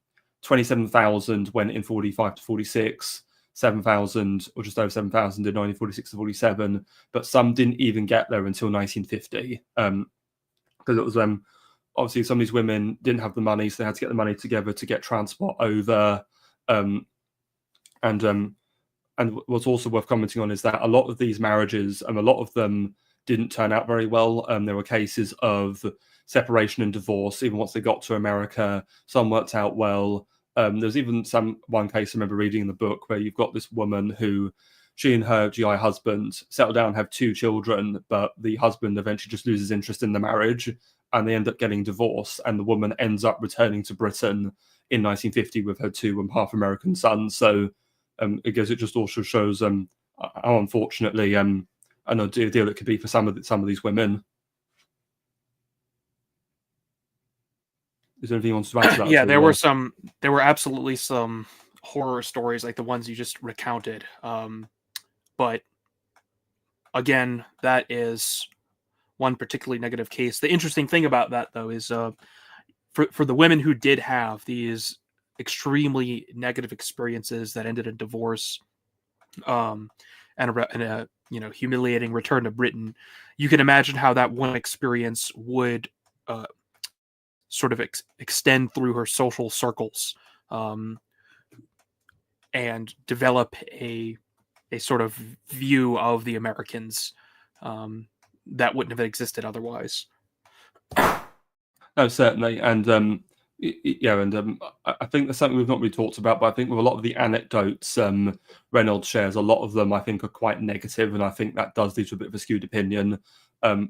27,000 went in 45 to 46, 7,000 or just over 7,000 in 1946 to 47, but some didn't even get there until 1950 because it was obviously some of these women didn't have the money, so they had to get the money together to get transport over. And what's also worth commenting on is that a lot of these marriages, a lot of them didn't turn out very well. There were cases of separation and divorce, even once they got to America. Some worked out well. There's even one case I remember reading in the book where you've got this woman who, she and her GI husband settle down, have 2 children, but the husband eventually just loses interest in the marriage and they end up getting divorced. And the woman ends up returning to Britain in 1950 with her 2 half American sons. So I guess it just also shows how unfortunately an ordeal it could be for some of these women. Is there anything you want to add to that?
Yeah, there were absolutely some horror stories like the ones you just recounted. But again, that is one particularly negative case. The interesting thing about that, though, is for the women who did have these extremely negative experiences that ended in divorce, and a humiliating return to Britain, you can imagine how that one experience would sort of extend through her social circles, and develop a sort of view of the Americans that wouldn't have existed otherwise.
No, certainly, and Yeah, and I think there's something we've not really talked about, but I think with a lot of the anecdotes Reynolds shares, a lot of them I think are quite negative, and I think that does lead to a bit of a skewed opinion.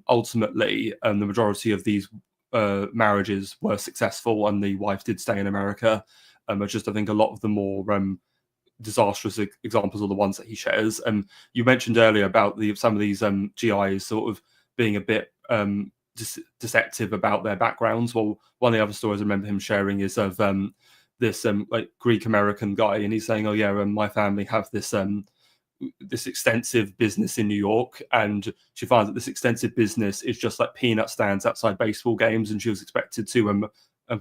Ultimately, the majority of these marriages were successful, and the wife did stay in America. I think a lot of the more disastrous examples are the ones that he shares. You mentioned earlier about some of these GIs sort of being a bit deceptive about their backgrounds. Well, one of the other stories I remember him sharing is of this like Greek American guy, and he's saying, "Oh yeah, my family have this extensive business in New York," and she finds that this extensive business is just like peanut stands outside baseball games, and she was expected to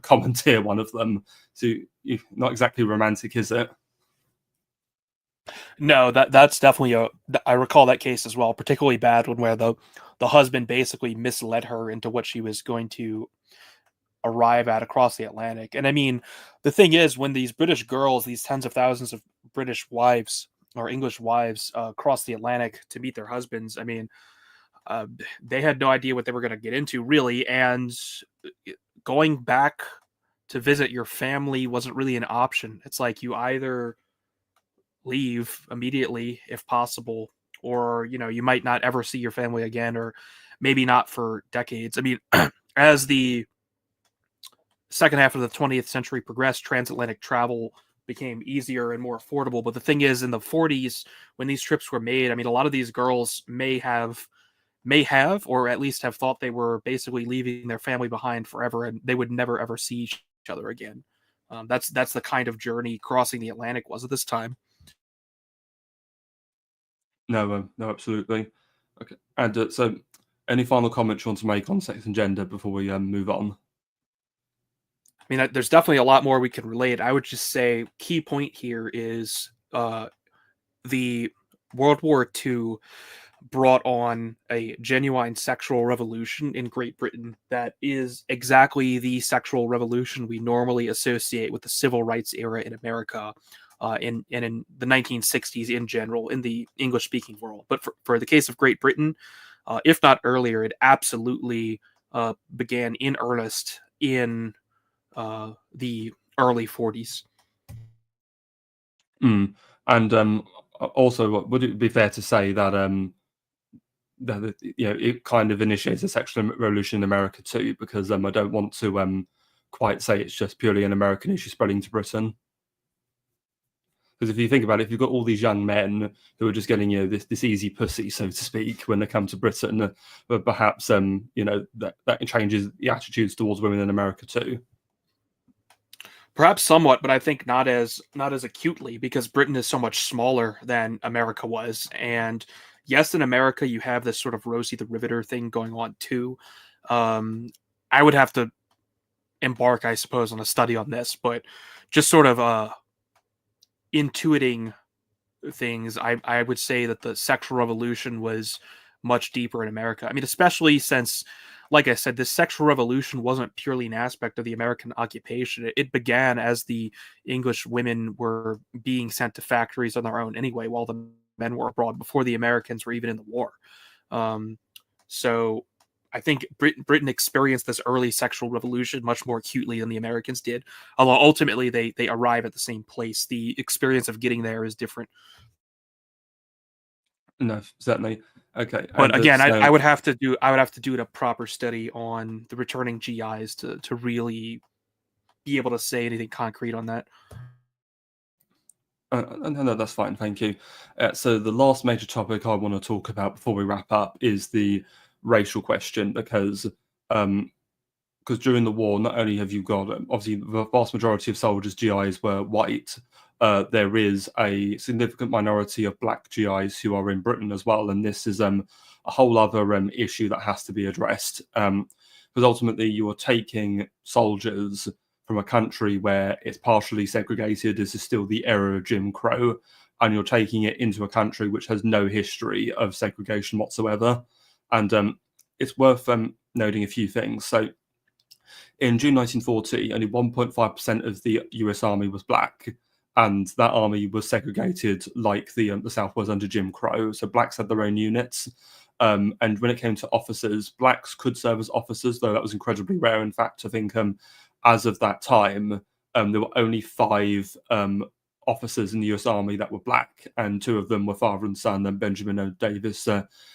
commandeer one of them. So not exactly romantic, is it?
No, that's definitely I recall that case as well, particularly bad one where the husband basically misled her into what she was going to arrive at across the Atlantic. And I mean, the thing is, when these British girls, these tens of thousands of British wives or English wives cross the Atlantic to meet their husbands, I mean, uh, they had no idea what they were going to get into, really. And going back to visit your family wasn't really an option. It's like you either leave immediately if possible, or you might not ever see your family again, or maybe not for decades. I mean, as the second half of the 20th century progressed, transatlantic travel became easier and more affordable. But the thing is, in the 40s, when these trips were made, I mean, a lot of these girls may have or at least have thought they were basically leaving their family behind forever, and they would never ever see each other again. That's the kind of journey crossing the Atlantic was at this time.
No, no, absolutely. Okay, and so any final comments you want to make on sex and gender before we move on?
I mean, there's definitely a lot more we can relate. I would just say key point here is the World War II brought on a genuine sexual revolution in Great Britain that is exactly the sexual revolution we normally associate with the civil rights era in America, in the 1960s in general in the English speaking world. But for the case of Great Britain, if not earlier, it absolutely began in earnest in the early 40s.
Mm. And also, would it be fair to say that it kind of initiates a sexual revolution in America too? Because I don't want to quite say it's just purely an American issue spreading to Britain. Because if you think about it, if you've got all these young men who are just getting this easy pussy, so to speak, when they come to Britain, but perhaps that changes the attitudes towards women in America too.
Perhaps somewhat, but I think not as acutely, because Britain is so much smaller than America was. And yes, in America you have this sort of Rosie the Riveter thing going on too. Um, I would have to embark, I suppose, on a study on this, but just sort of intuiting things, I would say that the sexual revolution was much deeper in America. I mean, especially since, like I said, this sexual revolution wasn't purely an aspect of the American occupation. It began as the English women were being sent to factories on their own anyway, while the men were abroad before the Americans were even in the war. Um, so I think Britain experienced this early sexual revolution much more acutely than the Americans did. Although ultimately they arrive at the same place, the experience of getting there is different.
No, certainly. Okay,
But
and
again,
so
I would have to do a proper study on the returning GIs to really be able to say anything concrete on that.
no, that's fine. Thank you. So the last major topic I want to talk about before we wrap up is the racial question, um, because during the war, not only have you got obviously the vast majority of soldiers, GIs, were white, there is a significant minority of black GIs who are in Britain as well, and this is a whole other issue that has to be addressed. Because ultimately, you are taking soldiers from a country where it's partially segregated. This is still the era of Jim Crow, and you're taking it into a country which has no history of segregation whatsoever. And it's worth noting a few things. So in June 1940, only 1.5% of the US Army was black, and that army was segregated like the South was under Jim Crow. So blacks had their own units. And when it came to officers, blacks could serve as officers, though that was incredibly rare. In fact, I think as of that time, there were only 5 officers in the U.S. Army that were black, and 2 of them were father and son, and Benjamin O. Davis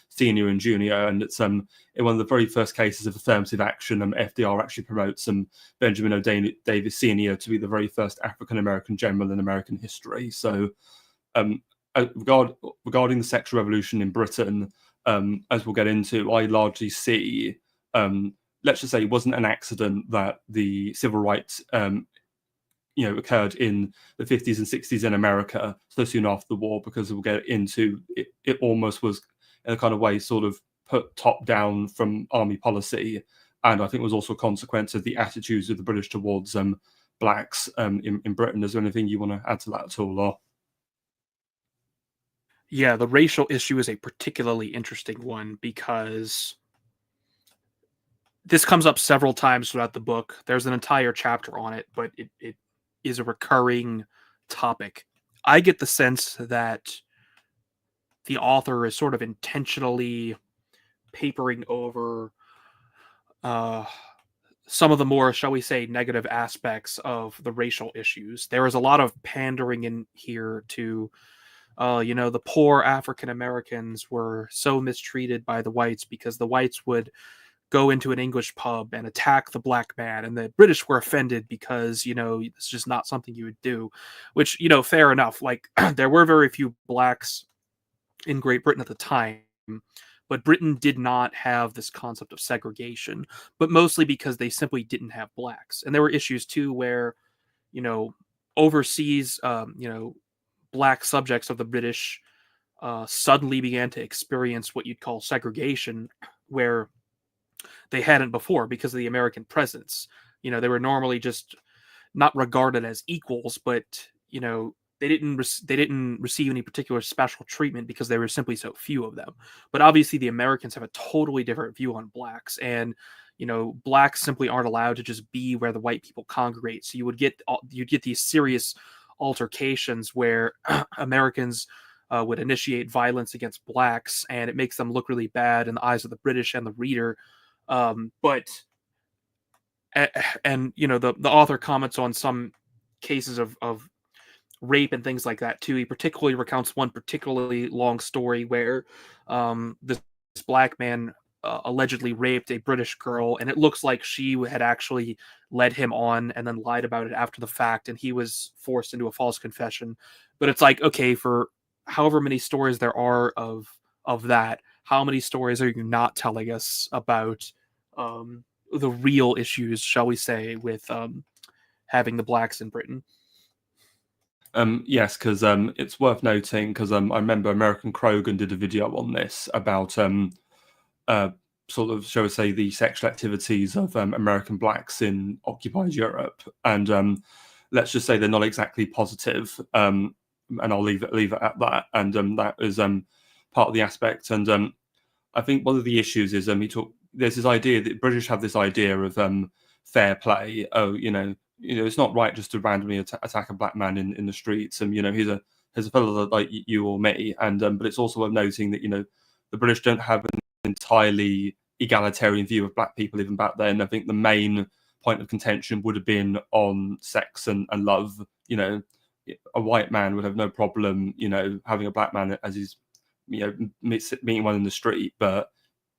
Senior and Junior. And it's in one of the very first cases of affirmative action, FDR actually promotes Benjamin O. Davis Senior to be the very first African American general in American history. So, regarding the sexual revolution in Britain, as we'll get into, I largely see, let's just say, it wasn't an accident that the civil rights occurred in the 50s and 60s in America so soon after the war, because we'll get into it. It almost was, in a kind of way, sort of put top down from army policy, and I think it was also a consequence of the attitudes of the British towards blacks in Britain. Is there anything you want to add to that at all? Or?
Yeah, the racial issue is a particularly interesting one because this comes up several times throughout the book. There's an entire chapter on it, but it is a recurring topic. I get the sense that the author is sort of intentionally papering over some of the more, shall we say, negative aspects of the racial issues. There is a lot of pandering in here to, the poor African Americans were so mistreated by the whites because the whites would go into an English pub and attack the black man, and the British were offended because, it's just not something you would do, which, fair enough. Like, there were very few blacks in Great Britain at the time, but Britain did not have this concept of segregation, but mostly because they simply didn't have blacks. And there were issues too where, overseas, black subjects of the British suddenly began to experience what you'd call segregation, where they hadn't before because of the American presence. They were normally just not regarded as equals, but they didn't receive any particular special treatment because there were simply so few of them. But obviously, the Americans have a totally different view on blacks, and blacks simply aren't allowed to just be where the white people congregate. So you'd get these serious altercations where Americans would initiate violence against blacks, and it makes them look really bad in the eyes of the British and the reader. The author comments on some cases of rape and things like that too. He particularly recounts one particularly long story where this black man allegedly raped a British girl, and it looks like she had actually led him on and then lied about it after the fact, and he was forced into a false confession. But it's like, okay, for however many stories there are of that, how many stories are you not telling us about the real issues, shall we say, with having the blacks in Britain?
Yes, because it's worth noting, because I remember American Krogan did a video on this about sort of, shall we say, the sexual activities of American blacks in occupied Europe, and let's just say they're not exactly positive. And I'll leave it at that. And that is part of the aspect. And I think one of the issues is there's this idea that British have this idea of fair play. Oh, it's not right just to randomly attack a black man in the streets, and he's a fellow like you or me. And but it's also worth noting that the British don't have an entirely egalitarian view of black people even back then. I think the main point of contention would have been on sex and love. A white man would have no problem, having a black man as he's, meeting one in the street,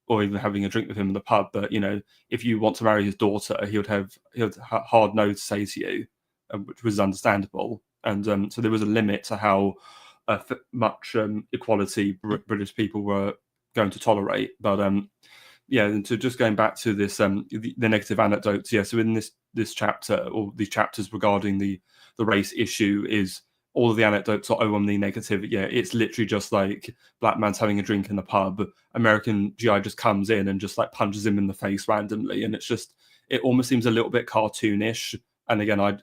or even having a drink with him in the pub. But if you want to marry his daughter, he would have hard no to say to you, which was understandable. And so there was a limit to how much equality British people were going to tolerate. But and to just going back to this, the negative anecdotes. Yeah, so in this chapter, or these chapters regarding the race issue, is all of the anecdotes are overwhelmingly negative. Yeah, it's literally just like black man's having a drink in the pub, American GI just comes in and just like punches him in the face randomly, and it almost seems a little bit cartoonish. And again, I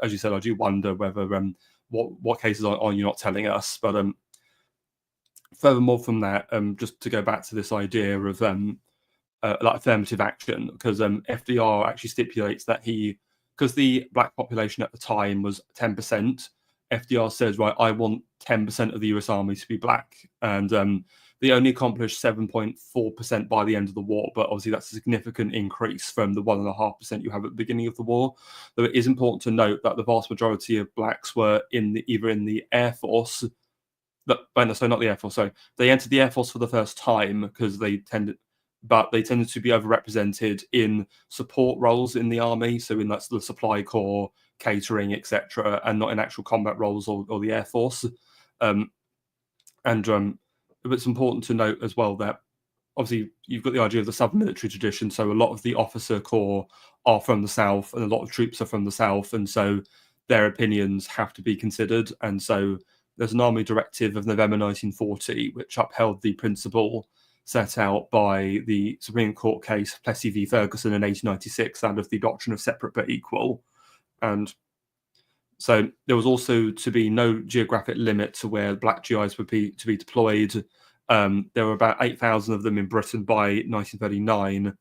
as you said, I do wonder whether what cases are you not telling us. But furthermore from that, just to go back to this idea of like affirmative action, because FDR actually stipulates that because the black population at the time was 10%, FDR says, right, I want 10% of the US Army to be black. And they only accomplished 7.4% by the end of the war, but obviously that's a significant increase from the 1.5% you have at the beginning of the war. Though it is important to note that the vast majority of blacks were either in the Air Force. So not the Air Force. Sorry, they entered the Air Force for the first time because they tended to be overrepresented in support roles in the army. So in that's the supply corps, catering, etc., and not in actual combat roles or the Air Force. It's important to note as well that obviously you've got the idea of the Southern military tradition. So a lot of the officer corps are from the South, and a lot of troops are from the South, and so their opinions have to be considered. And so there's an army directive of November 1940 which upheld the principle set out by the Supreme Court case Plessy v. Ferguson in 1896, that of the doctrine of separate but equal. And so there was also to be no geographic limit to where black GIs would be to be deployed. There were about 8,000 of them in Britain by 1939.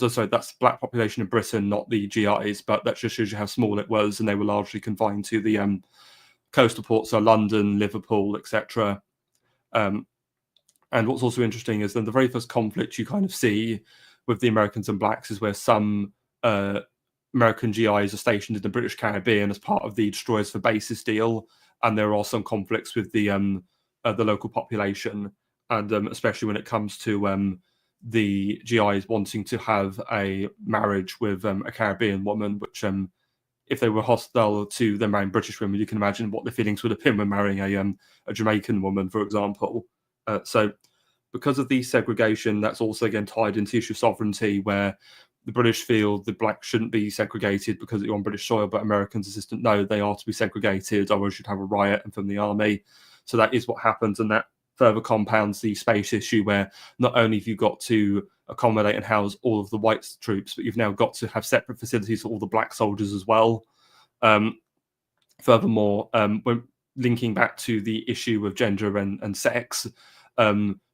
Sorry, that's black population in Britain, not the GIs, but that just shows you how small it was, and they were largely confined to the coastal ports, so London, Liverpool, etc. And what's also interesting is that the very first conflict you kind of see with the Americans and blacks is where some American GIs are stationed in the British Caribbean as part of the Destroyers for Bases deal, and there are some conflicts with the local population, and especially when it comes to the GIs wanting to have a marriage with a Caribbean woman, which if they were hostile to them marrying British women, you can imagine what the feelings would have been when marrying a Jamaican woman, for example. So because of the segregation, that's also again tied into the issue of sovereignty, where the British feel the blacks shouldn't be segregated because you're on British soil, but Americans insist no, they are to be segregated, or we should have a riot and from the army. So that is what happens, and that further compounds the space issue, where not only have you got to accommodate and house all of the white troops, but you've now got to have separate facilities for all the black soldiers as well. Furthermore, when linking back to the issue of gender and sex,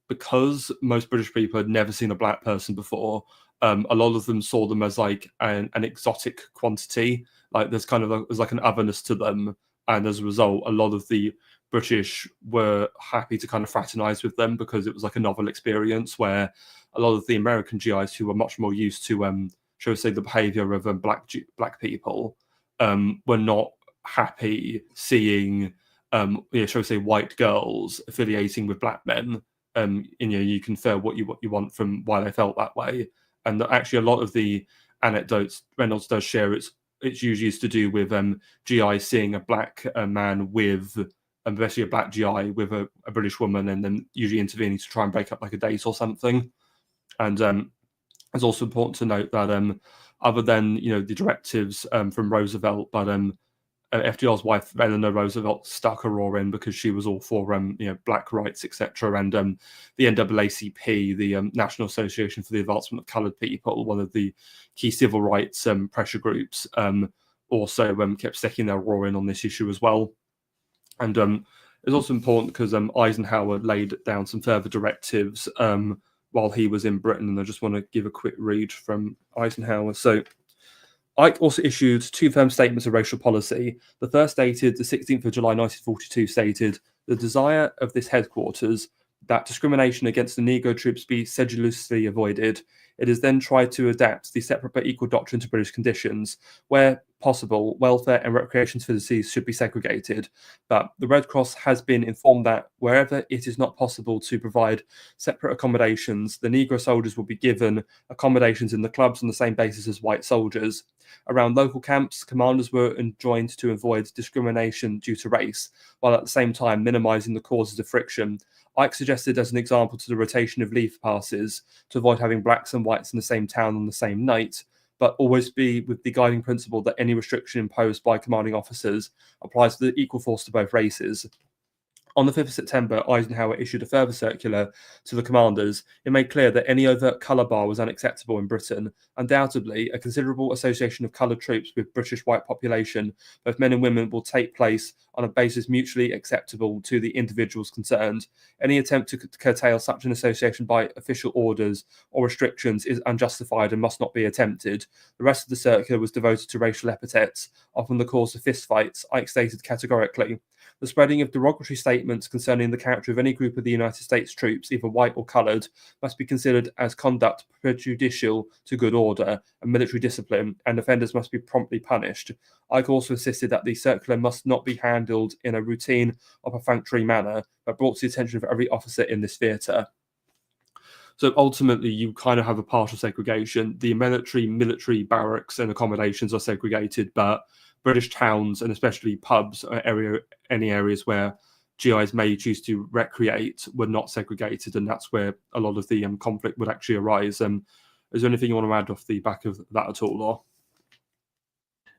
because most British people had never seen a black person before, a lot of them saw them as like an exotic quantity. Like there's like an otherness to them, and as a result, a lot of the British were happy to kind of fraternize with them because it was like a novel experience, where a lot of the American GIs who were much more used to, shall we say, the behavior of black people, were not happy seeing, shall we say, white girls affiliating with black men. You can infer what you want from why they felt that way. And actually, a lot of the anecdotes Reynolds does share, it's usually to do with GI seeing a black man with, especially a black GI with a British woman, and then usually intervening to try and break up like a date or something. And it's also important to note that other than the directives from Roosevelt, but FDR's wife Eleanor Roosevelt stuck her oar in because she was all for black rights, etc. And the NAACP, the National Association for the Advancement of Coloured People, one of the key civil rights pressure groups, also kept sticking their oar in on this issue as well. And it's also important because Eisenhower laid down some further directives while he was in Britain, and I just want to give a quick read from Eisenhower. So Ike also issued two firm statements of racial policy. The first, dated the 16th of July 1942, stated, "The desire of this headquarters that discrimination against the Negro troops be sedulously avoided. It has then tried to adapt the separate but equal doctrine to British conditions. Where possible, welfare and recreation facilities should be segregated. But the Red Cross has been informed that wherever it is not possible to provide separate accommodations, the Negro soldiers will be given accommodations in the clubs on the same basis as white soldiers. Around local camps, commanders were enjoined to avoid discrimination due to race, while at the same time minimizing the causes of friction. Ike suggested as an example to the rotation of leave passes to avoid having blacks and whites in the same town on the same night, but always be with the guiding principle that any restriction imposed by commanding officers applies with equal force to both races." On the 5th of September, Eisenhower issued a further circular to the commanders. It made clear that any overt colour bar was unacceptable in Britain. Undoubtedly, a considerable association of coloured troops with British white population, both men and women, will take place on a basis mutually acceptable to the individuals concerned. Any attempt to curtail such an association by official orders or restrictions is unjustified and must not be attempted. The rest of the circular was devoted to racial epithets, often the cause of fistfights. Ike stated categorically, The spreading of derogatory statements concerning the character of any group of the United States troops, either white or coloured, must be considered as conduct prejudicial to good order and military discipline, and offenders must be promptly punished. Ike also insisted that the circular must not be handled in a routine or perfunctory manner, but brought to the attention of every officer in this theatre. So ultimately, you kind of have a partial segregation. The military barracks and accommodations are segregated, but British towns and especially pubs or any areas where GIs may choose to recreate were not segregated, and that's where a lot of the conflict would actually arise. Is there anything you want to add off the back of that at all, or?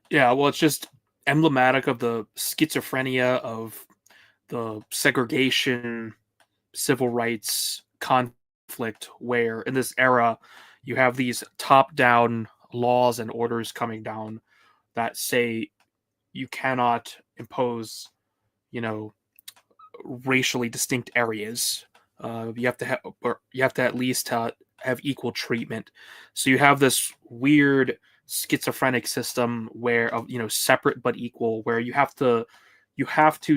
Yeah, well, it's just emblematic of the schizophrenia of the segregation, civil rights conflict, where in this era you have these top-down laws and orders coming down that say you cannot impose, you know, racially distinct areas. You have to have, or you have to at least have equal treatment. So you have this weird schizophrenic system where separate but equal, where you have to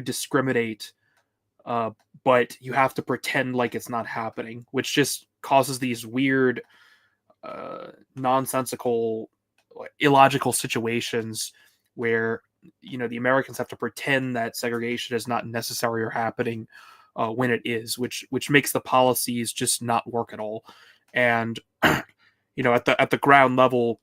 discriminate, but you have to pretend like it's not happening, which just causes these weird, nonsensical, illogical situations where the Americans have to pretend that segregation is not necessary or happening when it is, which makes the policies just not work at all. And at the ground level,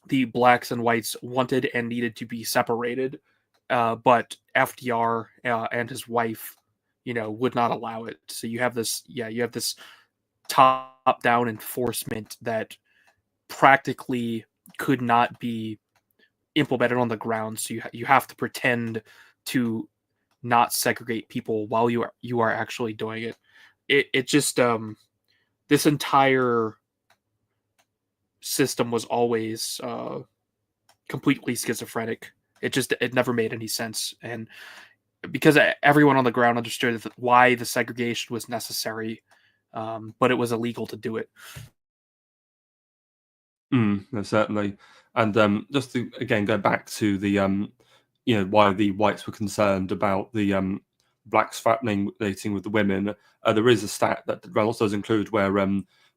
the blacks and whites wanted and needed to be separated, but FDR and his wife, would not allow it. So you have this top down enforcement that practically could not be implemented on the ground. So you have to pretend to not segregate people while you are actually doing it. It just this entire system was always completely schizophrenic. It never made any sense, and because everyone on the ground understood why the segregation was necessary, but it was illegal to do it.
No, certainly. And just to again go back to the why the whites were concerned about the blacks threatening dating with the women. There is a stat that also does include where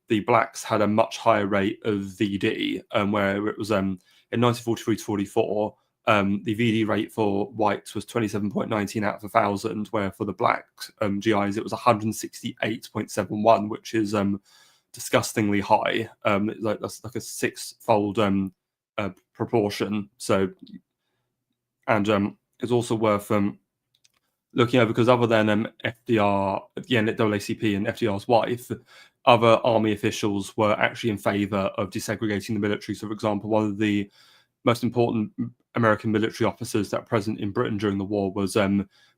the blacks had a much higher rate of VD, where it was in 1943 to 44. The VD rate for whites was 27.19 out of 1,000, where for the black GIs it was 168.71, which is disgustingly high. That's like a six-fold proportion. So, and it's also worth looking over, because other than FDR, the NAACP and FDR's wife, other army officials were actually in favour of desegregating the military. So, for example, one of the most important American military officers that were present in Britain during the war was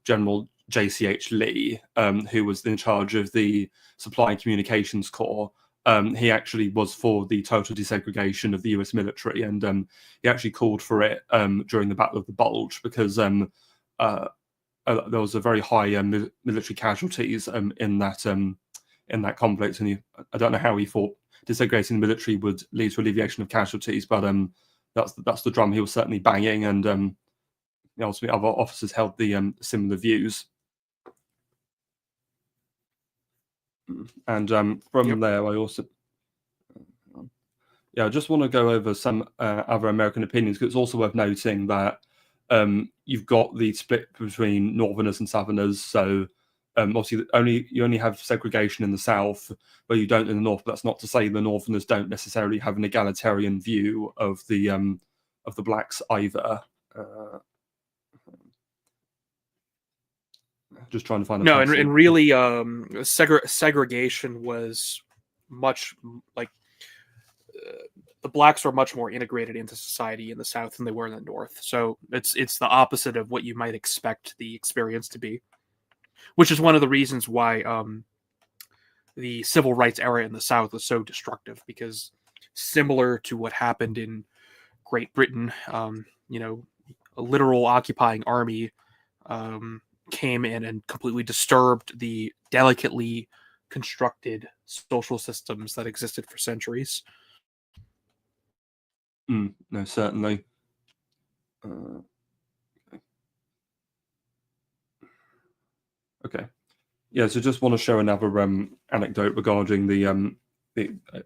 General J.C.H. Lee, who was in charge of the Supply and Communications Corps. He actually was for the total desegregation of the US military, and he actually called for it during the Battle of the Bulge, because there was a very high military casualties in that conflict, and I don't know how he thought desegregating the military would lead to alleviation of casualties, but that's the drum he was certainly banging, and ultimately other officers held the similar views. And from there, I also, I just want to go over some other American opinions, because it's also worth noting that you've got the split between Northerners and Southerners. So obviously, you only have segregation in the South, but you don't in the North. But that's not to say the Northerners don't necessarily have an egalitarian view of the blacks either. Just trying to find a
No, and really, segregation was much like the blacks were much more integrated into society in the South than they were in the North. So it's the opposite of what you might expect the experience to be, which is one of the reasons why the civil rights era in the South was so destructive, because similar to what happened in Great Britain, a literal occupying army came in and completely disturbed the delicately constructed social systems that existed for centuries.
No, certainly. Okay. Yeah, so just want to show another anecdote regarding an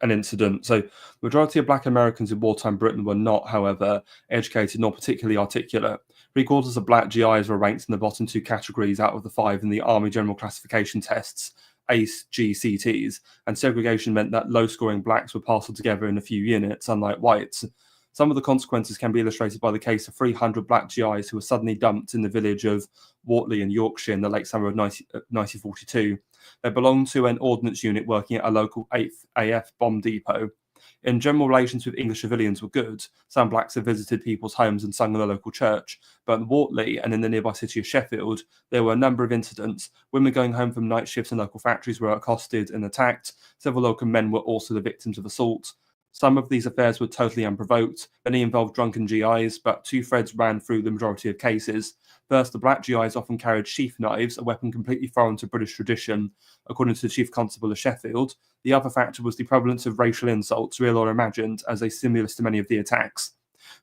incident. So, the majority of Black Americans in wartime Britain were not, however, educated nor particularly articulate. Three-quarters of Black GIs were ranked in the bottom two categories out of the five in the Army General Classification Tests, ACE GCTs, and segregation meant that low-scoring Blacks were parceled together in a few units, unlike whites. Some of the consequences can be illustrated by the case of 300 Black GIs who were suddenly dumped in the village of Wortley in Yorkshire in the late summer of 1942. They belonged to an ordnance unit working at a local 8th AF bomb depot. In general, relations with English civilians were good. Some Blacks had visited people's homes and sung in the local church. But in Wortley and in the nearby city of Sheffield, there were a number of incidents. Women going home from night shifts in local factories were accosted and attacked. Several local men were also the victims of assault. Some of these affairs were totally unprovoked. Many involved drunken GIs, but two threads ran through the majority of cases. First, the Black GIs often carried sheath knives, a weapon completely foreign to British tradition, according to the Chief Constable of Sheffield. The other factor was the prevalence of racial insults, real or imagined, as a stimulus to many of the attacks.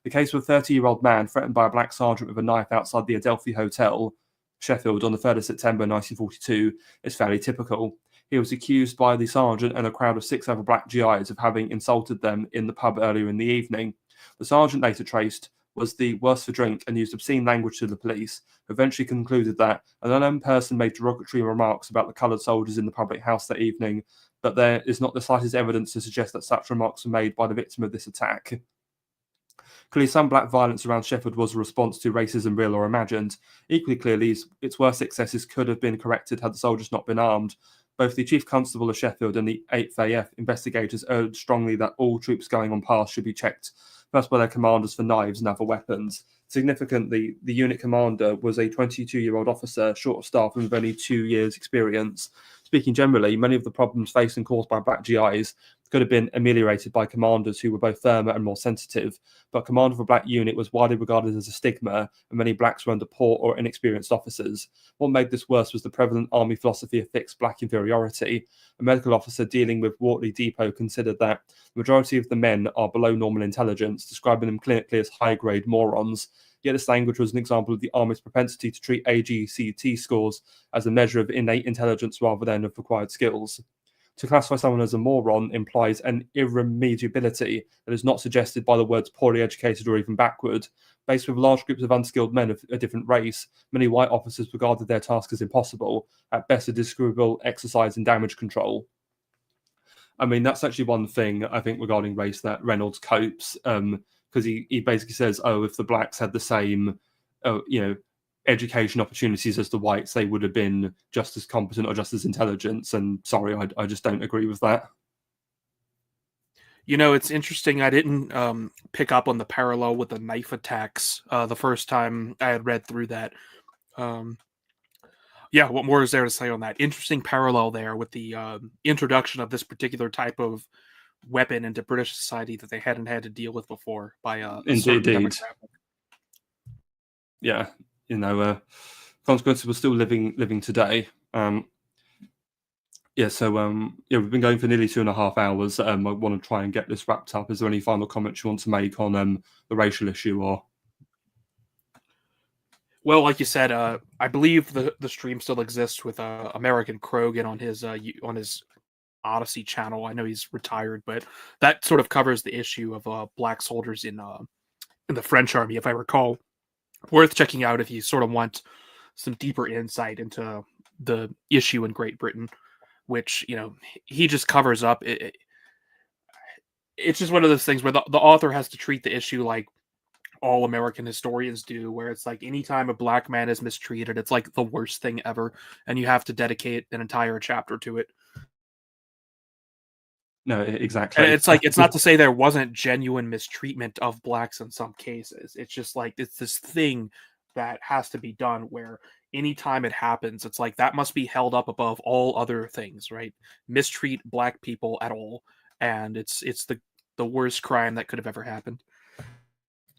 The case of a 30-year-old man threatened by a black sergeant with a knife outside the Adelphi Hotel, Sheffield, on the 3rd of September 1942 is fairly typical. He was accused by the sergeant and a crowd of 6 other Black GIs of having insulted them in the pub earlier in the evening. The sergeant, later traced, was the worse for drink and used obscene language to the police, who eventually concluded that an unknown person made derogatory remarks about the coloured soldiers in the public house that evening, but there is not the slightest evidence to suggest that such remarks were made by the victim of this attack. Clearly, some Black violence around Sheffield was a response to racism, real or imagined. Equally clearly, its worst excesses could have been corrected had the soldiers not been armed. Both the Chief Constable of Sheffield and the 8th AF investigators urged strongly that all troops going on past should be checked first by their commanders for knives and other weapons. Significantly, the unit commander was a 22-year-old officer, short of staff and with only 2 years' experience. Speaking generally, many of the problems faced and caused by Black GIs could have been ameliorated by commanders who were both firmer and more sensitive, but command of a Black unit was widely regarded as a stigma, and many Blacks were under poor or inexperienced officers. What made this worse was the prevalent army philosophy of fixed Black inferiority. A medical officer dealing with Wortley Depot considered that the majority of the men are below normal intelligence, describing them clinically as high-grade morons. Yet this language was an example of the Army's propensity to treat AGCT scores as a measure of innate intelligence rather than of acquired skills. To classify someone as a moron implies an irremediability that is not suggested by the words poorly educated or even backward. Faced with large groups of unskilled men of a different race, many white officers regarded their task as impossible, at best a disagreeable exercise in damage control. I mean, that's actually one thing I think regarding race that Reynolds copes, because he basically says, oh, if the Blacks had the same, education opportunities as the whites, they would have been just as competent or just as intelligent. And sorry, I just don't agree with that.
You know, it's interesting. I didn't pick up on the parallel with the knife attacks the first time I had read through that. Yeah, what more is there to say on that? Interesting parallel there with the introduction of this particular type of weapon into British society that they hadn't had to deal with before by a certain demographic.
Yeah, consequences we're still living today. We've been going for nearly 2.5 hours. I want to try and get this wrapped up. Is there any final comments you want to make on the racial issue? Or
well, like you said, I believe the stream still exists with American Krogan on his Odyssey channel. I know he's retired, but that sort of covers the issue of Black soldiers in the French army, if I recall. Worth checking out if you sort of want some deeper insight into the issue in Great Britain, which, he just covers up. It's just one of those things where the author has to treat the issue like all American historians do, where it's like anytime a Black man is mistreated, it's like the worst thing ever, and you have to dedicate an entire chapter to it.
No, exactly.
And it's like, it's not to say there wasn't genuine mistreatment of Blacks in some cases. It's just like, it's this thing that has to be done where anytime it happens, it's like that must be held up above all other things, right? Mistreat Black people at all, and it's the worst crime that could have ever happened.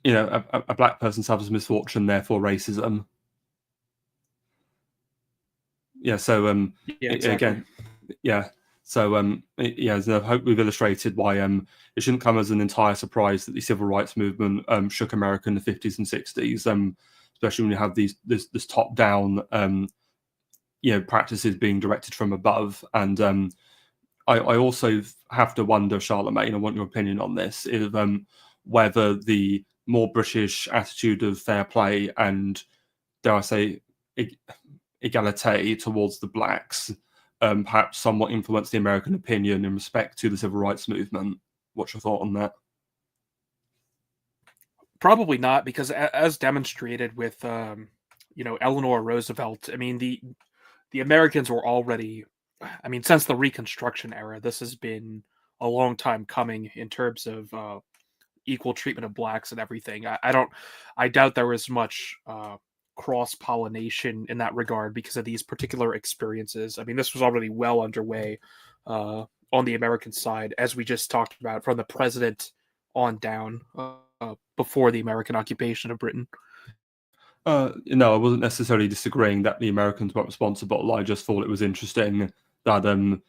A Black person suffers misfortune, therefore racism. Yeah. So
exactly.
again, yeah. So, I hope we've illustrated why it shouldn't come as an entire surprise that the civil rights movement shook America in the 50s and 60s, especially when you have this top-down practices being directed from above. And I also have to wonder, Charlemagne, I want your opinion on this, if whether the more British attitude of fair play and, dare I say, egalite towards the blacks perhaps somewhat influenced the American opinion in respect to the civil rights movement. What's your thought on that?
Probably not, because as demonstrated with Eleanor Roosevelt. I mean, the Americans were already, I mean, since the Reconstruction era, this has been a long time coming in terms of equal treatment of blacks and everything. I doubt there was much cross pollination in that regard because of these particular experiences. I mean, this was already well underway on the American side, as we just talked about, from the president on down, before the American occupation of Britain.
No, I wasn't necessarily disagreeing that the Americans weren't responsible. I just thought it was interesting that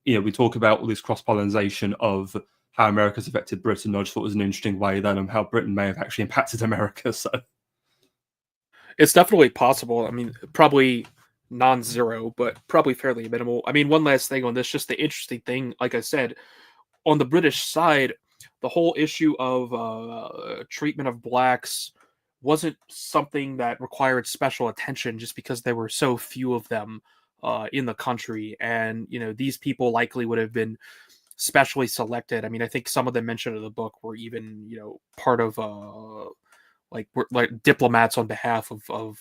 we talk about all this cross-pollination of how America's affected Britain. I just thought it was an interesting way that how Britain may have actually impacted America. So
It's definitely possible. I mean, probably non-zero, but probably fairly minimal. I mean, one last thing on this, just the interesting thing, like I said, on the British side, the whole issue of treatment of blacks wasn't something that required special attention just because there were so few of them in the country. And, these people likely would have been specially selected. I mean, I think some of them mentioned in the book were even, part of were like diplomats on behalf of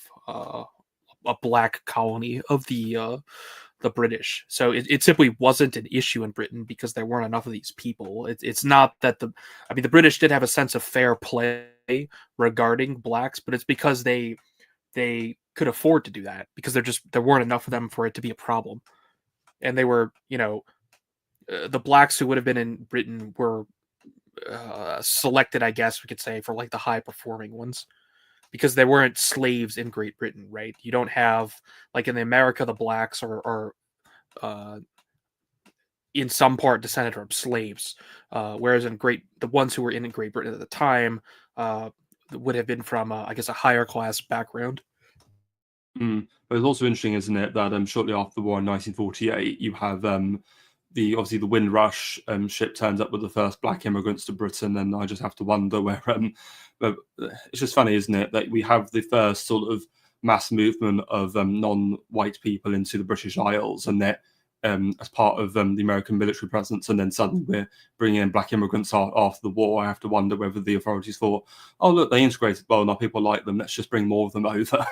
a black colony of the British. So it simply wasn't an issue in Britain because there weren't enough of these people. It's not that the British did have a sense of fair play regarding blacks, but it's because they could afford to do that because there weren't enough of them for it to be a problem. And they were, the blacks who would have been in Britain were selected, I guess we could say, for like the high performing ones, because there weren't slaves in Great Britain, right? You don't have, like in America, the blacks are in some part descended from slaves, whereas the ones who were in Great Britain at the time would have been from, I guess, a higher class background.
But it's also interesting, isn't it, that shortly after the war in 1948, you have obviously the Windrush ship turns up with the first black immigrants to Britain, and I just have to wonder where. But it's just funny, isn't it, that we have the first sort of mass movement of non-white people into the British Isles, and that as part of the American military presence, and then suddenly we're bringing in black immigrants after the war. I have to wonder whether the authorities thought, "Oh, look, they integrated well enough, people like them. Let's just bring more of them over."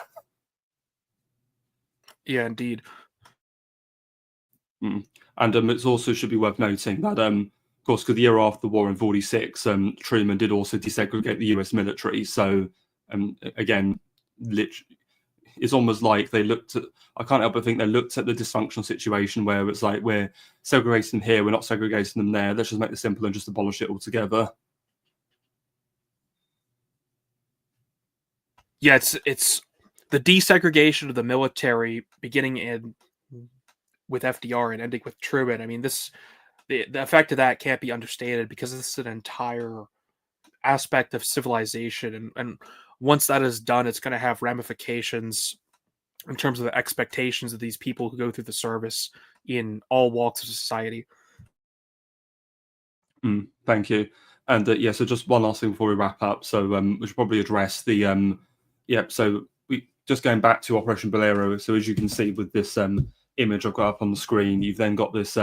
Yeah, indeed.
And it's also should be worth noting that, of course, because the year after the war in 46, Truman did also desegregate the US military. So, again, it's almost like they looked at, I can't help but think they looked at the dysfunctional situation where it's like, we're segregating them here, we're not segregating them there. Let's just make this simple and just abolish it altogether.
Yeah, it's the desegregation of the military beginning with FDR and ending with Truman. I mean, the effect of that can't be understated because this is an entire aspect of civilization, and once that is done, it's going to have ramifications in terms of the expectations of these people who go through the service in all walks of society.
Thank you. And so just one last thing before we wrap up. So we should probably address the so we just going back to Operation Bolero. So as you can see with this image I've got up on the screen, you've then got this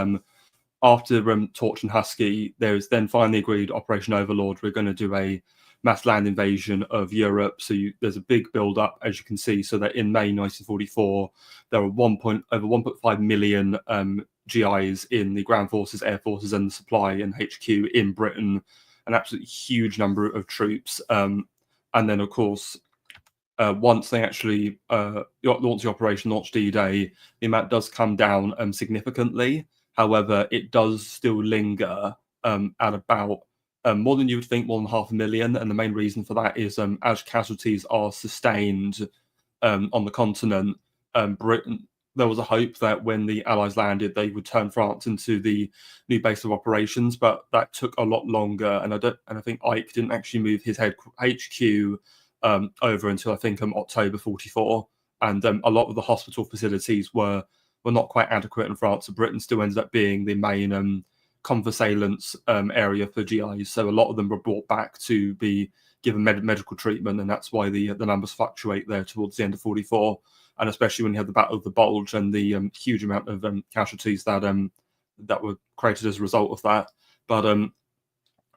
after Torch and Husky, there is then finally agreed Operation Overlord. We're going to do a mass land invasion of Europe. So there's a big build up, as you can see, so that in May 1944, there were over 1.5 million GIs in the ground forces, air forces, and the supply and HQ in Britain, an absolutely huge number of troops. And then, of course, once they actually launch the operation, launch D-Day, the amount does come down significantly. However, it does still linger at about more than you would think, more than 500,000. And the main reason for that is as casualties are sustained on the continent, Britain, there was a hope that when the Allies landed, they would turn France into the new base of operations, but that took a lot longer. And I think Ike didn't actually move his HQ over until I think October 44. and a lot of the hospital facilities were not quite adequate in France. So Britain still ended up being the main convalescence area for GIs. So a lot of them were brought back to be given medical treatment, and that's why the numbers fluctuate there towards the end of 44, and especially when you have the Battle of the Bulge and the huge amount of casualties that were created as a result of that. But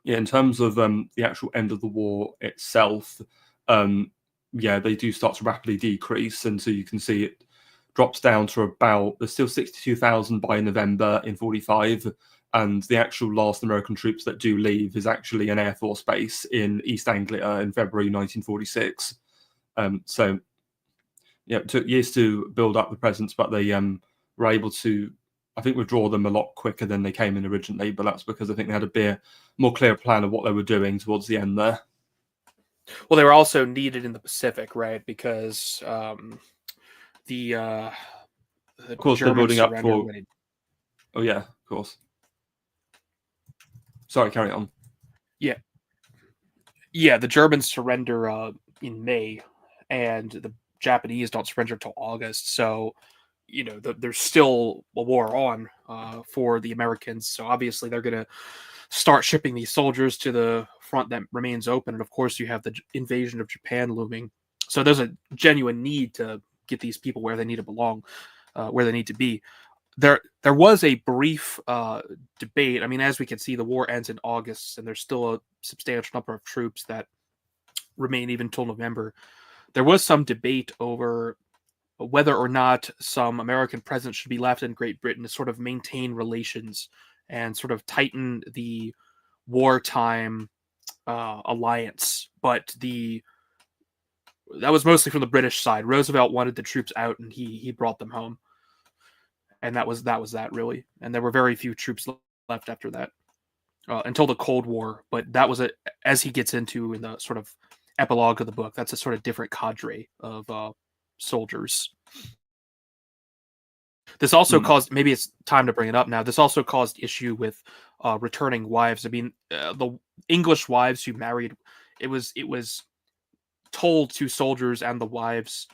yeah, in terms of the actual end of the war itself, yeah, they do start to rapidly decrease, and so you can see it drops down to about, there's still 62,000 by November in 45, and the actual last American troops that do leave is actually an Air Force base in East Anglia in February 1946. So yeah, it took years to build up the presence, but they were able to, I think, withdraw them a lot quicker than they came in originally, but that's because I think they had a more clear plan of what they were doing towards the end there.
Well, they were also needed in the Pacific, right? Because the
Of course, they're
Germans
building up
surrendered
for.
when it,
Oh yeah, of course. Sorry, carry on.
yeah, the Germans surrender in May, and the Japanese don't surrender until August. So, there's still a war on for the Americans. So obviously they're going to start shipping these soldiers to the front that remains open, and of course you have the invasion of Japan looming. So there's a genuine need to get these people where they need to belong, where they need to be. There was a brief debate. I mean, as we can see, the war ends in August, and there's still a substantial number of troops that remain even till November. There was some debate over whether or not some American presence should be left in Great Britain to sort of maintain relations and sort of tighten the wartime alliance. But that was mostly from the British side. Roosevelt wanted the troops out, and he brought them home, and that was that really. And there were very few troops left after that until the Cold War. But that was as he gets into in the sort of epilogue of the book. That's a sort of different cadre of soldiers. This also caused, maybe it's time to bring it up now, this also caused issue with returning wives. I mean, the English wives who married, it was told to soldiers and the wives,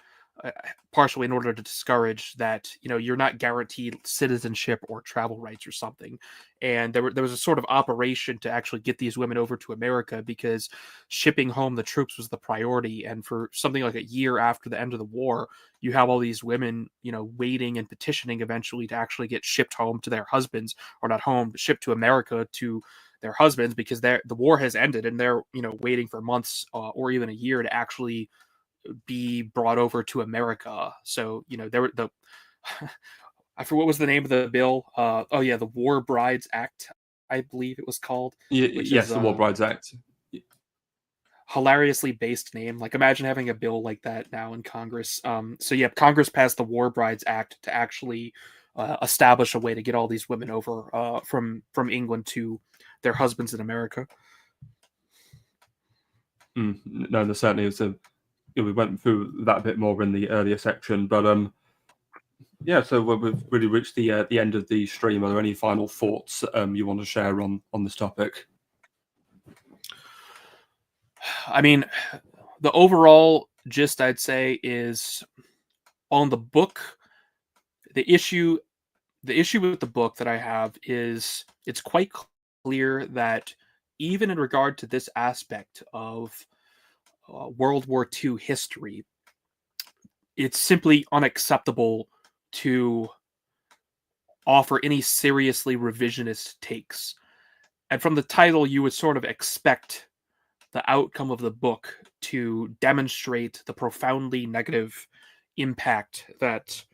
partially in order to discourage that, you're not guaranteed citizenship or travel rights or something. And there was a sort of operation to actually get these women over to America, because shipping home the troops was the priority. And for something like a year after the end of the war, you have all these women, waiting and petitioning eventually to actually get shipped home to their husbands, or not home, but shipped to America to their husbands, because the war has ended, and they're waiting for months or even a year to actually be brought over to America. So there were I forget what was the name of the bill. Oh yeah, the War Brides Act, I believe it was called.
Yes, the War Brides Act.
Hilariously based name. Like, imagine having a bill like that now in Congress. So yeah, Congress passed the War Brides Act to actually establish a way to get all these women over from England to their husbands in America.
No, there certainly is we went through that a bit more in the earlier section, but yeah. So we've really reached the end of the stream. Are there any final thoughts you want to share on this topic?
I mean, the overall gist, I'd say, is on the book. The issue with the book that I have is it's quite clear that even in regard to this aspect of World War II history, it's simply unacceptable to offer any seriously revisionist takes. And from the title, you would sort of expect the outcome of the book to demonstrate the profoundly negative impact that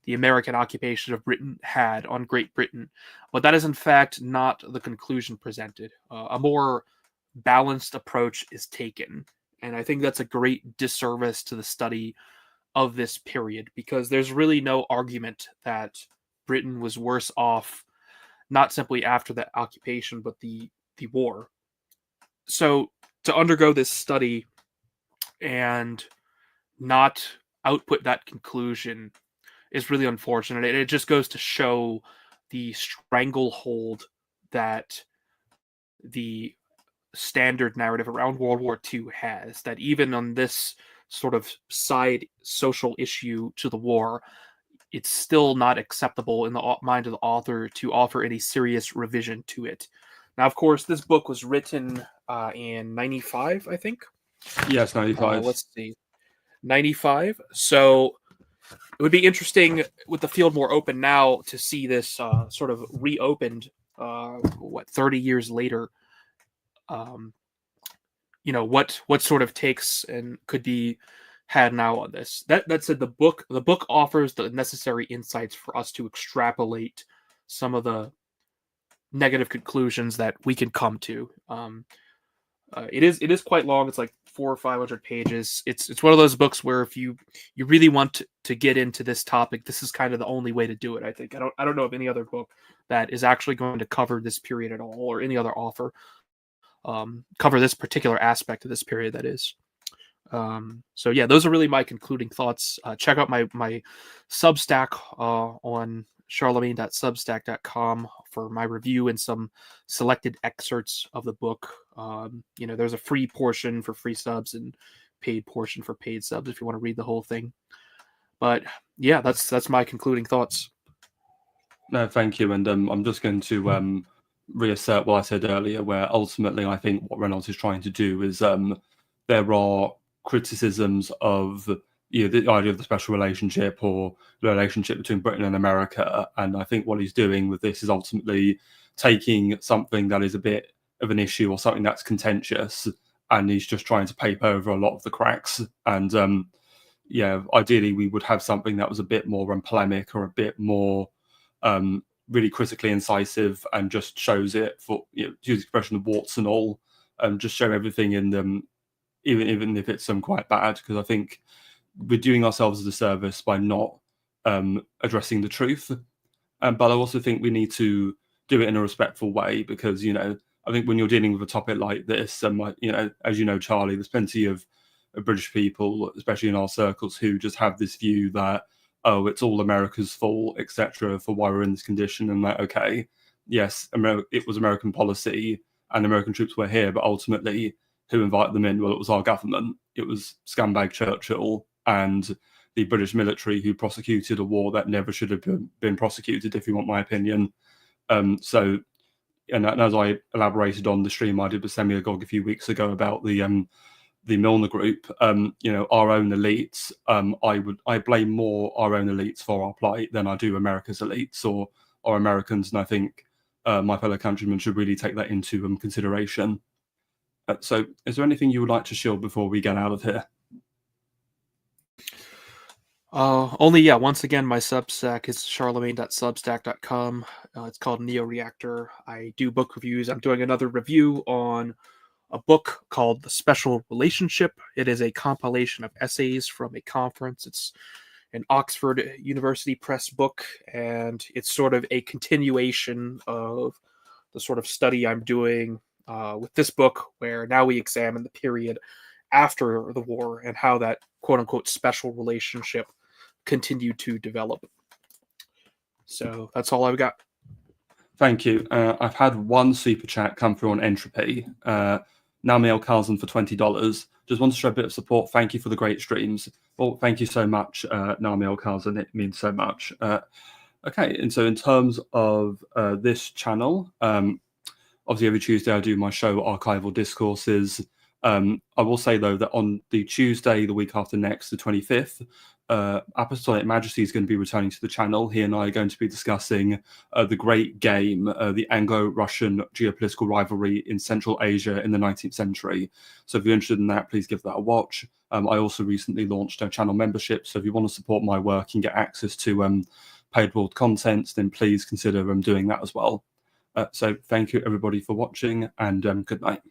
the American occupation of Britain had on Great Britain. But that is, in fact, not the conclusion presented. A more balanced approach is taken. And I think that's a great disservice to the study of this period, because there's really no argument that Britain was worse off, not simply after the occupation, but the war. So to undergo this study and not output that conclusion is really unfortunate. It just goes to show the stranglehold that the standard narrative around World War II has, that even on this sort of side social issue to the war, it's still not acceptable in the mind of the author to offer any serious revision to it. Now, of course, this book was written in 95, I think.
Yes, 95.
Let's see, 95. So it would be interesting with the field more open now to see this sort of reopened, 30 years later. Um, what sort of takes and could be had now on this. That said, the book offers the necessary insights for us to extrapolate some of the negative conclusions that we can come to. It is quite long. It's like 400 or 500 pages. It's one of those books where if you really want to get into this topic, this is kind of the only way to do it. I think I don't know of any other book that is actually going to cover this period at all, or any other author cover this particular aspect of this period. That is. So yeah, those are really my concluding thoughts. Check out my Substack on charlemagne.substack.com for my review and some selected excerpts of the book. There's a free portion for free subs and paid portion for paid subs if you want to read the whole thing. But yeah, that's my concluding thoughts.
No, thank you. And I'm just going to reassert what I said earlier, where ultimately I think what Reynolds is trying to do is there are criticisms of the idea of the special relationship or the relationship between Britain and America. And I think what he's doing with this is ultimately taking something that is a bit of an issue or something that's contentious, and he's just trying to paper over a lot of the cracks. And ideally we would have something that was a bit more polemic or a bit more really critically incisive, and just shows it for, to use the expression, of warts and all, just show everything in them, even if it's quite bad, because I think we're doing ourselves a disservice by not addressing the truth. But I also think we need to do it in a respectful way, because I think when you're dealing with a topic like this, as you know, Charlie, there's plenty of British people, especially in our circles, who just have this view that, oh, it's all America's fault, etc., for why we're in this condition. And that, okay, yes, it was American policy and American troops were here, but ultimately, who invited them in? Well, it was our government. It was scumbag Churchill and the British military who prosecuted a war that never should have been prosecuted, if you want my opinion. And as I elaborated on the stream I did with Semi-Agog a few weeks ago about the Milner Group, our own elites, I blame more our own elites for our plight than I do America's elites or Americans, and I think my fellow countrymen should really take that into consideration. So, is there anything you would like to shield before we get out of here?
Once again, my Substack is charlemagne.substack.com. It's called Neo Reactor. I do book reviews. I'm doing another review on a book called The Special Relationship. It is a compilation of essays from a conference. It's an Oxford University Press book, and it's sort of a continuation of the sort of study I'm doing with this book, where now we examine the period after the war and how that quote-unquote special relationship continued to develop. So that's all I've got.
Thank you. I've had one super chat come through on Entropy. Namiel Carlson for $20. Just want to show a bit of support. Thank you for the great streams. Well, thank you so much, Namiel Carlson. It means so much. Okay, and so in terms of this channel, obviously every Tuesday I do my show Archival Discourses. I will say, though, that on the Tuesday, the week after next, the 25th, Apostolic Majesty is going to be returning to the channel. He and I are going to be discussing the Great Game, the Anglo-Russian geopolitical rivalry in Central Asia in the 19th century. So if you're interested in that, please give that a watch. I also recently launched a channel membership, so if you want to support my work and get access to paid world content, then please consider doing that as well. So thank you, everybody, for watching, and good night.